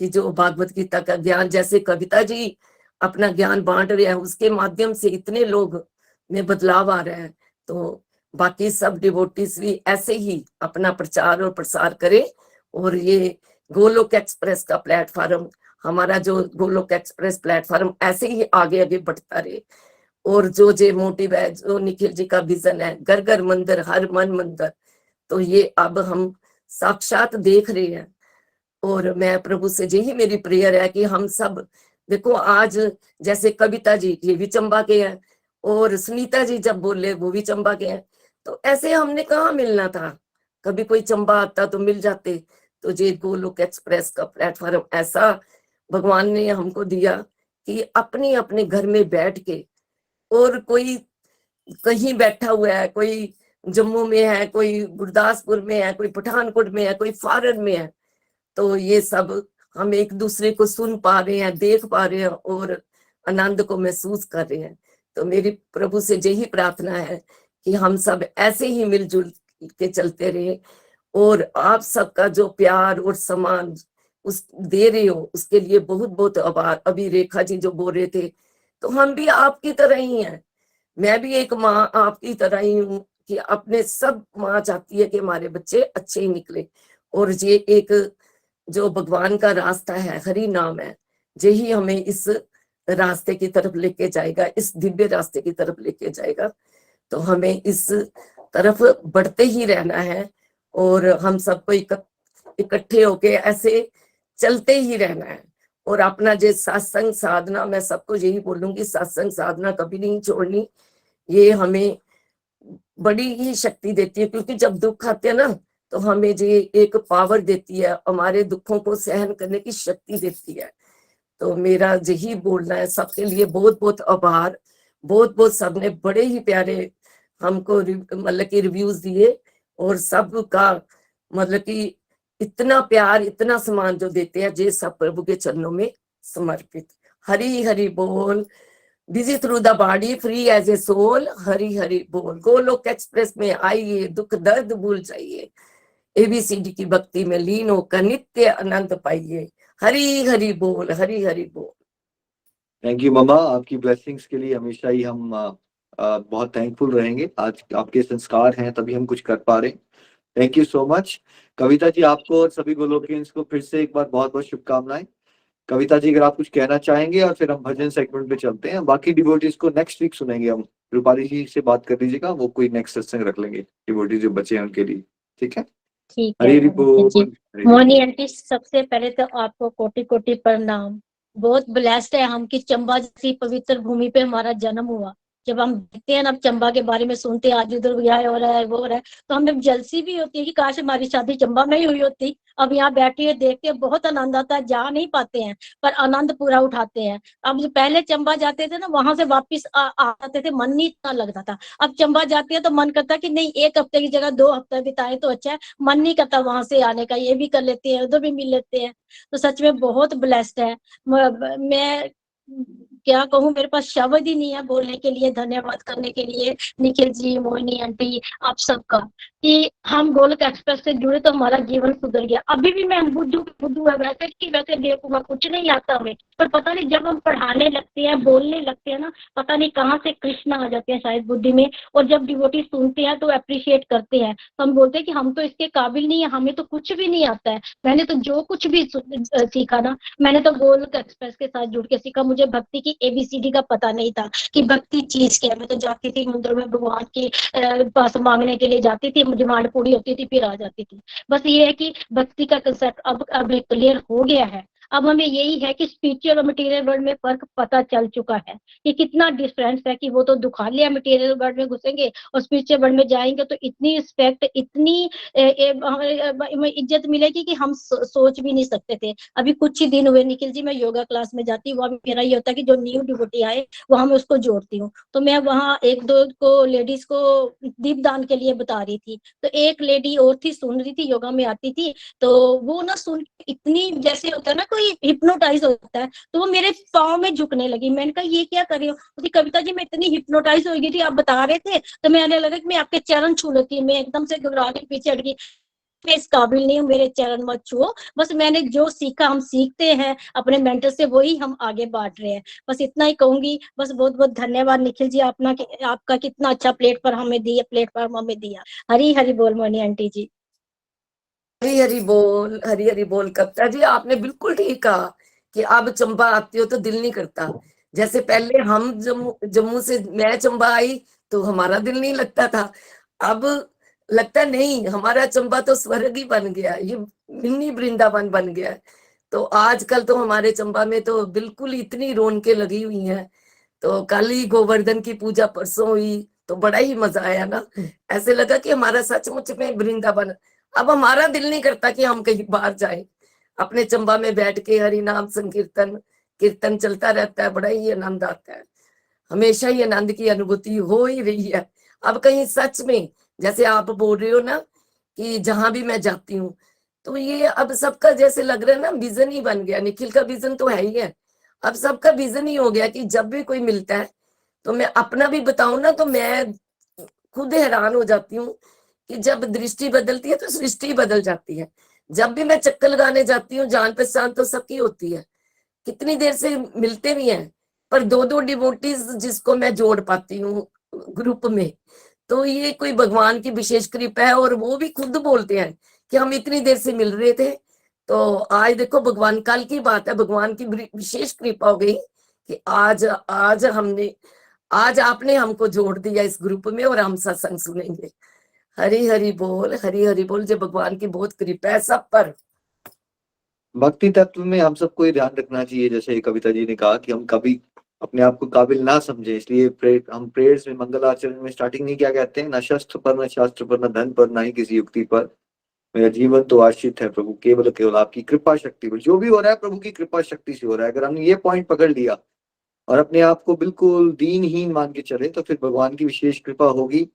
कि जो भागवत गीता का ज्ञान, जैसे कविता जी अपना ज्ञान बांट रहे हैं, उसके माध्यम से इतने लोग में बदलाव आ रहा है। तो बाकी सब डिवोटीज भी ऐसे ही अपना प्रचार और प्रसार करें और ये गोलोक एक्सप्रेस का प्लेटफॉर्म, हमारा जो गोलोक एक्सप्रेस प्लेटफॉर्म ऐसे ही आगे आगे बढ़ता रहे। और जो मोटिव है, जो निखिल जी का विजन है, घर घर मंदिर हर मन मंदिर, तो ये अब हम साक्षात देख रहे हैं। और मैं प्रभु से यही मेरी प्रेयर है कि हम सब देखो, आज जैसे कविता जी ये भी चंबा के हैं और सुनीता जी जब बोले वो भी चंबा के हैं, तो ऐसे हमने कहाँ मिलना था, कभी कोई चंबा आता तो मिल जाते। तो ये गोलोक एक्सप्रेस का प्लेटफॉर्म ऐसा भगवान ने हमको दिया कि अपने अपने घर में बैठ के, और कोई कहीं बैठा हुआ है, कोई जम्मू में है, कोई गुरदासपुर में है, कोई पठानकोट में है, कोई फॉरेन में है, तो ये सब हम एक दूसरे को सुन पा रहे हैं, देख पा रहे हैं और आनंद को महसूस कर रहे हैं। तो मेरी प्रभु से यही प्रार्थना है कि हम सब ऐसे ही मिलजुल के चलते रहे, और आप सबका जो प्यार और सम्मान उस दे रहे हो उसके लिए बहुत बहुत आभार। अभी रेखा जी जो बोल रहे थे, तो हम भी आपकी तरह ही हैं, मैं भी एक माँ आपकी तरह ही हूँ कि अपने सब माँ चाहती है कि हमारे बच्चे अच्छे ही निकले। और ये एक जो भगवान का रास्ता है, हरि नाम है, यही हमें इस रास्ते की तरफ लेके जाएगा, इस दिव्य रास्ते की तरफ लेके जाएगा। तो हमें इस तरफ बढ़ते ही रहना है और हम सबको इकट्ठे होके ऐसे चलते ही रहना है। और अपना जो सत्संग साधना, मैं सबको यही बोलूंगी, सत्संग साधना कभी नहीं छोड़नी, ये हमें बड़ी ही शक्ति देती है। क्योंकि जब दुख आते हैं ना, तो हमें ये एक पावर देती है, हमारे दुखों को सहन करने की शक्ति देती है। तो मेरा यही बोलना है, सबके लिए बहुत बहुत आभार, बहुत बहुत सबने बड़े ही प्यारे हमको मतलब कि रिव्यूज दिए, और सबका मतलब कि इतना प्यार, इतना सम्मान जो देते हैं, ये सब प्रभु के चरणों में समर्पित। हरि हरि बोल। Busy through the body, free as a soul, Hari Hari बोल। गोलोक एक्सप्रेस में आइए, दुख दर्द भूल जाइए, एबीसीडी की भक्ति में लीन होकर नित्य आनंद पाइए। हरि हरि बोल, हरि हरि बोल। थैंक यू मम्मा, आपकी ब्लेसिंग्स के लिए हमेशा ही हम बहुत थैंकफुल रहेंगे। आज आपके संस्कार हैं तभी हम कुछ कर पा रहे हैं। Thank you so much. Kavita ji, आपको और सभी गोलोकियंस को फिर से एक बार बहुत बहुत शुभकामनाएं। कविता जी, अगर आप कुछ कहना चाहेंगे और फिर हम भजन सेगमेंट पे चलते हैं। बाकी डिवोटीज को नेक्स्ट वीक सुनेंगे हम। रूपाली जी से बात कर लीजिएगा, वो कोई नेक्स्ट सत्संग रख लेंगे डिवोटीज जो बचे हैं उनके लिए, ठीक है? ठीक हरि है हरि बोल। जी। हरि हरि मोनी बोल। आंटी, सबसे पहले तो आपको कोटि कोटि प्रणाम। बहुत ब्लेस्ड है हम कि चंबा जैसी पवित्र भूमि पे हमारा जन्म हुआ। जब हम देखते हैं ना, अब चंबा के बारे में सुनते हैं, आज उधर यह हो रहा है वो हो रहा है, तो हमें जलसी भी होती है कि काश हमारी शादी चंबा में ही हुई होती। अब यहाँ बैठे देखते हैं, बहुत आनंद आता है, जा नहीं पाते हैं पर आनंद पूरा उठाते हैं। अब जो पहले चंबा जाते थे ना, वहां से वापिस आ जाते थे, मन नहीं इतना लगता था। अब चंबा जाते हैं तो मन करता कि नहीं, 1 हफ्ते की जगह 2 हफ्ते बिताए तो अच्छा है, मन नहीं करता वहां से आने का, ये भी कर लेते हैं, उधर भी मिल लेते हैं। तो सच में बहुत ब्लेस्ड है। मैं क्या कहूँ, मेरे पास शब्द ही नहीं है बोलने के लिए, धन्यवाद करने के लिए निखिल जी, मोहिनी आंटी, आप सबका, कि हम गोलक एक्सप्रेस से जुड़े तो हमारा जीवन सुधर गया। अभी भी मैं बुद्धू है, वैसे की वैसे देखूंगा, कुछ नहीं आता हमें, पर पता नहीं जब हम पढ़ाने लगते हैं, बोलने लगते हैं ना, पता नहीं कहाँ से कृष्ण आ जाते हैं शायद बुद्धि में। और जब डिवोटी सुनते हैं तो अप्रिशिएट करते हैं, तो हम बोलते हैं कि हम तो इसके काबिल नहीं है, हमें तो कुछ भी नहीं आता है। मैंने तो जो कुछ भी सीखा ना, मैंने तो गोलक एक्सप्रेस के साथ जुड़ के सीखा। मुझे भक्ति की ABCD का पता नहीं था कि भक्ति चीज क्या है। मैं तो जाती थी मंदिर में, भगवान के पास मांगने के लिए जाती थी, डिमांड पूरी होती थी, फिर आ जाती थी। बस ये है कि भक्ति का कंसेप्ट अब क्लियर हो गया है। अब हमें यही है कि स्पिरिचुअल और मटेरियल वर्ल्ड में फर्क पता चल चुका है कि कितना डिफरेंस है, कि वो तो दुखा लिया, मटेरियल वर्ल्ड में घुसेंगे और स्पिरिचुअल वर्ल्ड में जाएंगे तो इतनी रिस्पेक्ट, इतनी इज्जत मिलेगी कि हम सोच भी नहीं सकते थे। अभी कुछ ही दिन हुए निखिल जी, मैं योगा क्लास में जाती हूँ, वहाँ मेरा ये होता है कि जो न्यू डिवोटी आए वहां मैं उसको जोड़ती हूँ। तो मैं वहाँ 1-2 को लेडीज को दीपदान के लिए बता रही थी, तो एक लेडी और थी, सुन रही थी, योगा में आती थी, तो वो ना सुन इतनी, जैसे होता है ना कोई हिप्नोटाइज होता है, तो वो मेरे पाँव में झुकने लगी। मैंने कहा ये क्या कर रही हो? बोलती कविता जी मैं इतनी हिप्नोटाइज हो गई थी, आप बता रहे थे तो मैंने लगा कि मैं आपके चरण छू लेती हूँ। मैं एकदम से घबरा के पीछे हट गई, मैं इस काबिल नहीं हूँ, मेरे चरण मत छुओ। बस मैंने जो सीखा, हम सीखते हैं अपने मेंटर से, वही हम आगे बांट रहे हैं। बस इतना ही कहूंगी। बस बहुत बहुत धन्यवाद निखिल जी, आपका कितना अच्छा प्लेटफॉर्म हमें दिया। हरी हरी बोल मोनी आंटी जी। हरी हरी बोल, हरी हरी बोल। कविता जी आपने बिल्कुल ठीक कहा कि अब चंबा आती हो तो दिल नहीं करता। जैसे पहले हम जम्मू से मैं चंबा आई तो हमारा दिल नहीं लगता था, अब लगता नहीं, हमारा चंबा तो स्वर्ग ही बन गया, ये मिनी वृंदावन बन गया। तो आजकल तो हमारे चंबा में तो बिल्कुल इतनी रौनकें लगी हुई हैं। तो कल ही गोवर्धन की पूजा परसों हुई तो बड़ा ही मजा आया ना, ऐसे लगा कि हमारा सचमुच में वृंदावन। अब हमारा दिल नहीं करता कि हम कहीं बाहर जाए, अपने चंबा में बैठ के हरि नाम संकीर्तन कीर्तन चलता रहता है, बड़ा ही आनंद आता है, हमेशा ही आनंद की अनुभूति हो ही रही है। अब कहीं सच में जैसे आप बोल रहे हो ना कि जहां भी मैं जाती हूँ तो ये अब सबका जैसे लग रहा है ना विजन ही बन गया। निखिल का विजन तो है ही है, अब सबका विजन ही हो गया कि जब भी कोई मिलता है तो मैं अपना भी बताऊं ना तो मैं खुद हैरान हो जाती हूँ कि जब दृष्टि बदलती है तो सृष्टि बदल जाती है। जब भी मैं चक्कर लगाने जाती हूँ, जान पहचान तो सबकी होती है, कितनी देर से मिलते भी हैं, पर 2-2 डिवोटीज जिसको मैं जोड़ पाती हूँ ग्रुप में, तो ये कोई भगवान की विशेष कृपा है। और वो भी खुद बोलते हैं कि हम इतनी देर से मिल रहे थे, तो आज देखो भगवान, कल की बात है, भगवान की विशेष कृपा हो गई कि आज आपने हमको जोड़ दिया इस ग्रुप में और हम सत्संग सुनेंगे। हरी हरी बोल, हरी हरी बोल। जो भगवान की बहुत कृपा है सब पर। भक्ति तत्व में हम सबको ये ध्यान रखना चाहिए, जैसे कविता जी ने कहा कि हम कभी अपने आप को काबिल ना समझे, इसलिए हम प्रेयर्स में, मंगल आचरण में स्टार्टिंग नहीं क्या कहते हैं, न शस्त्र पर, न शास्त्र पर, न धन पर, न ही किसी युक्ति पर, मेरा जीवन तो आश्रित है प्रभु केवल केवल आपकी कृपा शक्ति पर। जो भी हो रहा है प्रभु की कृपा शक्ति से हो रहा है। अगर हमने ये पॉइंट पकड़ लिया और अपने आप को बिल्कुल दीनहीन मान के चले तो फिर भगवान की विशेष कृपा होगी।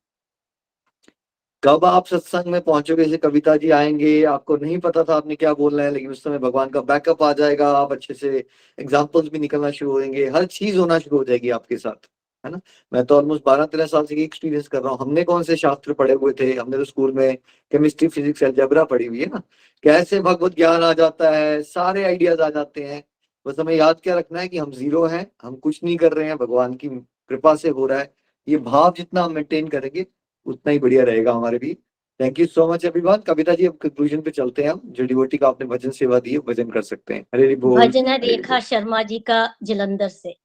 कब आप सत्संग में पहुंचोगे, जैसे कविता जी आएंगे, आपको नहीं पता था आपने क्या बोलना है, लेकिन उस समय भगवान का बैकअप आ जाएगा, आप अच्छे से एग्जाम्पल्स भी निकलना शुरू होंगे, हर चीज होना शुरू हो जाएगी आपके साथ, है ना। मैं तो ऑलमोस्ट 12-13 साल से एक्सपीरियंस कर रहा हूँ। हमने कौन से शास्त्र पढ़े हुए थे, हमने तो स्कूल में केमिस्ट्री, फिजिक्स, अलजेब्रा पढ़ी हुई है ना। कैसे भगवत ज्ञान आ जाता है, सारे आइडियाज आ जाते हैं। बस हमें याद क्या रखना है कि हम जीरो हैं, हम कुछ नहीं कर रहे हैं, भगवान की कृपा से हो रहा है। ये भाव जितना हम मेंटेन करेंगे उतना ही बढ़िया रहेगा हमारे भी। Thank you so much everyone. Kavita ji अब कंक्लूजन पे चलते हैं हम। जो डिवोटी का आपने भजन सेवा दी है, भजन कर सकते हैं। हरे हरि बोल। भजन है रेखा शर्मा जी का जलंधर से।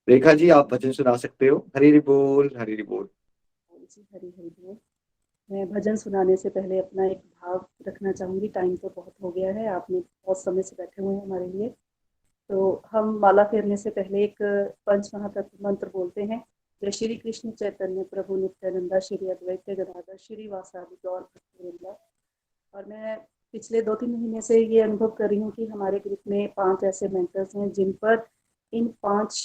रेखा जी आप भजन सुना सकते हो। हरे हरि बोल, हरे हरि बोल। जी हरी हरी बोल। मैं भजन सुनाने से पहले अपना एक भाव रखना चाहूँगी। टाइम तो बहुत हो गया है, आपने बहुत समय से बैठे हुए हैं हमारे लिए। तो हम माला फेरने से पहले एक पंच महातत्व मंत्र बोलते हैं। या श्री कृष्ण चैतन्य प्रभु नित्यानंदा, श्री अद्वैत गदाधर श्रीवासादि गौर भक्तवृंद। और मैं पिछले 2-3 महीने से ये अनुभव कर रही हूँ कि हमारे ग्रुप में 5 ऐसे मेंटर्स हैं जिन पर इन 5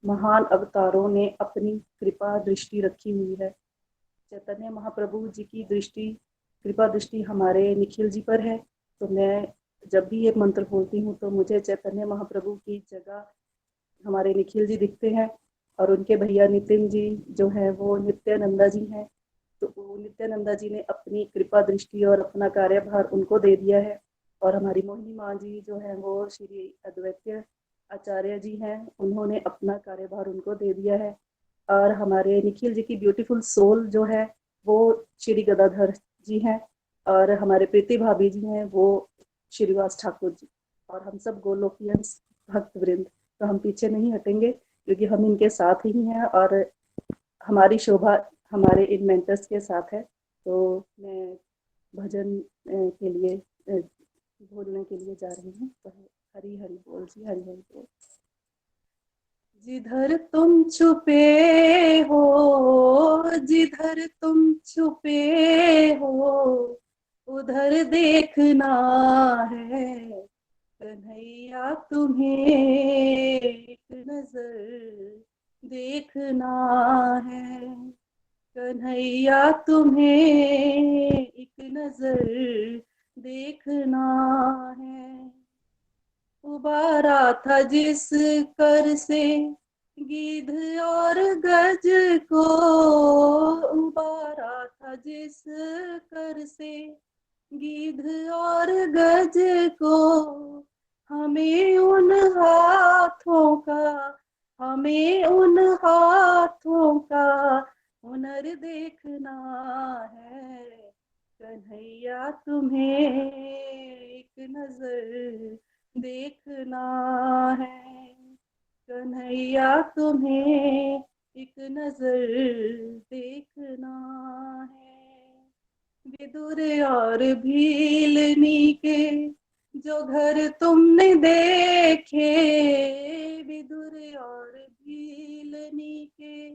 महान अवतारों ने अपनी कृपा दृष्टि रखी हुई है। चैतन्य महाप्रभु जी की दृष्टि, कृपा दृष्टि हमारे निखिल जी पर है। तो मैं जब भी ये मंत्र बोलती हूँ तो मुझे चैतन्य महाप्रभु की जगह हमारे निखिल जी दिखते हैं, और उनके भैया नितिन जी जो है वो नित्यानंदा जी हैं। तो वो नित्यानंदा जी ने अपनी कृपा दृष्टि और अपना कार्यभार उनको दे दिया है। और हमारी मोहिनी माँ जी जो है वो श्री अद्वैत आचार्य जी हैं, उन्होंने अपना कार्यभार उनको दे दिया है। और हमारे निखिल जी की ब्यूटीफुल सोल जो है वो श्री गदाधर जी हैं, और हमारे प्रीति भाभी जी हैं वो श्रीवास ठाकुर जी, और हम सब गोलोकियन भक्तवृंद। तो हम पीछे नहीं हटेंगे क्योंकि हम इनके साथ ही हैं और हमारी शोभा हमारे इन मेंटर्स के साथ है। तो मैं भजन के लिए बोलने के लिए जा रही हूँ। तो हरि हरि बोल जी, हरि हरि बोल। जिधर तुम छुपे हो, जिधर तुम छुपे हो, उधर देखना है कन्हैया तुम्हें एक नजर देखना है, कन्हैया तुम्हें एक नजर देखना है। उबारा था जिस कर से गिद्ध और गज को, उबारा था जिस कर से गिद्ध और गज को, हमें उन हाथों का, हमें उन हाथों का हुनर देखना है, कन्हैया तुम्हें एक नजर देखना है, कन्हैया तुम्हें एक नजर देखना है। विदुर और भीलनी के जो घर तुमने देखे, विदुर और भीलनी के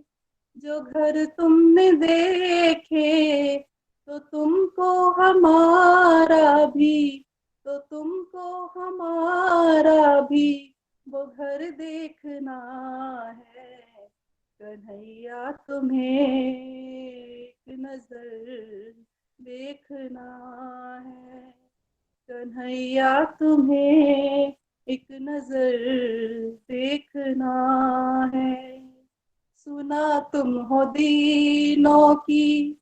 जो घर तुमने देखे, तो तुमको हमारा भी, तो तुमको हमारा भी वो घर देखना है, कन्हैया तुम्हें एक नजर देखना है, कन्हैया तुम्हें एक नजर देखना है। सुना तुम हो दीनों की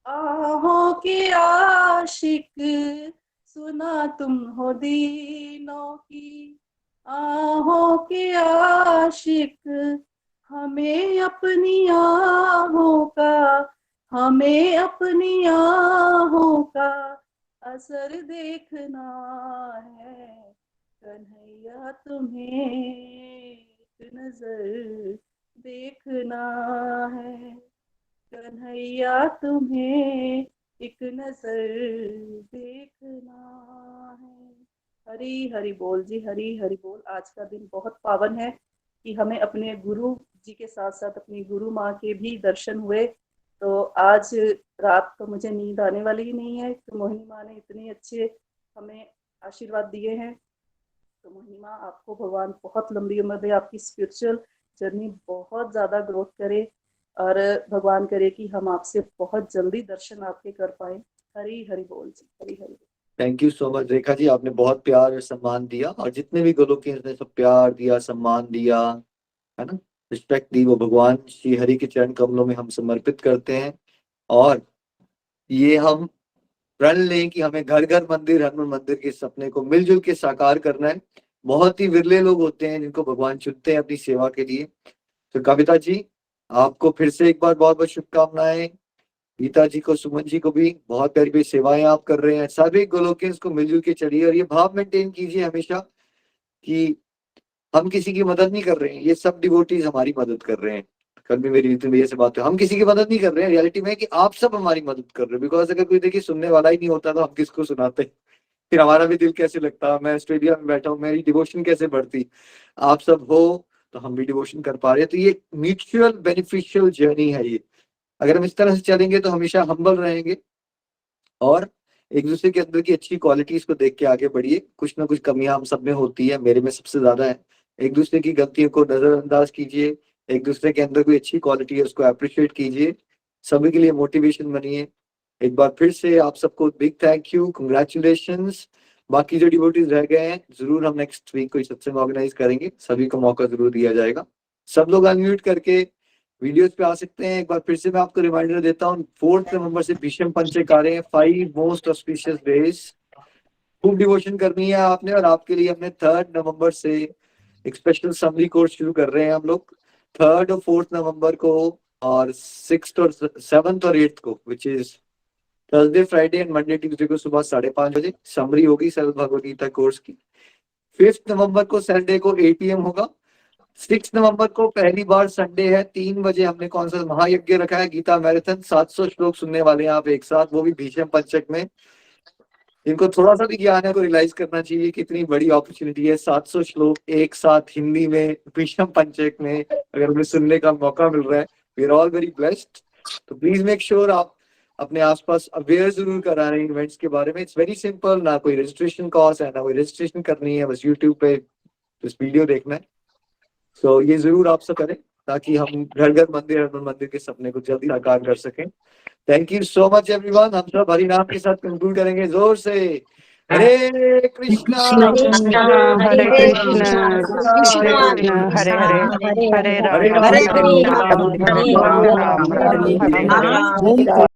आहों के आशिक, सुना तुम हो दीनों की आहों के आशिक, हमें अपनी आहों का, हमें अपनी आहों का असर देखना है, कन्हैया तुम्हें एक नजर देखना है, कन्हैया तुम्हें एक नजर देखना है। हरि हरि बोल जी, हरि हरि बोल। आज का दिन बहुत पावन है कि हमें अपने गुरु जी के साथ साथ अपनी गुरु माँ के भी दर्शन हुए। तो आज रात तो मुझे नींद आने वाली ही नहीं है। तो मोहिनी माँ ने इतने अच्छे हमें आशीर्वाद दिए हैं। तो मोहिनी माँ, आपको भगवान बहुत लंबी उम्र दे, आपकी स्पिरिचुअल जर्नी बहुत ज्यादा ग्रोथ करे और भगवान करे कि हम आपसे बहुत जल्दी दर्शन आपके कर पाए। हरि हरि बोल जी, हरि हरि बोल। Thank you so much Rekha ji, आपने बहुत प्यार और सम्मान दिया, और जितने भी गोलोकियंस ने सब प्यार दिया, सम्मान दिया, है ना, रिस्पेक्ट दी, वो भगवान श्री हरि के चरण कमलों में हम समर्पित करते हैं। और ये हम प्रण लें कि हमें घर घर मंदिर, हनुमान मंदिर के सपने को मिलजुल के साकार करना है। बहुत ही विरले लोग होते हैं जिनको भगवान चुनते हैं अपनी सेवा के लिए। तो कविता जी, आपको फिर से एक बार बहुत बहुत शुभकामनाएं। गीता जी को, सुमन जी को भी बहुत प्यारी प्यारी सेवाएं आप कर रहे हैं। सभी गोलोकियंस को मिलजुल के चलिए और ये भाव मेंटेन कीजिए हमेशा कि हम किसी की मदद नहीं कर रहे हैं, ये सब डिवोटीज हमारी मदद कर रहे हैं। कल भी मेरी नितिन भैया से बात हुई, हम किसी की मदद नहीं कर रहे हैं, रियलिटी में कि आप सब हमारी मदद कर रहे हो। बिकॉज अगर कोई देखिए सुनने वाला ही नहीं होता तो हम किसको सुनाते, फिर हमारा भी दिल कैसे लगता, मैं ऑस्ट्रेलिया में बैठा हूँ, मेरी डिवोशन कैसे बढ़ती। आप सब हो तो हम भी डिवोशन कर पा रहे हैं। तो ये म्यूचुअल बेनिफिशियल जर्नी है ये। अगर हम इस तरह से चलेंगे तो हमेशा हम्बल रहेंगे और एक दूसरे के अंदर की अच्छी क्वालिटीज को देख के आगे बढ़िए। कुछ ना कुछ कमियां हम सब में होती है, मेरे में सबसे ज्यादा है। एक दूसरे की गलतियों को नजरअंदाज कीजिए, एक दूसरे के अंदर कोई अच्छी क्वालिटी है उसको अप्रिशिएट कीजिए, सभी के लिए मोटिवेशन बनिए। एक बार फिर से आप सबको बिग थैंक यू, कंग्रेचुलेशंस। बाकी जो डिवोटीज रह गए हैं जरूर हम नेक्स्ट वीक कोई सत्संग ऑर्गेनाइज करेंगे, सभी को मौका जरूर दिया जाएगा। सब लोग अनम्यूट करके वीडियोस पे आ सकते हैं। एक बार फिर से मैं आपको रिमाइंडर देता हूँ, 4 नवंबर से भीष्म पंचक आ रहे हैं, 5 मोस्ट ऑस्पिशियस डेज। खूब डिवोशन करनी है आपने, और आपके लिए हमने 3 नवंबर से एक स्पेशल समरी कोर्स शुरू कर रहे हैं हम लोग। 3 और 4 नवंबर को, और 6 और 7 और 8 को, which is Thursday, Friday and Monday Tuesday को सुबह 5:30 बजे समरी होगी श्रीमद् भगवद गीता कोर्स की। 5 नवंबर को सैटरडे को 8 PM होगा। 6 नवंबर को पहली बार संडे है, 3 बजे हमने कौन सा महायज्ञ रखा है, गीता मैराथन। 700 श्लोक सुनने वाले हैं आप एक साथ, वो भी भीष्म पंचक में। इनको थोड़ा सा भी ज्ञान है को रियलाइज करना चाहिए कितनी बड़ी अपॉर्चुनिटी है। 700 श्लोक एक साथ हिंदी में भीष्म पंचक में अगर हमें सुनने का मौका मिल रहा है, we are all very blessed. तो प्लीज मेक श्योर आप अपने आसपास अवेयर जरूर करा रहे हैं इवेंट्स के बारे में। इट्स वेरी सिंपल, ना कोई रजिस्ट्रेशन कॉस्ट है, ना कोई रजिस्ट्रेशन करनी है, बस यूट्यूब पे इस वीडियो देखना है। सो ये जरूर आप सब करें ताकि हम घर घर मंदिर, हर मंदिर के सपने को जल्दी साकार कर सकें। Thank you so much everyone. हम सब हरि नाम के साथ कंक्लूड करेंगे जोर से। हरे कृष्णा हरे कृष्णा हरे हरे हरे हरे राम हरे राम हरे राम राम राम हरे हरे।